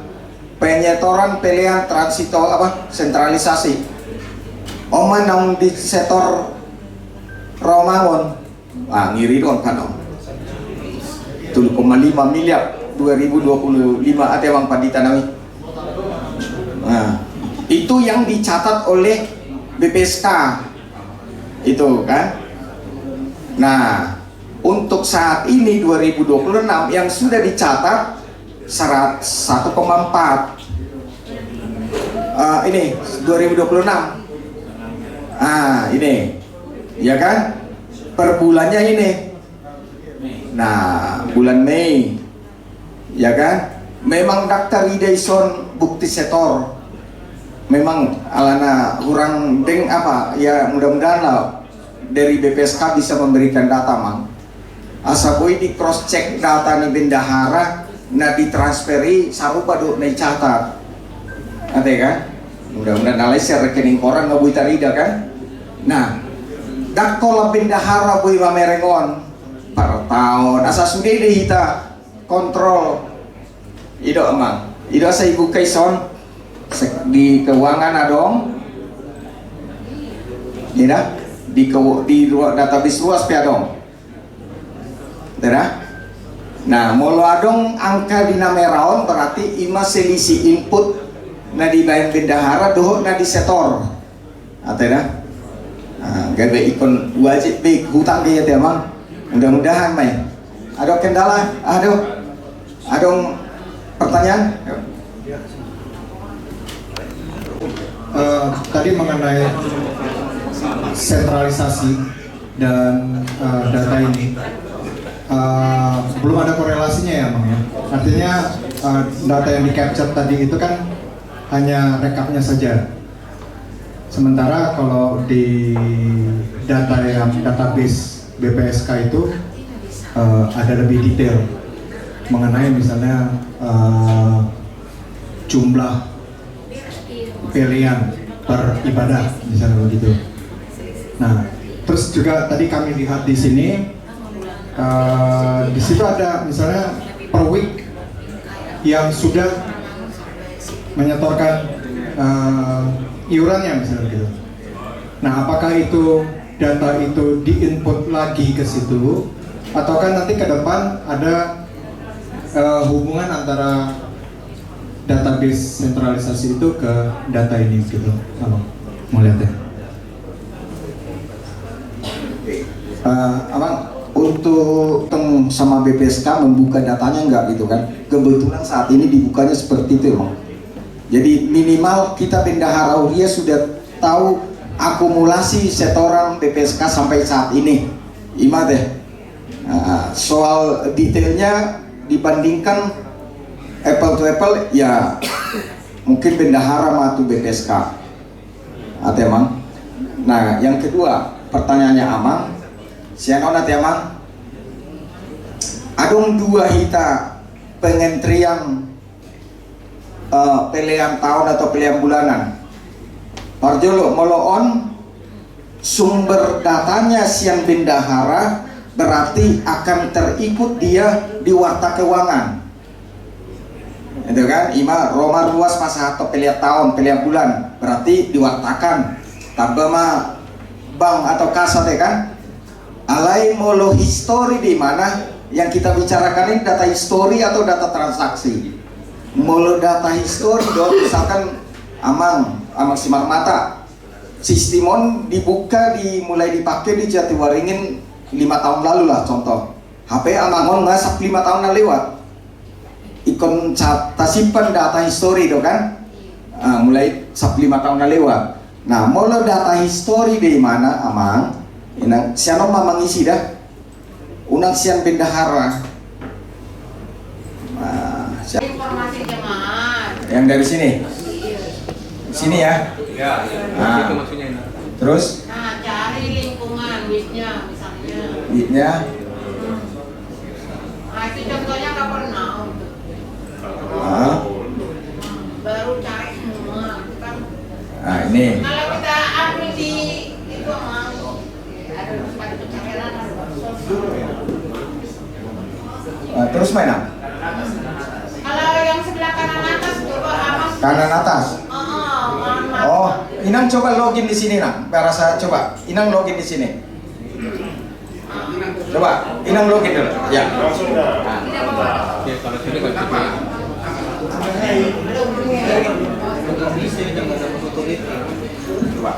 penyetoran pilihan transito apa sentralisasi oman nang di sektor Romangun ngiri dong kan om 7,5 miliar 2025 ada Bang Pandita Nami. Nah, itu yang dicatat oleh BPSK itu kan. Nah, untuk saat ini 2026 yang sudah dicatat 1,4 ini 2026 ini ya kan per bulannya ini. Nah, bulan Mei ya kan memang daftar ideison bukti setor memang alana kurang deng apa ya mudah-mudahan lah dari BPSK bisa memberikan data mang asaboi di cross check data nih bendahara nah ditransferi sarupa do nih catat ada kan mudah-mudahan alesnya rekening koran nggak bui tarida kan nah dakola bendahara bui mamerengon per tahun asa sudah deh kita kontrol ido emang ido saya ibu kaison di keuangan adong tidak di database luas piadong tidak nah molo adong angka di nameraon berarti ima selisih input na di bayan bendahara doh na di setor tidak gawe ikon wajib baik hutang dia emang mudah-mudahan Mai ada kendala ada pertanyaan tadi mengenai sentralisasi dan data ini belum ada korelasinya ya Bang ya artinya data yang di capture tadi itu kan hanya rekapnya saja sementara kalau di data yang database BPSK itu ada lebih detail mengenai misalnya jumlah pilihan per ibadah misalnya begitu. Nah, terus juga tadi kami lihat di sini di situ ada misalnya per week yang sudah menyetorkan iurannya misalnya gitu. Nah, apakah itu data itu diinput lagi ke situ ataukah nanti ke depan ada hubungan antara database sentralisasi itu ke data ini gitu abang mau lihat ya abang untuk sama BPSK membuka datanya enggak gitu kan kebetulan saat ini dibukanya seperti itu bang jadi minimal kita bendahara Uria sudah tahu akumulasi setoran BPSK sampai saat ini ima deh soal detailnya dibandingkan apple to apple ya mungkin bendahara matu BPSK atau emang nah yang kedua pertanyaannya amang siapa nanti amang adong dua hita pengentrian pilihan tahun atau pilihan bulanan Parjolo moloon sumber datanya siang bendahara berarti akan terikut dia di warta keuangan itu kan ima Roma luas masa atau pilihan tahun pilihan bulan berarti diwartakan tambah mah bank atau kasat ya kan alai molo histori di mana yang kita bicarakan ini data histori atau data transaksi molo data histori dong misalkan amang Simar Mata sistemon dibuka mulai dipakai di Jatiwaringin 5 tahun lalu lah contoh HP amangon masak 5 tahun lewat ikon simpan data histori do kan mulai 5 tahun lewat nah molo data histori di mana amang inang siano mamang isi dah unang sian bendahara informasi jemaah yang dari sini sini ya nah, terus nah cari lingkungan WIS-nya misalnya WIS-nya kasih contohnya nggak pernah. Baru cari semua kan. Nah ini. Kalau kita ambil di itu mau ada pencairan Terus mana? Kalau yang sebelah kanan atas coba amas. Kanan atas. Oh, Inang coba login di sini, Nang. Biar saya coba. Inang login di sini. Coba, Inang login dulu. Ya. Langsung dah. Kalau tidak apa? Coba.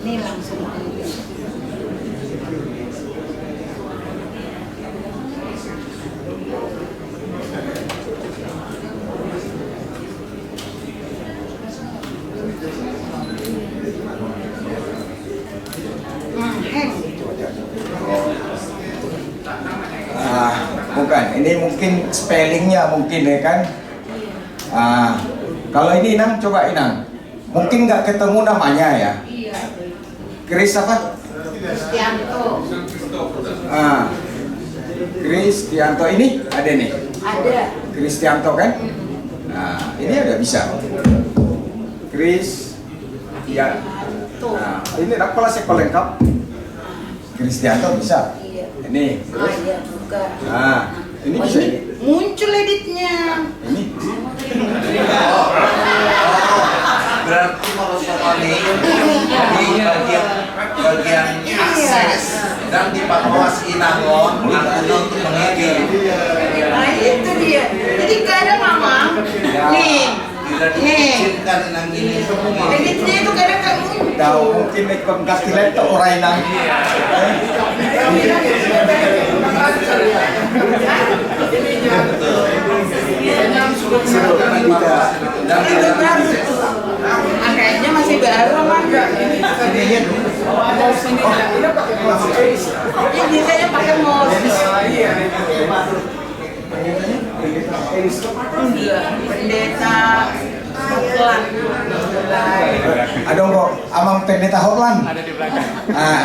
Ini langsung. Bukan, ini mungkin spellingnya mungkin ya kan. Kalau ini Inang, coba Inang. Mungkin nggak ketemu namanya ya. Chris apa? Kristianto. Kristianto ini ada nih. Ada. Kristianto kan? Nah, ini ada bisa. Chris. Ya. Nah, ini apa sekolah lengkap? Kristianto bisa. Ini. Iya juga. Nah, ini bisa ini. Muncul editnya. Ini. Berarti kalau soal ini di bagian akses dan di bawah sinangon artinya untuk mengedit. Nah itu dia. Jadi kadang mama nih. Tidak diizinkan inang ini. Editnya itu kadang nggak muncul. Tahu mungkin ikut kasih laptop orang Inang. Kayaknya masih baru kan? Ini biasanya pakai mouse. Pendeta Hotlan. Ada kok amang pendeta Hotlan. Ada di belakang.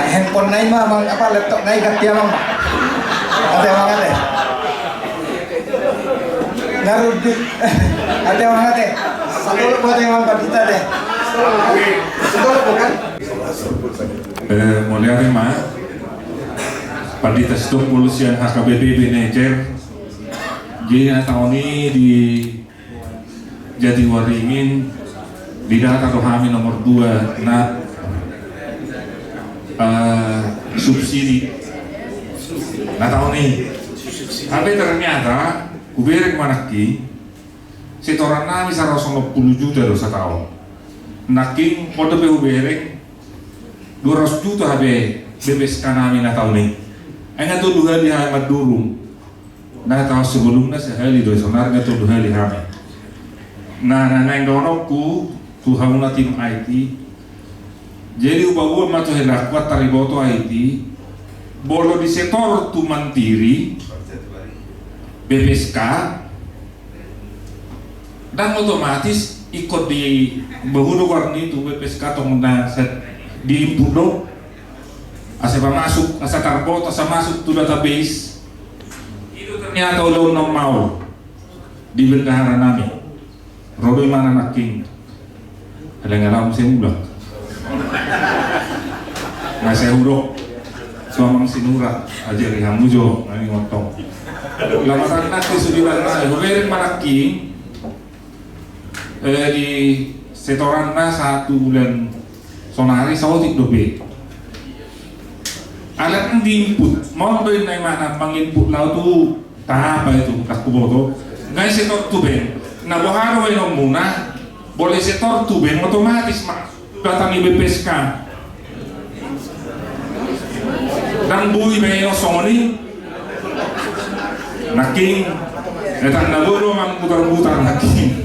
Handphone naik mah amang apa laptop naik ganti amang. Ada amang ada. Narudi. Ada amang ada. Satu buat yang amang kita deh. Satu bukan. Mulai terima Pandita Stok Polusian HKBP Manager. Jadi tahun ini di Jatiwaringin di data rohami nomor 2 subsidi. Nah tahun ini, tapi ternyata kubereng manaki setoran nami 160 juta dosa tahun. Naking kode PU bereng 200 juta HB BPSK nami na tahun ini. Enggak tuh dua di Ahmad Durung. Nah tahun sebelumnya sehari dua sonar enggak tuh dua di Ahmad. Nah yang donokku Tuhan tim IT. Jadi ubah matu hendak kuat tariboto IT. Bolo di sektor tu mantiri BPSK dan otomatis ikut di bahudu warni itu BPSK atau set di impudo asal masuk asal tarbot asal masuk tu database itu ternyata ulun nom mau di bengkahara nami rodo mana naking ada nggak tahu saya udah nggak saya huruf suamang sinura aja lihat mujo nani ngotong lamatan nanti sudah nasi huberin manaking di setoran na 1 bulan sonari sawotik dobe alat yang diinput mau beri na mana menginput lau tu tahap itu kas kuboto ngai setor tu ben na bohano ay muna boleh setor tuben otomatis datang di BPSK dan bui mayo songoni naking datang na boro mang putar-putar naking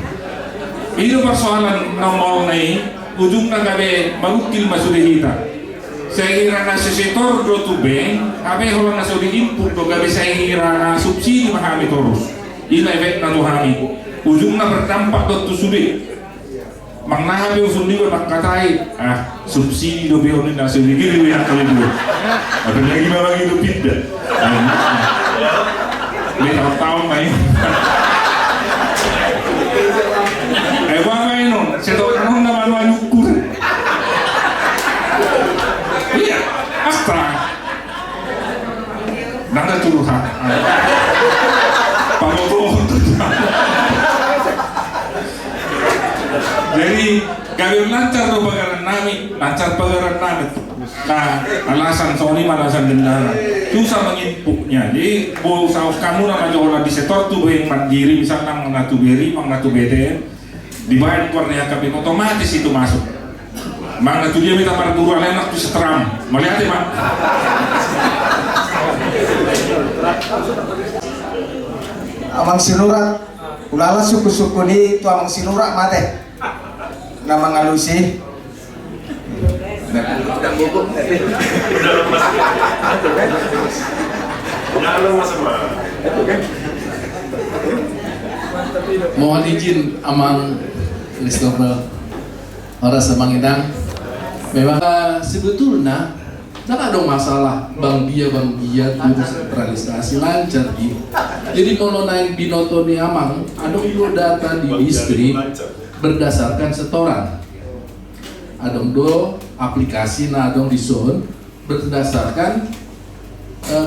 itu persoalan nomor nai ujung nagabe magukil masudihita saya kira na setor do tuben abe holang na sudi input do gabe saya kira na subsidi mahami terus ina efek na tuhami ujung na berdampak do tusudi mangnaha be usul liwa nakatai subsidi do be onin na sudi gili ya kali dulu apa lagi memang itu tidak ini tahu mai bang non setor non na malu anyukur iya astra nanda curhat pamoto jadi gawin lancar do bagaran nami lancar bagaran nami nah alasan Sony alasan dendara susah menginputnya jadi mau kamu nama jola di setor tuh yang mandiri misalnya mengatu beri mengatu BTN dibayar keluarnya KPM otomatis itu masuk mangatu dia minta para guru enak tuh seteram melihat ya Pak Amang sinurat ulala suku-suku ni tu amang sinurat mate nama ngalusi mohon izin amang Christopher orang Semangidang memang sebetulnya tak ada masalah bang dia sentralisasi lancar jadi kalau naik binoto ni amang ada data di distrik berdasarkan setoran ada aplikasi na ada di zone berdasarkan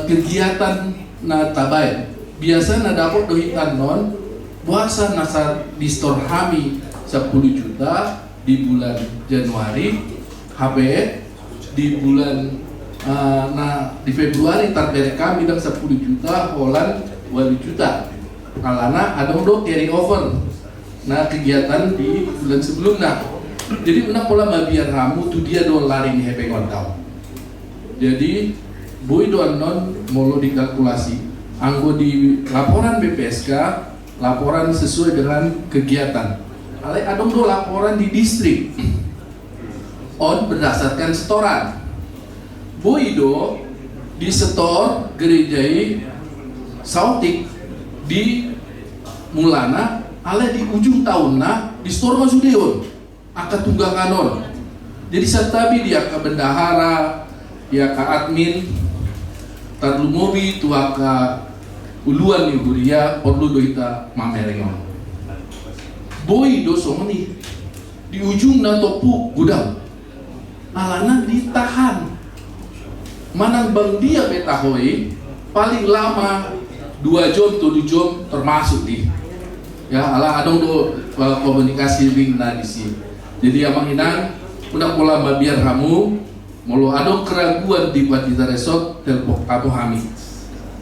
kegiatan na tabai biasa na dapat dohitan non puasa nasa di store kami 10 juta di bulan Januari HP di bulan di Februari target kami dan 10 juta Holland 2 juta alana ada carry over nah kegiatan di bulan sebelumnya jadi mana pola mabiar kamu tuh dia don lari nih HP kontau jadi boy don non molo dikalkulasi anggo di laporan BPSK laporan sesuai dengan kegiatan ada laporan di distrik on berdasarkan setoran Boido di setor gerejai Sautik di Mulana ale di ujung tahunna di setor Masudeon aka tunggakan jadi satabi dia ke bendahara dia ke admin tarlu mobi tu aka uluan ni huria perlu doita mamerengon Boido somni di ujung na topu gudang alana ditahan manang bang dia betahoi paling lama 2 jam 7 jam termasuk di ya ala adong do komunikasi link na di sini jadi amang inang udah pola mabiar kamu molo adong keraguan di Batita Resort telpon kamu kami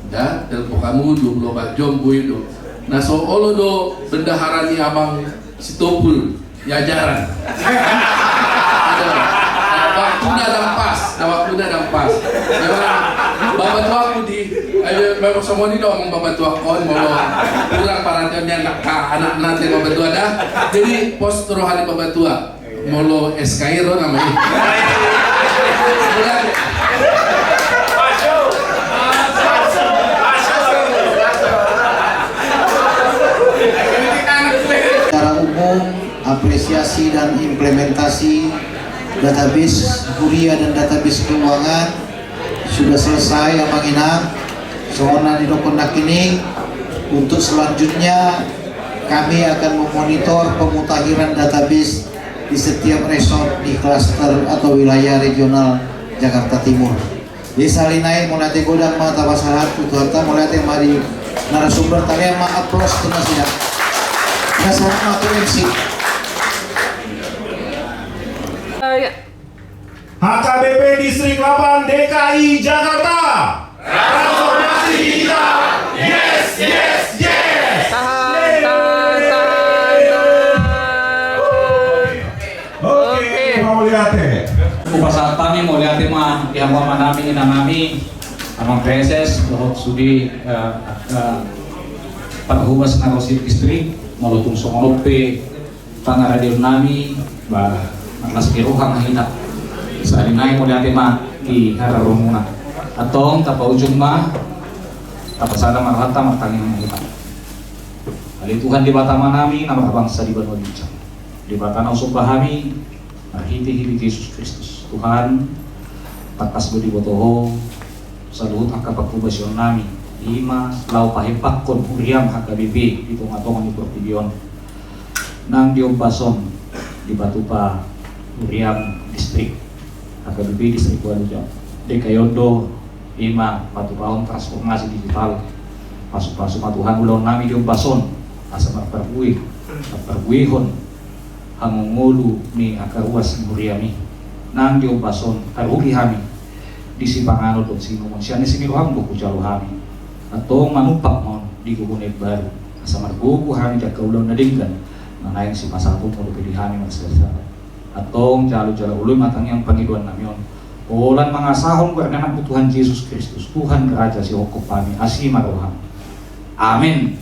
ya telpon kamu 24 jam boido nah soolo do bendahara ni amang Sitopul ya jaran waktunya dan pas memang babat waktu di memang semua ini dong babat waktu mau kurang perhatiannya anak nanti babat tua dah jadi pos rohani babat tua mau SKI ro namanya secara umum apresiasi dan implementasi database kuliah dan database keuangan sudah selesai Amang Inang soalnya di dokumen ini untuk selanjutnya kami akan memonitor pemutakhiran database di setiap resort di klaster atau wilayah regional Jakarta Timur di salinai mulai godang mata pasahat tutuarta mulai mari narasumber tanya maaf plus tengah sidang dasar aku MC HKBP Distrik 8 DKI Jakarta. Transformasi digital. Yes, yes, yes. kami mau lihat tema di halaman nami inanami amang PSS bahwa sudi para humas narosit distrik malutung songope pangaradio nami bah mas kiruhang hina saat ini mau lihat tema di hararumuna atong tapa ujung mah tapa sana marhata martangin hina kali Tuhan di batama nami nama bangsa di Banua Bincang di batana usung bahami marhiti Yesus Kristus Tuhan pakas budi botoho saluhut akapakubasion nami ima lau pahepak kon uriam hakabibi di tonga-tonga di Portibion nang diompason di Batupa uriam distrik hakabibi distrik Waluja Dekayondo ima Batupaon transformasi digital pasuk-pasuk Tuhan ulon nami diompason asa perbuihon hangungulu ni akaruas muriami nang diompason karugi hami di Sipangano don sino siane siniroham buku jalo hami atau manumpak mon di Gugunet Baru asa marbuku hami jak kaulau nadinggan nanayang si pasatu mo pilih hami maksasa atau jalo-jalo uluy matang yang pangiduan namion ulan mangasahon karena Tuhan Yesus Kristus Tuhan Raja si hokop kami asih maroham amin.